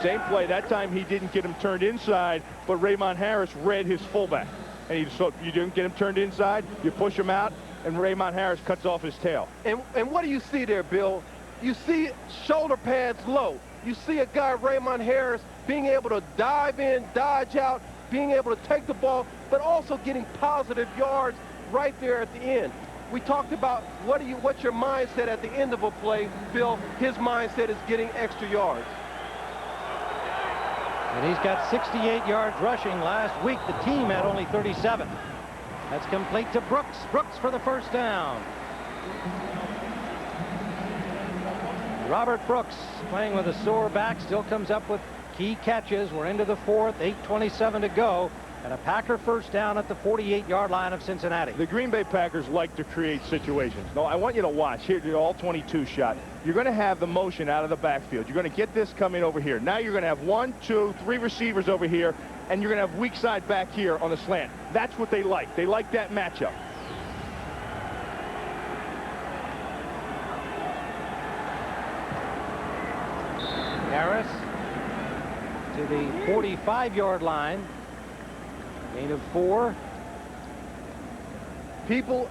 [SPEAKER 2] Same play. That time he didn't get him turned inside, but Raymond Harris read his fullback. And you didn't get him turned inside, you push him out, and Raymond Harris cuts off his tail.
[SPEAKER 3] And what do you see there, Bill? You see shoulder pads low. You see a guy, Raymond Harris, being able to dive in, dodge out, being able to take the ball, but also getting positive yards right there at the end. We talked about what's your mindset at the end of a play, Bill. His mindset is getting extra yards.
[SPEAKER 1] And he's got 68 yards rushing. Last week the team had only 37. That's complete to Brooks. Brooks for the first down. Robert Brooks, playing with a sore back, still comes up with key catches. We're into the fourth, 8:27 to go. And a Packer first down at the 48-yard line of Cincinnati.
[SPEAKER 2] The Green Bay Packers like to create situations. No, I want you to watch. Here, the all-22 shot. You're going to have the motion out of the backfield. You're going to get this coming over here. Now you're going to have 1, 2, 3 receivers over here, and you're going to have weak side back here on the slant. That's what they like. They like that matchup.
[SPEAKER 1] Harris to the 45-yard line. Gain of 4.
[SPEAKER 3] People,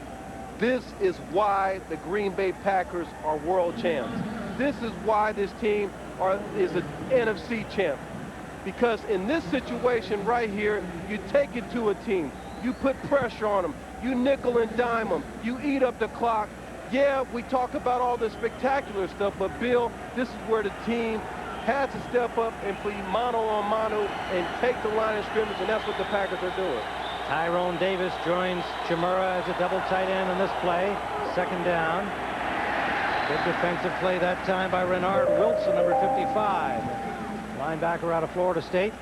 [SPEAKER 3] this is why the Green Bay Packers are world champs. This is why this team is an NFC champ. Because in this situation right here, you take it to a team. You put pressure on them. You nickel and dime them. You eat up the clock. Yeah, we talk about all the spectacular stuff, but Bill, this is where the team has to step up and be mano a mano and take the line of scrimmage, and that's what the Packers are doing.
[SPEAKER 1] Tyrone Davis joins Chimura as a double tight end in this play. Second down. Good defensive play that time by Renard Wilson, number 55. Linebacker out of Florida State.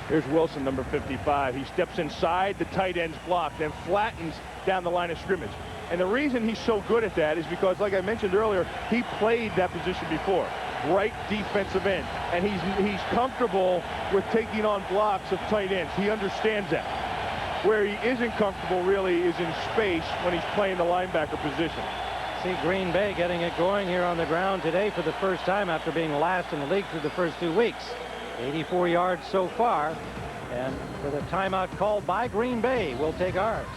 [SPEAKER 2] Here's Wilson, number 55. He steps inside the tight end's block, then flattens down the line of scrimmage. And the reason he's so good at that is because, like I mentioned earlier, he played that position before. Right defensive end. And he's comfortable with taking on blocks of tight ends. He understands that. Where he isn't comfortable really is in space when he's playing the linebacker position.
[SPEAKER 1] See Green Bay getting it going here on the ground today for the first time after being last in the league through the first 2 weeks. 84 yards so far. And for the timeout called by Green Bay, we'll take ours.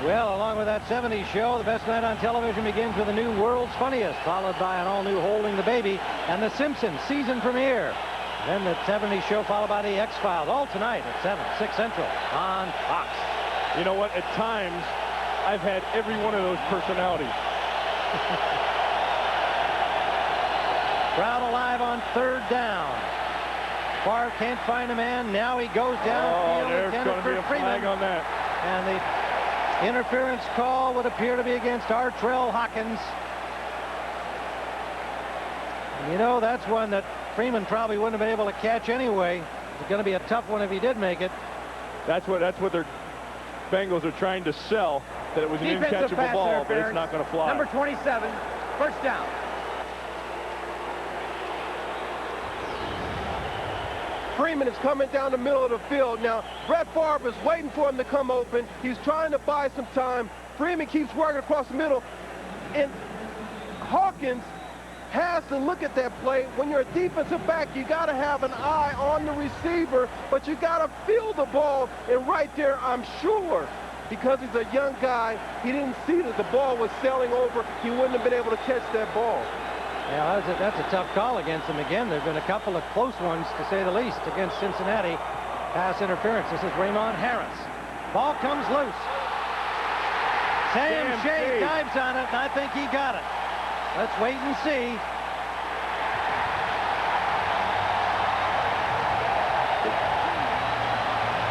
[SPEAKER 1] Well, along with that 70s show, the best night on television begins with the new World's Funniest, followed by an all-new Holding the Baby and The Simpsons season premiere. Then the 70s show followed by the X-Files, all tonight at 7, 6 Central on Fox.
[SPEAKER 2] You know what? At times, I've had every one of those personalities.
[SPEAKER 1] Crowd alive on third down. Favre can't find a man. Now he goes downfield.
[SPEAKER 2] Oh, there's going to be a flag on that.
[SPEAKER 1] And the interference call would appear to be against Artrell Hawkins. And you know, that's one that Freeman probably wouldn't have been able to catch anyway. It's going to be a tough one if he did make it.
[SPEAKER 2] That's what their Bengals are trying to sell, that it was an uncatchable ball, but it's not going to fly.
[SPEAKER 5] Number 27, first down.
[SPEAKER 3] Freeman is coming down the middle of the field. Now, Brett Favre is waiting for him to come open. He's trying to buy some time. Freeman keeps working across the middle. And Hawkins has to look at that play. When you're a defensive back, you got to have an eye on the receiver, but you got to feel the ball. And right there, I'm sure, because he's a young guy, he didn't see that the ball was sailing over. He wouldn't have been able to catch that ball.
[SPEAKER 1] Yeah, that's a tough call against him again. There have been a couple of close ones, to say the least, against Cincinnati. Pass interference. This is Raymond Harris. Ball comes loose. Sam Shea dives on it, and I think he got it. Let's wait and see.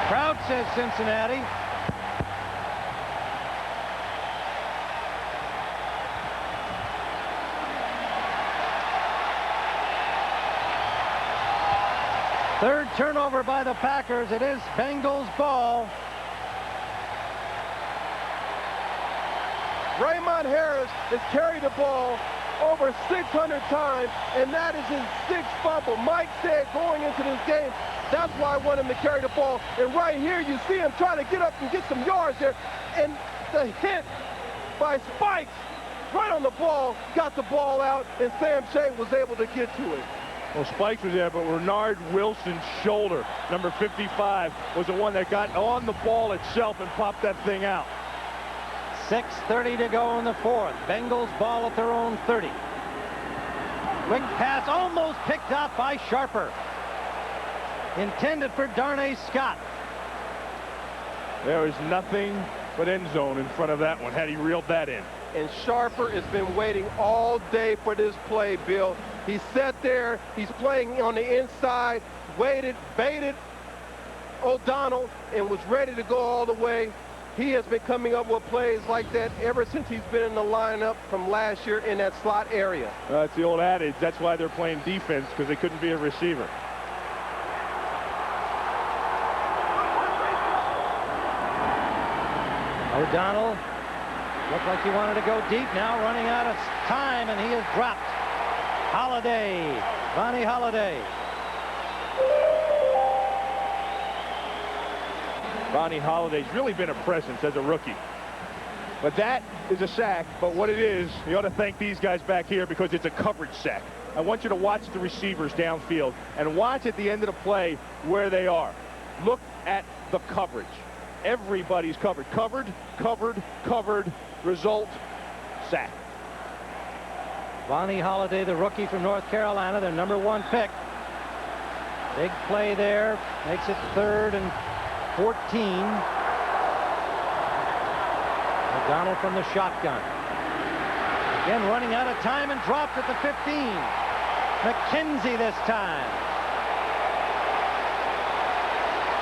[SPEAKER 1] Crowd says Cincinnati. Third turnover by the Packers. It is Bengals ball.
[SPEAKER 3] Raymond Harris has carried the ball over 600 times, and that is his 6th fumble. Mike said going into this game, that's why I want him to carry the ball. And right here, you see him trying to get up and get some yards there. And the hit by Spikes right on the ball, got the ball out, and Sam Shea was able to get to it.
[SPEAKER 2] Well, Spikes was there, but Renard Wilson's shoulder, number 55, was the one that got on the ball itself and popped that thing out.
[SPEAKER 1] 6:30 to go in the fourth. Bengals ball at their own 30. Quick pass almost picked off by Sharper. Intended for Darnay Scott.
[SPEAKER 2] There is nothing but end zone in front of that one, had he reeled that in.
[SPEAKER 3] And Sharper has been waiting all day for this play, Bill. He sat there, he's playing on the inside, waited, baited O'Donnell, and was ready to go all the way. He has been coming up with plays like that ever since he's been in the lineup from last year in that slot area.
[SPEAKER 2] That's the old adage. That's why they're playing defense, because they couldn't be a receiver.
[SPEAKER 1] O'Donnell looked like he wanted to go deep, now running out of time, and he is dropped. Holiday, Ronnie Holiday.
[SPEAKER 2] Ronnie Holiday's really been a presence as a rookie. But that is a sack, but what it is, you ought to thank these guys back here because it's a coverage sack. I want you to watch the receivers downfield and watch at the end of the play where they are. Look at the coverage. Everybody's covered. Covered, covered, covered. Result, sack.
[SPEAKER 1] Ronnie Holiday, the rookie from North Carolina, their #1 pick. Big play there, makes it 3rd and 14. O'Donnell from the shotgun. Again, running out of time and dropped at the 15. McKenzie this time.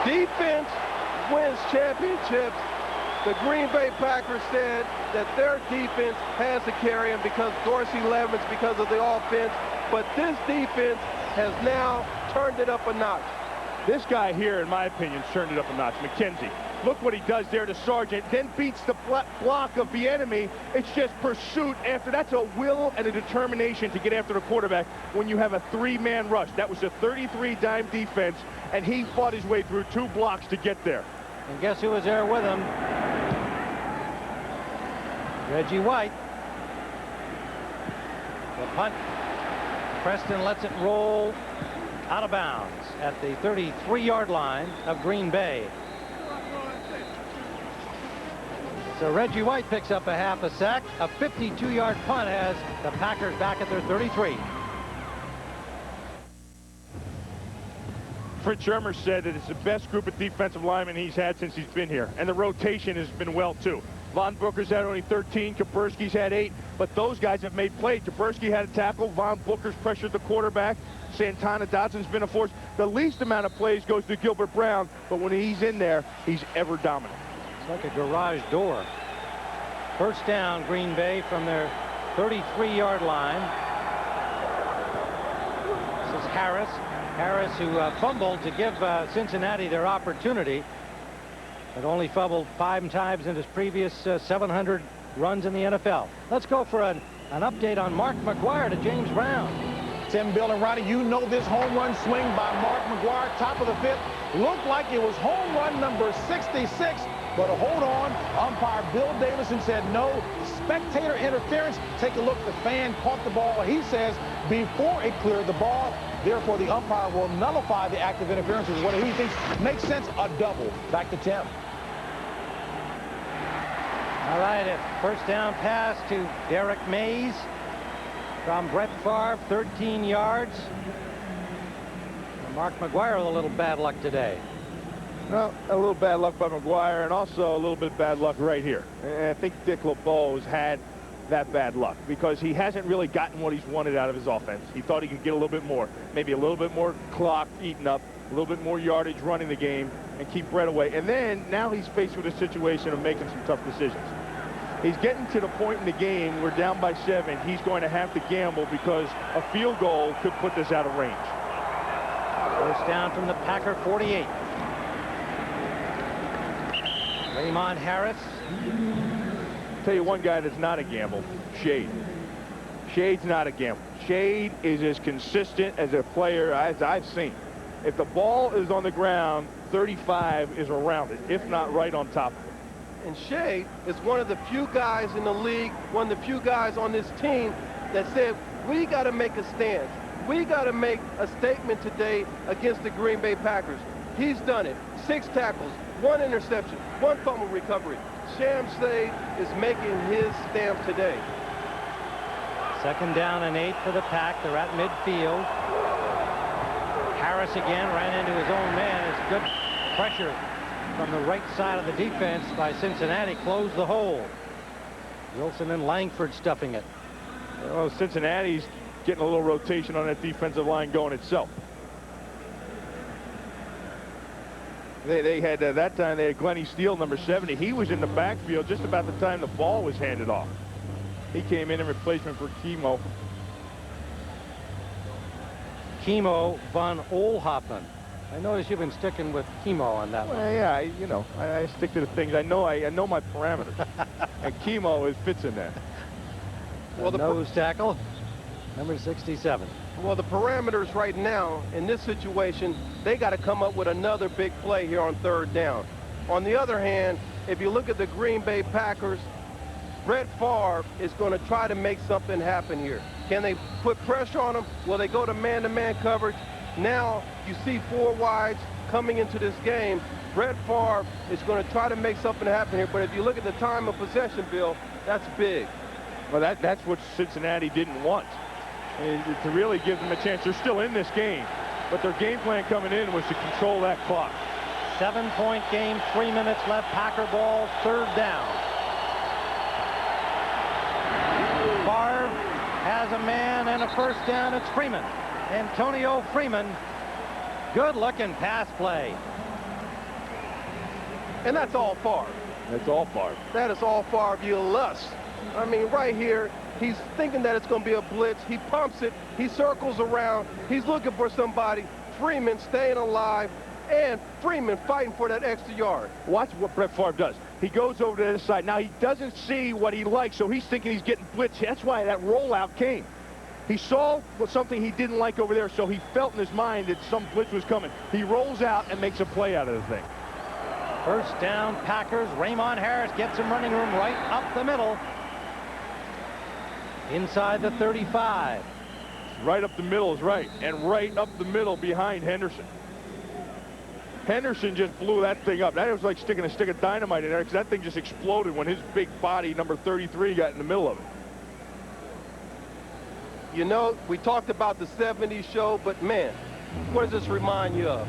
[SPEAKER 3] Defense wins championships. The Green Bay Packers said that their defense has to carry them because Dorsey Levin's because of the offense. But this defense has now turned it up a notch.
[SPEAKER 2] This guy here, in my opinion, turned it up a notch. McKenzie. Look what he does there to Sargent, then beats the block of the enemy. It's just pursuit after. That's a will and a determination to get after the quarterback when you have a three-man rush. That was a 33-dime defense, and he fought his way through 2 blocks to get there.
[SPEAKER 1] And guess who was there with him? Reggie White. The punt. Preston lets it roll out of bounds at the 33-yard line of Green Bay. So Reggie White picks up a half a sack. A 52-yard punt has the Packers back at their 33.
[SPEAKER 2] Fritz Shermer said that it's the best group of defensive linemen he's had since he's been here. And the rotation has been well, too. Von Booker's had only 13. Kapersky's had 8. But those guys have made plays. Kapersky had a tackle. Von Booker's pressured the quarterback. Santana Dodson's been a force. The least amount of plays goes to Gilbert Brown. But when he's in there, he's ever dominant.
[SPEAKER 1] It's like a garage door. First down, Green Bay from their 33-yard line. This is Harris. Harris, who fumbled to give Cincinnati their opportunity, but only fumbled 5 times in his previous 700 runs in the NFL. Let's go for an update on Mark McGwire to James Brown.
[SPEAKER 6] Tim, Bill, and Ronnie, you know this home run swing by Mark McGwire, top of the 5th, looked like it was home run number 66, but hold on, umpire Bill Davison said no, spectator interference. Take a look, the fan caught the ball, he says, before it cleared the ball. Therefore, the umpire will nullify the act of interference, is what he thinks makes sense, a double. Back to Tim.
[SPEAKER 1] All right, a first down pass to Derek Mays from Brett Favre, 13 yards. And Mark McGwire with a little bad luck today.
[SPEAKER 2] Well, a little bad luck by McGwire, and also a little bit bad luck right here. And I think Dick LeBeau's had that bad luck because he hasn't really gotten what he's wanted out of his offense. He thought he could get a little bit more, maybe a little bit more clock eaten up, a little bit more yardage running the game, and keep Brett away. And then now he's faced with a situation of making some tough decisions. He's getting to the point in the game where down by 7, he's going to have to gamble because a field goal could put this out of range.
[SPEAKER 1] First down from the Packer 48. Raymond Harris.
[SPEAKER 2] Tell you one guy that's not a gamble, Shade. Shade's not a gamble. Shade is as consistent as a player as I've seen. If the ball is on the ground, 35 is around it, if not right on top of it.
[SPEAKER 3] And Shade is one of the few guys in the league, one of the few guys on this team that said, we got to make a stand. We got to make a statement today against the Green Bay Packers. He's done it. 6 tackles, 1 interception, 1 fumble recovery. Sham Shade is making his stamp today.
[SPEAKER 1] Second down and 8 for the Pack. They're at midfield. Harris again ran into his own man. It's good pressure from the right side of the defense by Cincinnati. Closed the hole. Wilson and Langford stuffing it.
[SPEAKER 2] Well, Cincinnati's getting a little rotation on that defensive line going itself. They had, that time, they had Glennie Steele, number 70. He was in the backfield just about the time the ball was handed off. He came in replacement for Kimo.
[SPEAKER 1] Kimo von Oelhoffen. I notice you've been sticking with Kimo on that one.
[SPEAKER 2] Well, yeah, you know, I stick to the things. I know my parameters. And Kimo fits in there.
[SPEAKER 1] Well, the nose tackle, number 67.
[SPEAKER 3] Well, the parameters right now in this situation, they got to come up with another big play here on 3rd down. On the other hand, if you look at the Green Bay Packers, Brett Favre is going to try to make something happen here. Can they put pressure on him? Will they go to man-to-man coverage? Now you see 4 wides coming into this game. Brett Favre is going to try to make something happen here. But if you look at the time of possession, Bill, that's big.
[SPEAKER 2] Well, that's what Cincinnati didn't want. And to really give them a chance. They're still in this game, but their game plan coming in was to control that clock.
[SPEAKER 1] 7-point game, 3 minutes left. Packer ball, 3rd down. Favre has a man and a first down. It's Freeman. Antonio Freeman. Good-looking pass play.
[SPEAKER 3] And that's all Favre.
[SPEAKER 2] That's all Favre.
[SPEAKER 3] That is all Favre. You lust. I mean, right here, he's thinking that it's going to be a blitz. He pumps it. He circles around. He's looking for somebody. Freeman staying alive. And Freeman fighting for that extra yard.
[SPEAKER 2] Watch what Brett Favre does. He goes over to the other side. Now, he doesn't see what he likes, so he's thinking he's getting blitzed. That's why that rollout came. He saw something he didn't like over there, so he felt in his mind that some blitz was coming. He rolls out and makes a play out of the thing.
[SPEAKER 1] First down, Packers. Raymond Harris gets some running room right up the middle. Inside the 35.
[SPEAKER 2] Right up the middle is right, and right up the middle behind Henderson. Henderson just blew that thing up. That was like sticking a stick of dynamite in there, because that thing just exploded when his big body, number 33, got in the middle of it.
[SPEAKER 3] You know, we talked about the 70s show, but man, what does this remind you of?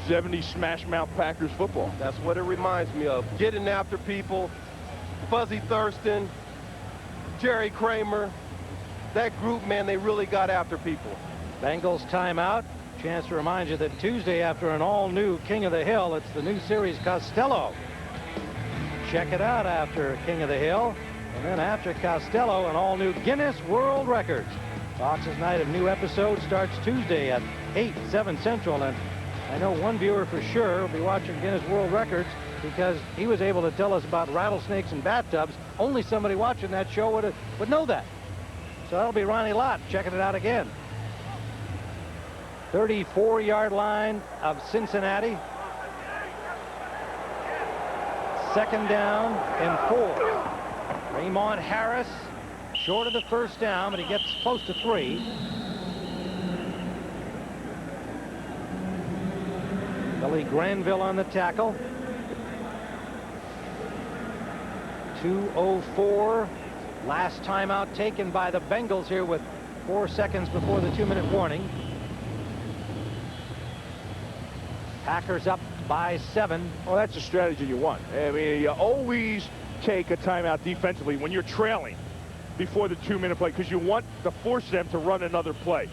[SPEAKER 2] 70s Smash Mouth Packers football.
[SPEAKER 3] That's what it reminds me of. Getting after people, Fuzzy Thurston, Jerry Kramer, that group, man, they really got after people.
[SPEAKER 1] Bengals timeout. Chance to remind you that Tuesday, after an all-new King of the Hill, it's the new series Costello. Check it out after King of the Hill. And then after Costello, an all-new Guinness World Records. Fox's night of new episodes starts Tuesday at 8, 7 Central. And I know one viewer for sure will be watching Guinness World Records because he was able to tell us about rattlesnakes and bathtubs. Only somebody watching that show would know that. So that'll be Ronnie Lott checking it out again. 34-yard line of Cincinnati. Second down and 4. Raymond Harris short of the first down, but he gets close to 3. Billy Granville on the tackle. 2:04. Last timeout taken by the Bengals here with 4 seconds before the 2-minute warning. Packers up by 7.
[SPEAKER 2] Well, that's the strategy you want. I mean, you always take a timeout defensively when you're trailing before the 2-minute play, because you want to force them to run another play.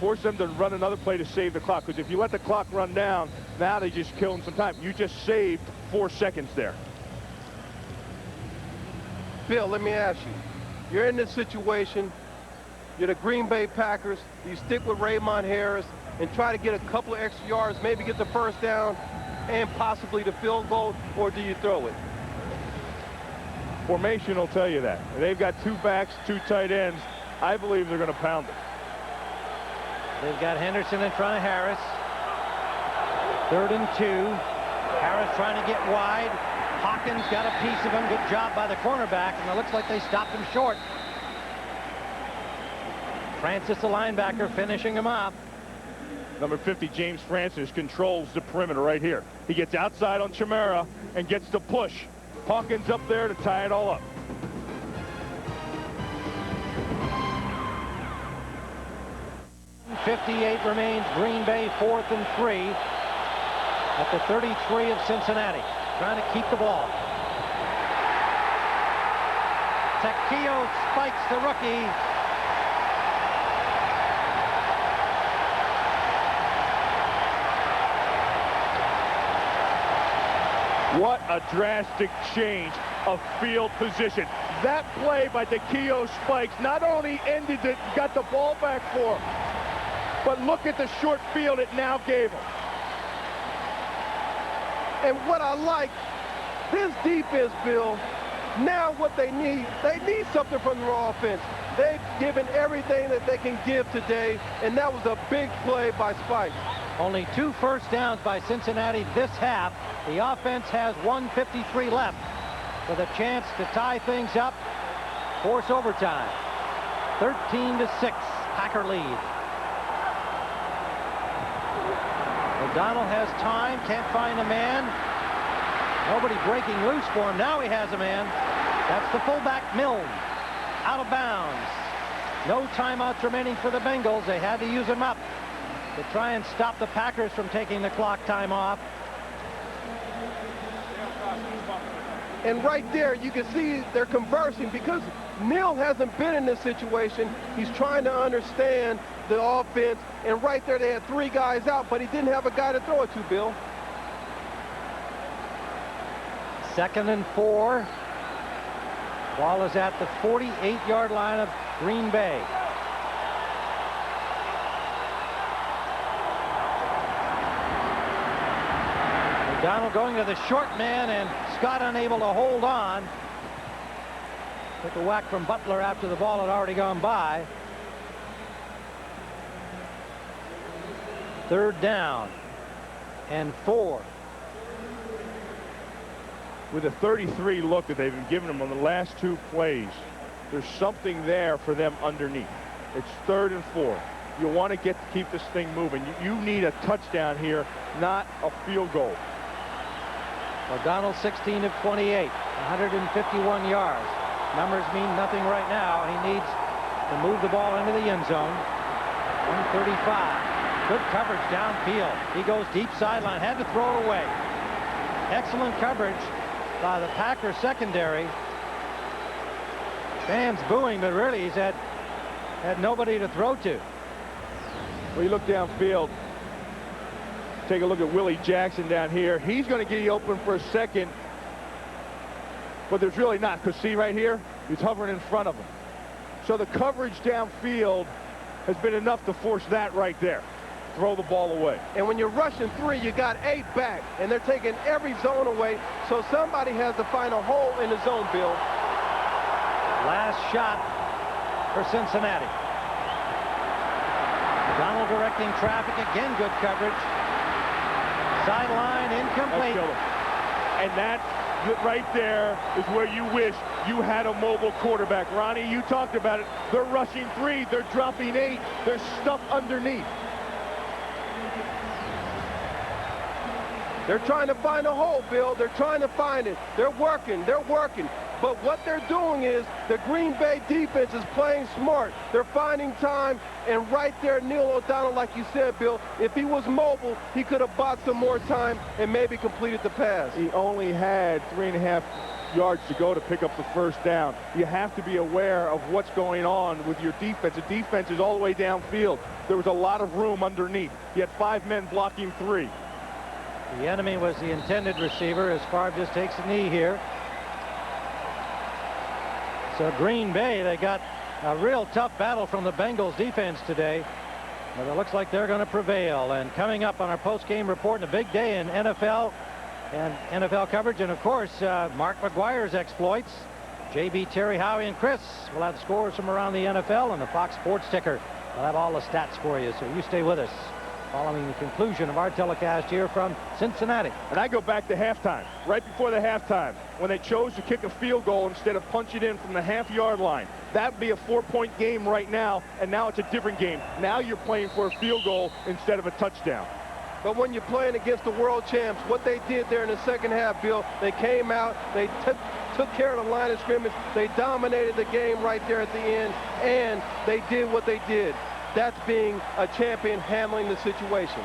[SPEAKER 2] Force them to run another play to save the clock, because if you let the clock run down, now they just kill them some time. You just saved 4 seconds there.
[SPEAKER 3] Bill, let me ask you. You're in this situation. You're the Green Bay Packers. You stick with Raymond Harris and try to get a couple of extra yards, maybe get the first down and possibly the field goal, or do you throw it?
[SPEAKER 2] Formation will tell you that. They've got 2 backs, 2 tight ends. I believe they're going to pound it.
[SPEAKER 1] They've got Henderson in front of Harris. 3rd and 2. Harris trying to get wide. Hawkins got a piece of him. Good job by the cornerback, and it looks like they stopped him short. Francis, the linebacker, finishing him off.
[SPEAKER 2] Number 50, James Francis, controls the perimeter right here. He gets outside on Chimera and gets the push. Hawkins up there to tie it all up.
[SPEAKER 1] .58 remains. Green Bay 4th and 3 at the 33 of Cincinnati. Trying to keep the ball. Takeo spikes the rookie.
[SPEAKER 2] What a drastic change of field position. That play by Takeo Spikes not only ended it, got the ball back for him, but look at the short field it now gave him.
[SPEAKER 3] And what I like, this defense, Bill, now what they need something from their offense. They've given everything that they can give today, and that was a big play by Spikes.
[SPEAKER 1] Only 2 first downs by Cincinnati this half. The offense has 1:53 left with a chance to tie things up, force overtime. 13-6, Packer lead. O'Donnell has time, can't find a man. Nobody breaking loose for him. Now he has a man. That's the fullback, Milne, out of bounds. No timeouts remaining for the Bengals. They had to use them up to try and stop the Packers from taking the clock time off.
[SPEAKER 3] And right there, you can see they're conversing because Neal hasn't been in this situation. He's trying to understand the offense, and right there they had 3 guys out, but he didn't have a guy to throw it to, Bill.
[SPEAKER 1] 2nd and 4. Ball is at the 48-yard line of Green Bay. O'Donnell going to the short man, and Scott unable to hold on. Took a whack from Butler after the ball had already gone by. 3rd down and 4.
[SPEAKER 2] With a 33 look that they've been giving them on the last 2 plays, there's something there for them underneath. It's 3rd and 4. You want to keep this thing moving. You need a touchdown here, not a field goal.
[SPEAKER 1] O'Donnell 16 of 28, 151 yards. Numbers mean nothing right now. He needs to move the ball into the end zone. 135. Good coverage downfield. He goes deep sideline, had to throw it away. Excellent coverage by the Packers secondary. Fans booing, but really he's had nobody to throw to.
[SPEAKER 2] Well, you look downfield. Take a look at Willie Jackson down here. He's going to get you open for a second, but there's really not, because see right here, he's hovering in front of him. So the coverage downfield has been enough to force that right there. Throw the ball away.
[SPEAKER 3] And when you're rushing 3, you got 8 back, and they're taking every zone away, so somebody has to find a hole in the zone, Bill.
[SPEAKER 1] Last shot for Cincinnati. Donald directing traffic, again good coverage. Sideline incomplete.
[SPEAKER 2] And that right there is where you wish you had a mobile quarterback. Ronnie, you talked about it. They're rushing 3, they're dropping 8, there's stuff underneath.
[SPEAKER 3] They're trying to find a hole, Bill. They're trying to find it. They're working. But what they're doing is the Green Bay defense is playing smart. They're finding time, and right there, Neal O'Donnell, like you said, Bill, if he was mobile, he could have bought some more time and maybe completed the pass.
[SPEAKER 2] He only had 3.5 yards to go to pick up the 1st down. You have to be aware of what's going on with your defense. The defense is all the way downfield. There was a lot of room underneath. You had 5 men blocking 3.
[SPEAKER 1] The enemy was the intended receiver as Favre just takes a knee here. So Green Bay, they got a real tough battle from the Bengals defense today. But it looks like they're going to prevail. And coming up on our post-game report, a big day in NFL and NFL coverage. And, of course, Mark McGuire's exploits. JB, Terry, Howie, and Chris will have scores from around the NFL, and the Fox Sports Ticker will have all the stats for you. So you stay with us following the conclusion of our telecast here from Cincinnati.
[SPEAKER 2] And I go back to halftime, right before the halftime, when they chose to kick a field goal instead of punch it in from the half-yard line. That would be a 4-point game right now, and now it's a different game. Now you're playing for a field goal instead of a touchdown.
[SPEAKER 3] But when you're playing against the world champs, what they did there in the second half, Bill, they came out, they took care of the line of scrimmage, they dominated the game right there at the end, and they did what they did. That's being a champion handling the situation.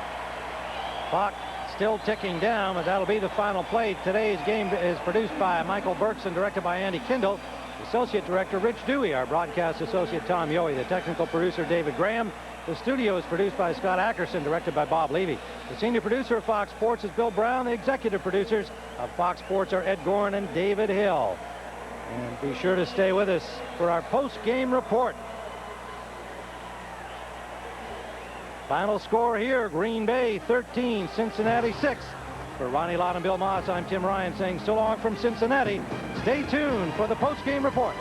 [SPEAKER 1] Clock still ticking down, but that'll be the final play. Today's game is produced by Michael Burks and directed by Andy Kindle. Associate Director Rich Dewey, our broadcast associate Tom Yohe, the technical producer David Graham. The studio is produced by Scott Ackerson, directed by Bob Levy. The senior producer of Fox Sports is Bill Brown. The executive producers of Fox Sports are Ed Gorin and David Hill. And be sure to stay with us for our post-game report. Final score here, Green Bay 13, Cincinnati 6. For Ronnie Lott and Bill Moss, I'm Tim Ryan saying so long from Cincinnati. Stay tuned for the post-game report.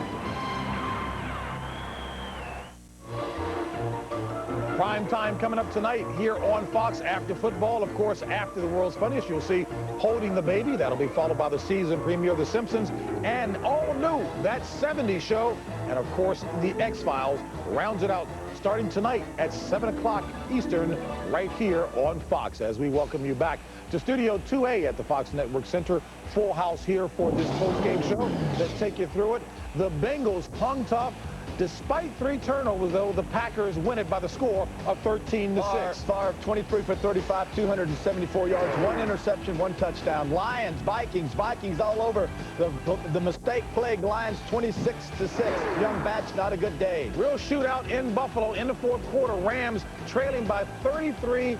[SPEAKER 6] Prime time coming up tonight here on Fox after football. Of course, after the World's Funniest, you'll see Holding the Baby. That'll be followed by the season premiere of The Simpsons and all new That 70s Show. And, of course, The X-Files rounds it out starting tonight at 7 o'clock Eastern right here on Fox as we welcome you back to Studio 2A at the Fox Network Center. Full house here for this post-game show. Let's take you through it. The Bengals hung tough Despite 3 turnovers, though, the Packers win it by the score of 13-6.
[SPEAKER 10] Favre, 23 for 35, 274 yards, 1 interception, 1 touchdown. Lions, Vikings all over. The mistake-plagued Lions, 26-6. Young Batch, not a good day.
[SPEAKER 6] Real shootout in Buffalo in the 4th quarter. Rams trailing by 33-28.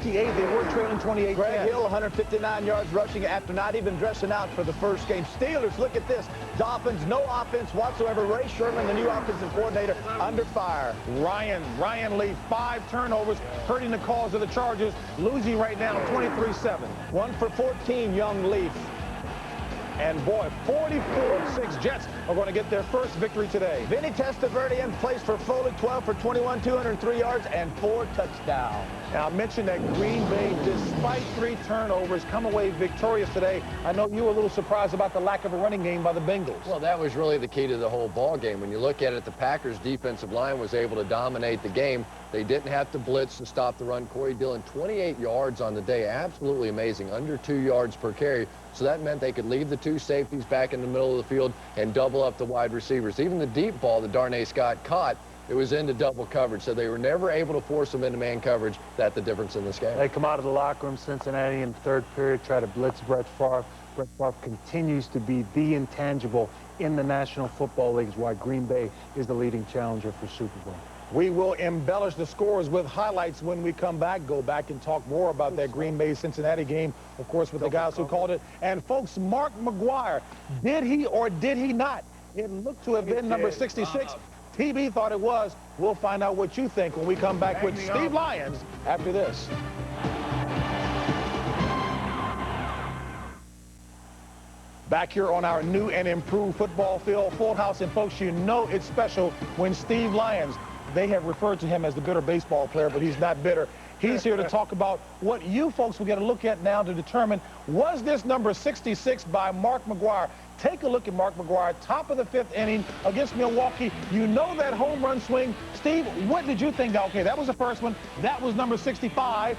[SPEAKER 6] They were trailing 28-10.
[SPEAKER 10] Greg Hill, 159 yards rushing after not even dressing out for the first game. Steelers, look at this. Dolphins, no offense whatsoever. Ray Sherman, the new offensive coordinator, under fire.
[SPEAKER 6] Ryan Lee, 5 turnovers, hurting the cause of the Chargers, losing right now 23-7.
[SPEAKER 10] 1 for 14, Young Leaf.
[SPEAKER 6] And boy, 44-6 Jets are going to get their first victory today.
[SPEAKER 10] Vinny Testaverde in place for Foley, 12 for 21, 203 yards, and 4 touchdowns.
[SPEAKER 6] Now, I mentioned that Green Bay, despite 3 turnovers, come away victorious today. I know you were a little surprised about the lack of a running game by the Bengals.
[SPEAKER 11] Well, that was really the key to the whole ball game. When you look at it, the Packers' defensive line was able to dominate the game. They didn't have to blitz and stop the run. Corey Dillon, 28 yards on the day. Absolutely amazing, under 2 yards per carry. So that meant they could leave the 2 safeties back in the middle of the field and double up the wide receivers. Even the deep ball that Darnay Scott caught, it was into double coverage. So they were never able to force them into man coverage. That's the difference in this game.
[SPEAKER 12] They come out of the locker room, Cincinnati, in the 3rd period, try to blitz Brett Favre. Brett Favre continues to be the intangible in the National Football League, why Green Bay is the leading challenger for Super Bowl.
[SPEAKER 6] We will embellish the scores with highlights when we come back. Go back and talk more about that Green Bay-Cincinnati game, of course, with the guys who called it. And, folks, Mark McGwire, did he or did he not? It looked to have been number 66. TB thought it was. We'll find out what you think when we come back with Steve Lyons after this. Back here on our new and improved football field, full house, and folks, you know it's special when Steve Lyons, they have referred to him as the bitter baseball player, but he's not bitter. He's here to talk about what you folks will get a look at now to determine, was this number 66 by Mark McGwire? Take a look at Mark McGwire, top of the 5th inning against Milwaukee. You know that home run swing. Steve, what did you think? Okay, that was the first one. That was number 65.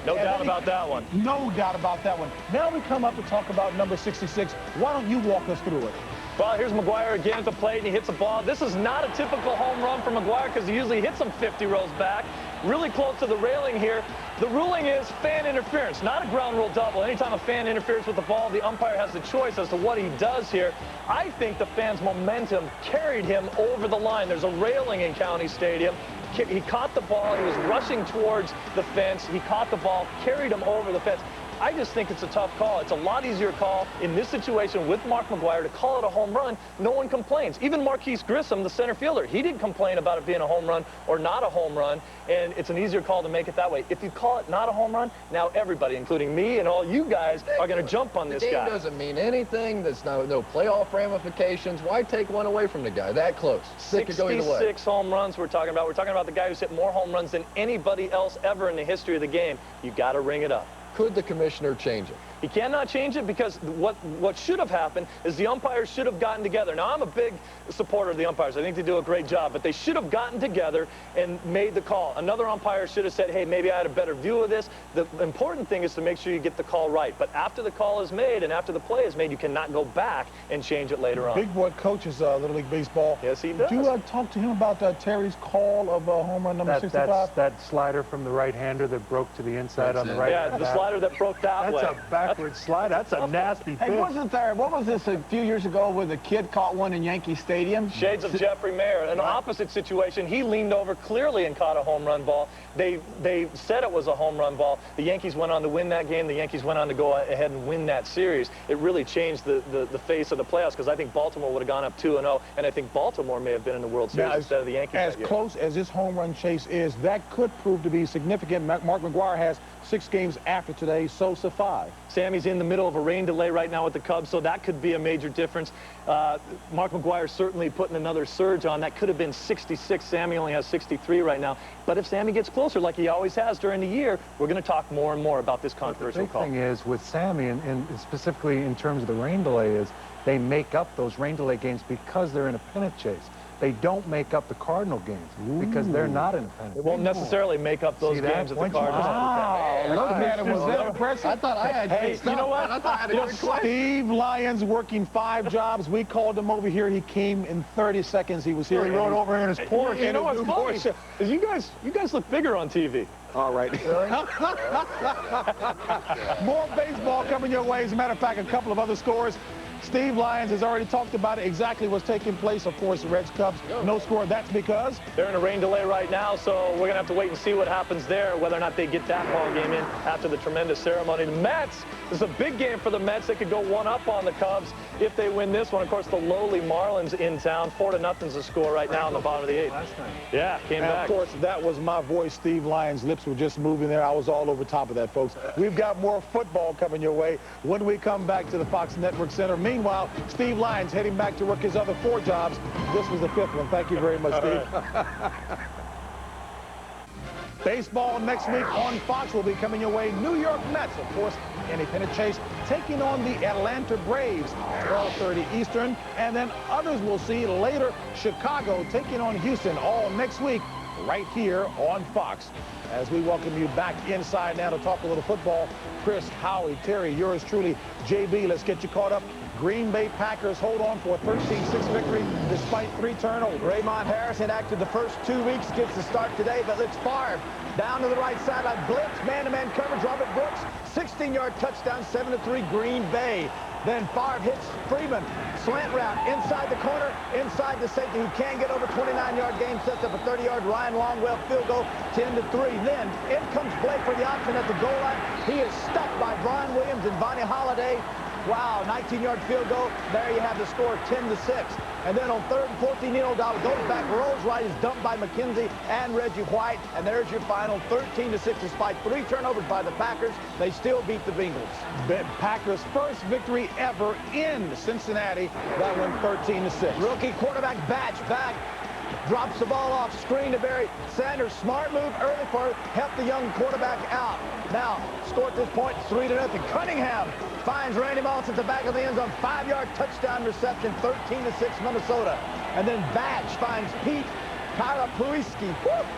[SPEAKER 13] No doubt about that one.
[SPEAKER 6] No doubt about that one. Now we come up to talk about number 66. Why don't you walk us through it?
[SPEAKER 13] Well, here's McGwire again at the plate, and he hits a ball. This is not a typical home run for McGwire because he usually hits them 50 rows back. Really close to the railing here. The ruling is fan interference, not a ground rule double. Anytime a fan interferes with the ball, the umpire has the choice as to what he does here. I think the fan's momentum carried him over the line. There's a railing in County Stadium. He caught the ball. He was rushing towards the fence. He caught the ball, carried him over the fence. I just think it's a tough call. It's a lot easier call in this situation with Mark McGwire to call it a home run. No one complains. Even Marquise Grissom, the center fielder, he didn't complain about it being a home run or not a home run, and it's an easier call to make it that way. If you call it not a home run, now everybody, including me and all you guys, are going to jump on this guy.
[SPEAKER 11] The game doesn't mean anything. There's no playoff ramifications. Why take one away from the guy that close?
[SPEAKER 13] 66 home runs we're talking about. We're talking about the guy who's hit more home runs than anybody else ever in the history of the game. You got to ring it up.
[SPEAKER 11] Could the commissioner change it?
[SPEAKER 13] He cannot change it because what should have happened is the umpires should have gotten together. Now, I'm a big supporter of the umpires. I think they do a great job, but they should have gotten together and made the call. Another umpire should have said, hey, maybe I had a better view of this. The important thing is to make sure you get the call right. But after the call is made and after the play is made, you cannot go back and change it later on.
[SPEAKER 6] Big Boy coaches Little League Baseball.
[SPEAKER 13] Yes, he does.
[SPEAKER 6] Did you talk to him about Terry's call of home run number 65?
[SPEAKER 12] That's that slider from the right-hander that broke to the inside on the right.
[SPEAKER 13] Yeah, the slider that broke that way.
[SPEAKER 12] That's a backward slider. That's a nasty pitch.
[SPEAKER 10] Hey, what was this a few years ago where the kid caught one in Yankee Stadium?
[SPEAKER 13] Shades of Jeffrey Mayer. An opposite situation. He leaned over clearly and caught a home run ball. They said it was a home run ball. The Yankees went on to win that game. The Yankees went on to go ahead and win that series. It really changed the face of the playoffs because I think Baltimore would have gone up 2-0, and I think Baltimore may have been in the World Series instead of the Yankees.
[SPEAKER 6] As close as this home run chase is, that could prove to be significant. Mark McGwire has 6 games after today, so 5.
[SPEAKER 13] Sammy's in the middle of a rain delay right now with the Cubs, so that could be a major difference. Mark McGwire certainly putting another surge on. That could have been 66. Sammy only has 63 right now. But if Sammy gets closer, like he always has during the year, we're going to talk more and more about this controversial call.
[SPEAKER 12] The big thing is with Sammy, and specifically in terms of the rain delay, is they make up those rain delay games because they're in a pennant chase.
[SPEAKER 6] they don't make up the Cardinal games because they're not independent.
[SPEAKER 13] It won't necessarily make up those games at the Cardinals.
[SPEAKER 6] Wow, look at it. Was that impressive?
[SPEAKER 11] I thought I had
[SPEAKER 6] Hey,
[SPEAKER 11] you know what? I thought I had a good question.
[SPEAKER 6] Steve Lyons working 5 jobs. We called him over here. He came in 30 seconds. He was here. He rode over in his Porsche.
[SPEAKER 13] You know what's funny is you guys look bigger on TV.
[SPEAKER 6] All right. More baseball coming your way. As a matter of fact, a couple of other scores. Steve Lyons has already talked about exactly what's taking place. Of course, the Reds Cubs, no score. That's because
[SPEAKER 13] they're in a rain delay right now, so we're going to have to wait and see what happens there, whether or not they get that ball game in after the tremendous ceremony. The Mets, this is a big game for the Mets. They could go 1-up on the Cubs if they win this one. Of course, the lowly Marlins in town. 4-0 is the score right now in the bottom of the 8th. Yeah, came back.
[SPEAKER 6] Of course, that was my voice. Steve Lyons' lips were just moving there. I was all over top of that, folks. We've got more football coming your way when we come back to the Fox Network Center. Meanwhile, Steve Lyons heading back to work his other 4 jobs. This was the 5th one. Thank you very much, Steve. Baseball next week on Fox will be coming your way. New York Mets, of course, Independent Chase, taking on the Atlanta Braves, 12:30 Eastern. And then others we'll see later, Chicago taking on Houston, all next week right here on Fox. As we welcome you back inside now to talk a little football, Chris, Howie, Terry, yours truly, JB, let's get you caught up. Green Bay Packers hold on for a 13-6 victory despite 3 turnovers.
[SPEAKER 10] Raymond Harrison, after the first 2 weeks, gets the start today, but it's Favre down to the right sideline. Blitz, man-to-man coverage. Robert Brooks, 16-yard touchdown, 7-3 Green Bay. Then Favre hits Freeman, slant route, inside the corner, inside the safety. He can get over 29-yard gain, sets up a 30-yard Ryan Longwell field goal, 10-3. Then in comes Blake for the option at the goal line. He is stopped by Brian Williams and Vonnie Holiday. Wow, 19-yard field goal. There you have the score, 10-6. And then on 3rd and 14, Nino Dollar goes back, rolls right, is dumped by McKenzie and Reggie White. And there's your final, 13-6. Despite 3 turnovers by the Packers, they still beat the Bengals.
[SPEAKER 6] The Packers' first victory ever in Cincinnati. That one 13-6.
[SPEAKER 10] Rookie quarterback Batch back. Drops the ball off, screen to Barry Sanders. Smart move early for help the young quarterback out. Now, score at this point, 3-0. Cunningham finds Randy Moss at the back of the end zone. 5-yard touchdown reception, 13-6 Minnesota. And then Batch finds Pete Karapuiski.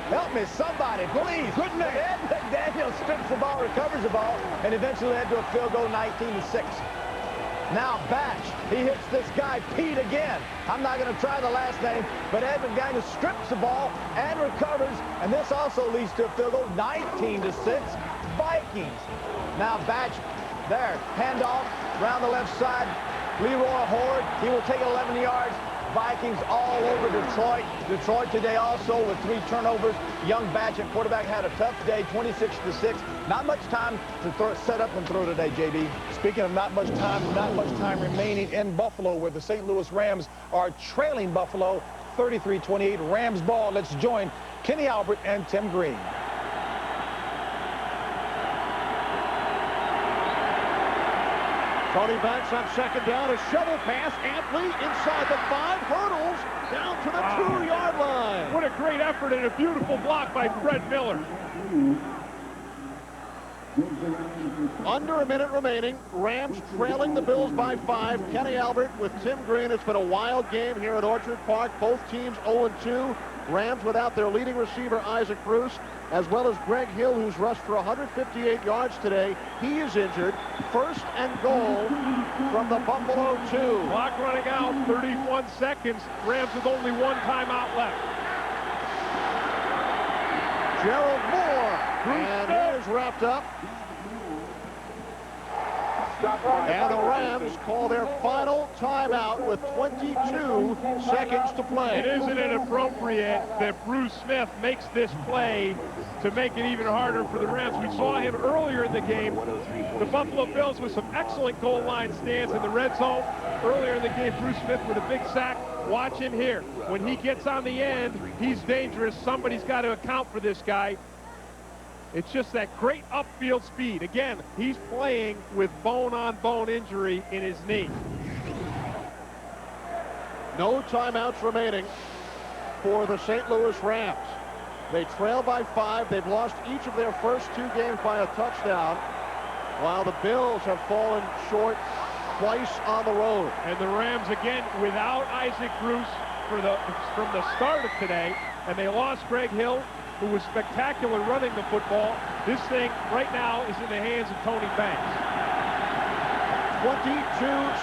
[SPEAKER 10] Help me, somebody, please. Good name. Ed McDaniel strips the ball, recovers the ball, and eventually led to a field goal, 19-6. Now Batch, he hits this guy, Pete, again. I'm not going to try the last name, but Ed McDaniel strips the ball and recovers, and this also leads to a field goal, 19-6, Vikings. Now Batch, there, handoff, around the left side, Leroy Horde, he will take 11 yards. Vikings all over Detroit. Detroit today also with 3 turnovers. Young Batch at quarterback had a tough day, 26-6. Not much time to set up and throw today, JB.
[SPEAKER 6] Speaking of not much time remaining in Buffalo, where the St. Louis Rams are trailing Buffalo 33-28. Rams ball. Let's join Kenny Albert and Tim Green.
[SPEAKER 2] Tony Banks on 2nd down, a shovel pass, Antley inside the 5, hurdles down to the 2-yard line. What a great effort and a beautiful block by Fred Miller. Under a minute remaining, Rams trailing the Bills by 5. Kenny Albert with Tim Green. It's been a wild game here at Orchard Park. Both teams 0-2. Rams without their leading receiver, Isaac Bruce, as well as Greg Hill, who's rushed for 158 yards today. He is injured. 1st and goal from the Buffalo 2. Clock running out, 31 seconds. Rams with only 1 timeout left. Gerald Moore, and he is wrapped up. And the Rams call their final timeout with 22 seconds to play. Isn't it appropriate that Bruce Smith makes this play to make it even harder for the Rams? We saw him earlier in the game. The Buffalo Bills with some excellent goal line stands in the red zone. Earlier in the game, Bruce Smith with a big sack. Watch him here. When he gets on the end, he's dangerous. Somebody's got to account for this guy. It's just that great upfield speed. Again, he's playing with bone-on-bone injury in his knee. No timeouts remaining for the St. Louis Rams. They trail by 5. They've lost each of their first 2 games by a touchdown, while the Bills have fallen short twice on the road. And the Rams, again, without Isaac Bruce, from the start of today, and they lost Greg Hill, who was spectacular running the football. This thing right now is in the hands of Tony Banks.
[SPEAKER 14] 22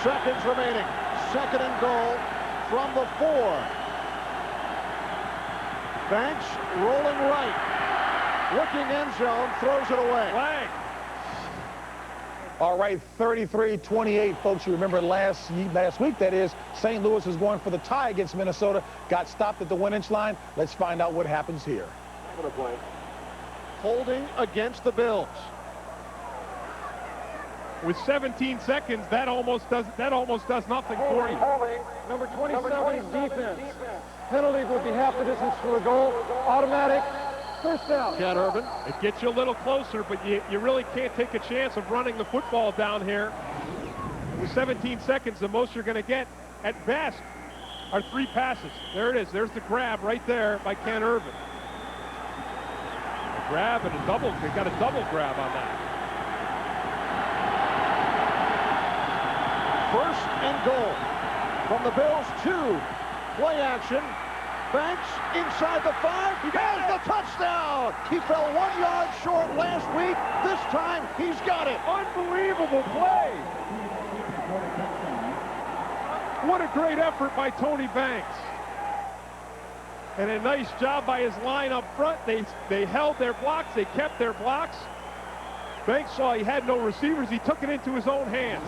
[SPEAKER 14] seconds remaining. Second and goal from the 4. Banks rolling right. Looking end zone, throws it away.
[SPEAKER 2] Flag.
[SPEAKER 6] All right, 33-28, folks. You remember last week, that is, St. Louis was going for the tie against Minnesota, got stopped at the 1-inch line. Let's find out what happens here.
[SPEAKER 14] Holding against the Bills.
[SPEAKER 2] With 17 seconds, that almost does nothing for you.
[SPEAKER 5] Number 27's defense. Penalty would be half the distance to the goal. Automatic. First down.
[SPEAKER 14] Cat Urban.
[SPEAKER 2] It gets you a little closer, but you really can't take a chance of running the football down here. With 17 seconds, the most you're going to get at best are 3 passes. There it is. There's the grab right there by Ken Urban. A grab and a double. They got a double grab on that.
[SPEAKER 14] First and goal from the Bills. 2. Play action. Banks inside the 5. He has the touchdown. He fell 1 yard short last week. This time he's got it.
[SPEAKER 2] Unbelievable play. What a great effort by Tony Banks. And a nice job by his line up front. They held their blocks. They kept their blocks. Banks saw he had no receivers. He took it into his own hands.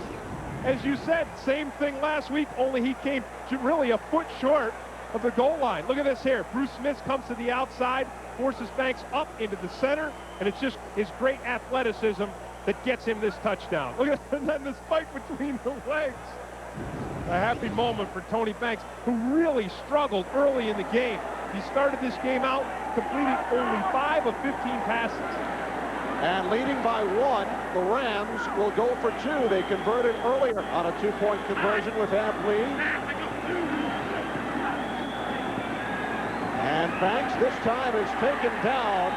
[SPEAKER 2] As you said, same thing last week, only he came really a foot short of the goal line. Look at this here. Bruce Smith comes to the outside, forces Banks up into the center, and it's just his great athleticism that gets him this touchdown. Look at and then the spike between the legs. A happy moment for Tony Banks, who really struggled early in the game. He started this game out completing only 5 of 15 passes.
[SPEAKER 14] And leading by 1, the Rams will go for 2. They converted earlier on a 2-point conversion with Lee. And Banks this time is taken down.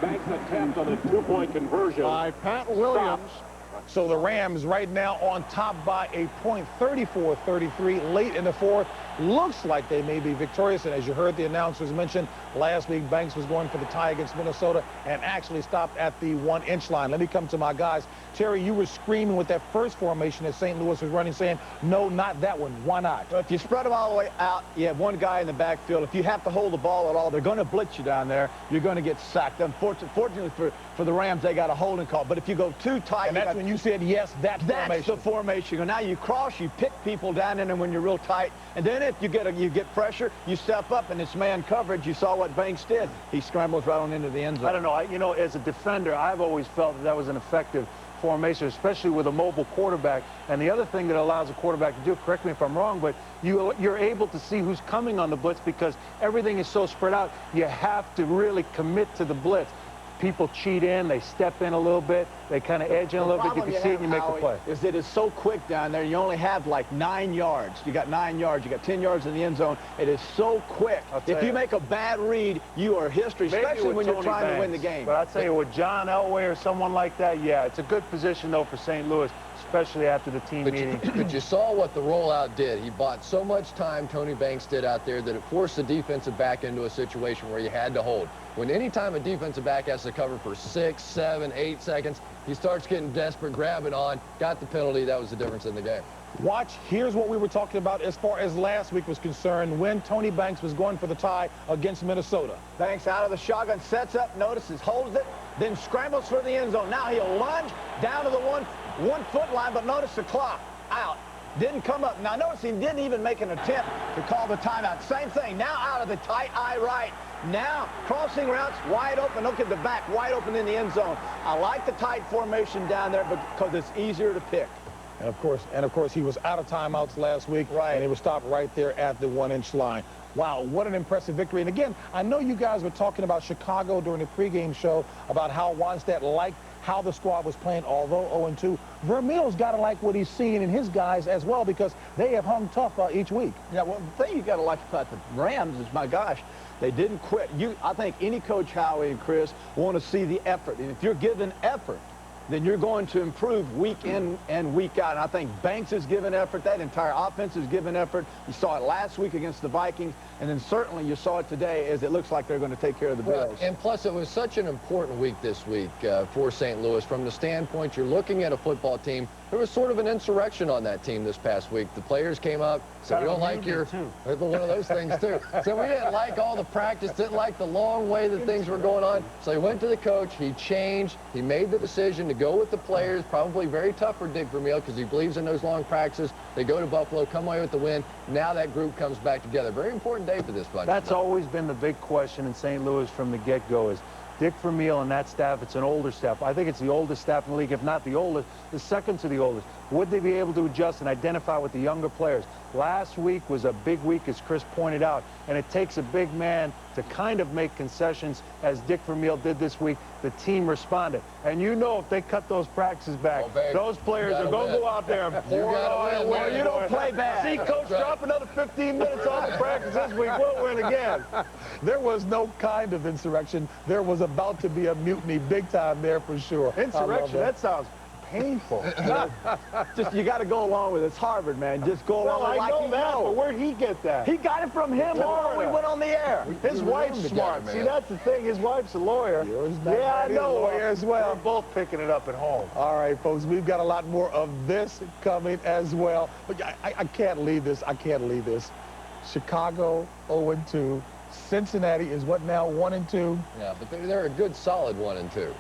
[SPEAKER 15] Banks attempt on a 2-point conversion
[SPEAKER 14] by Pat Williams.
[SPEAKER 6] So the Rams right now on top by a point, 34-33, late in the 4th. Looks like they may be victorious, and as you heard the announcers mention, last week Banks was going for the tie against Minnesota and actually stopped at the 1-inch line. Let me come to my guys. Terry, you were screaming with that first formation that St. Louis was running, saying, no, not that one. Why not?
[SPEAKER 10] Well, if you spread them all the way out, you have one guy in the backfield. If you have to hold the ball at all, they're going to blitz you down there. You're going to get sacked. Unfortunately for the Rams, they got a holding call. But if you go too tight...
[SPEAKER 6] And that's when you said, yes, that's
[SPEAKER 10] the formation. Now you cross, you pick people down in there when you're real tight. And then if you get pressure, you step up, and it's man coverage. You saw what Banks did. He scrambles right on into the end zone.
[SPEAKER 12] I don't know. You know, as a defender, I've always felt that was an effective formation, especially with a mobile quarterback. And the other thing that allows a quarterback to do, correct me if I'm wrong, but you're able to see who's coming on the blitz because everything is so spread out. You have to really commit to the blitz. People cheat in, they step in a little bit, they kind of edge in a little bit, you can see it and you make the play.
[SPEAKER 10] Is that it's so quick down there, you only have like 9 yards. You got 9 yards, you got 10 yards in the end zone. It is so quick. If you make a bad read, you are history, especially when you're trying to win the game.
[SPEAKER 12] But I'll tell you, with John Elway or someone like that, yeah, it's a good position, though, for St. Louis, especially after the team meeting.
[SPEAKER 11] But you saw what the rollout did. He bought so much time, Tony Banks did out there, that it forced the defensive back into a situation where you had to hold. When any time a defensive back has to cover for 6, 7, 8 seconds, he starts getting desperate, grabbing on, got the penalty. That was the difference in the game.
[SPEAKER 6] Watch, here's what we were talking about as far as last week was concerned when Tony Banks was going for the tie against Minnesota.
[SPEAKER 10] Banks out of the shotgun, sets up, notices, holds it, then scrambles for the end zone. Now he'll lunge down to the one-foot line, but notice the clock out. Didn't come up. Now notice he didn't even make an attempt to call the timeout. Same thing, now out of the tight eye right. Now crossing routes wide open. Look at the back, wide open in the end zone. I like the tight formation down there because it's easier to pick.
[SPEAKER 6] And of course, he was out of timeouts last week, and he was stopped right there at the 1-inch line. Wow, what an impressive victory. And again, I know you guys were talking about Chicago during the pregame show about how Wannstedt liked how the squad was playing, although 0-2. Vermeil's got to like what he's seeing in his guys as well because they have hung tough each week.
[SPEAKER 10] Yeah, well, the thing you got to like about the Rams is, my gosh, they didn't quit. I think any coach, Howie and Chris, want to see the effort. And if you're given effort, then you're going to improve week in and week out. And I think Banks has given effort. That entire offense has given effort. You saw it last week against the Vikings, and then certainly you saw it today as it looks like they're going to take care of the Bills.
[SPEAKER 11] And plus, it was such an important week this week for St. Louis. From the standpoint, you're looking at a football team. There was sort of an insurrection on that team this past week. The players came up, said, we don't like your... One of those things, too. So we didn't like all the practice, didn't like the long way that things were going on. So he went to the coach. He changed. He made the decision to go with the players. Probably very tough for Dick Vermeil because he believes in those long practices. They go to Buffalo, come away with the win. Now that group comes back together. Very important day for this bunch.
[SPEAKER 12] That's always been the big question in St. Louis from the get-go is Dick Vermeil and that staff. It's an older staff. I think it's the oldest staff in the league, if not the oldest, the second to the oldest. Would they be able to adjust and identify with the younger players? Last week was a big week, as Chris pointed out, and it takes a big man to kind of make concessions, as Dick Vermeil did this week. The team responded. And you know if they cut those practices back, those players are going to go out there and pour it on.
[SPEAKER 10] Well, you don't play bad.
[SPEAKER 12] See, Coach, drop another 15 minutes off the practice this week. We'll win again.
[SPEAKER 6] There was no kind of insurrection. There was about to be a mutiny big time there for sure.
[SPEAKER 12] Insurrection, that sounds painful.
[SPEAKER 10] Just, you got to go along with it. It's Harvard, man. Just go along with it like you know.
[SPEAKER 12] But where'd he get that?
[SPEAKER 10] He got it from him before we went on the air.
[SPEAKER 12] His wife's smart. See, that's the thing. His wife's a lawyer. Yeah, I know.
[SPEAKER 6] Lawyer as well.
[SPEAKER 12] We're both picking it up at home.
[SPEAKER 6] All right, folks, we've got a lot more of this coming as well. But I can't leave this. I can't leave this. Chicago 0-2. Cincinnati is what now, 1-2?
[SPEAKER 11] Yeah, but they're a good solid 1-2.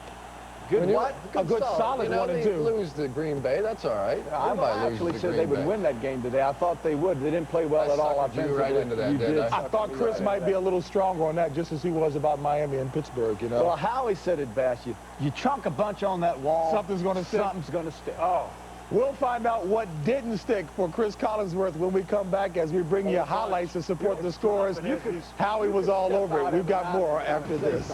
[SPEAKER 10] Good what?
[SPEAKER 11] A good solid 1-2. They lose to Green Bay. That's all right.
[SPEAKER 10] I actually said they would win that game today. I thought they would. They didn't play well at all.
[SPEAKER 11] I suckered you right into that, didn't I?
[SPEAKER 6] I thought Chris might be a little stronger on that, just as he was about Miami and Pittsburgh, you know.
[SPEAKER 10] Well, Howie said it best. You chunk a bunch on that wall.
[SPEAKER 6] Something's going to stick.
[SPEAKER 10] Something's going to stick.
[SPEAKER 6] Oh. We'll find out what didn't stick for Chris Collinsworth when we come back as we bring you highlights to support the scores. Howie was all over it. We've got more after this.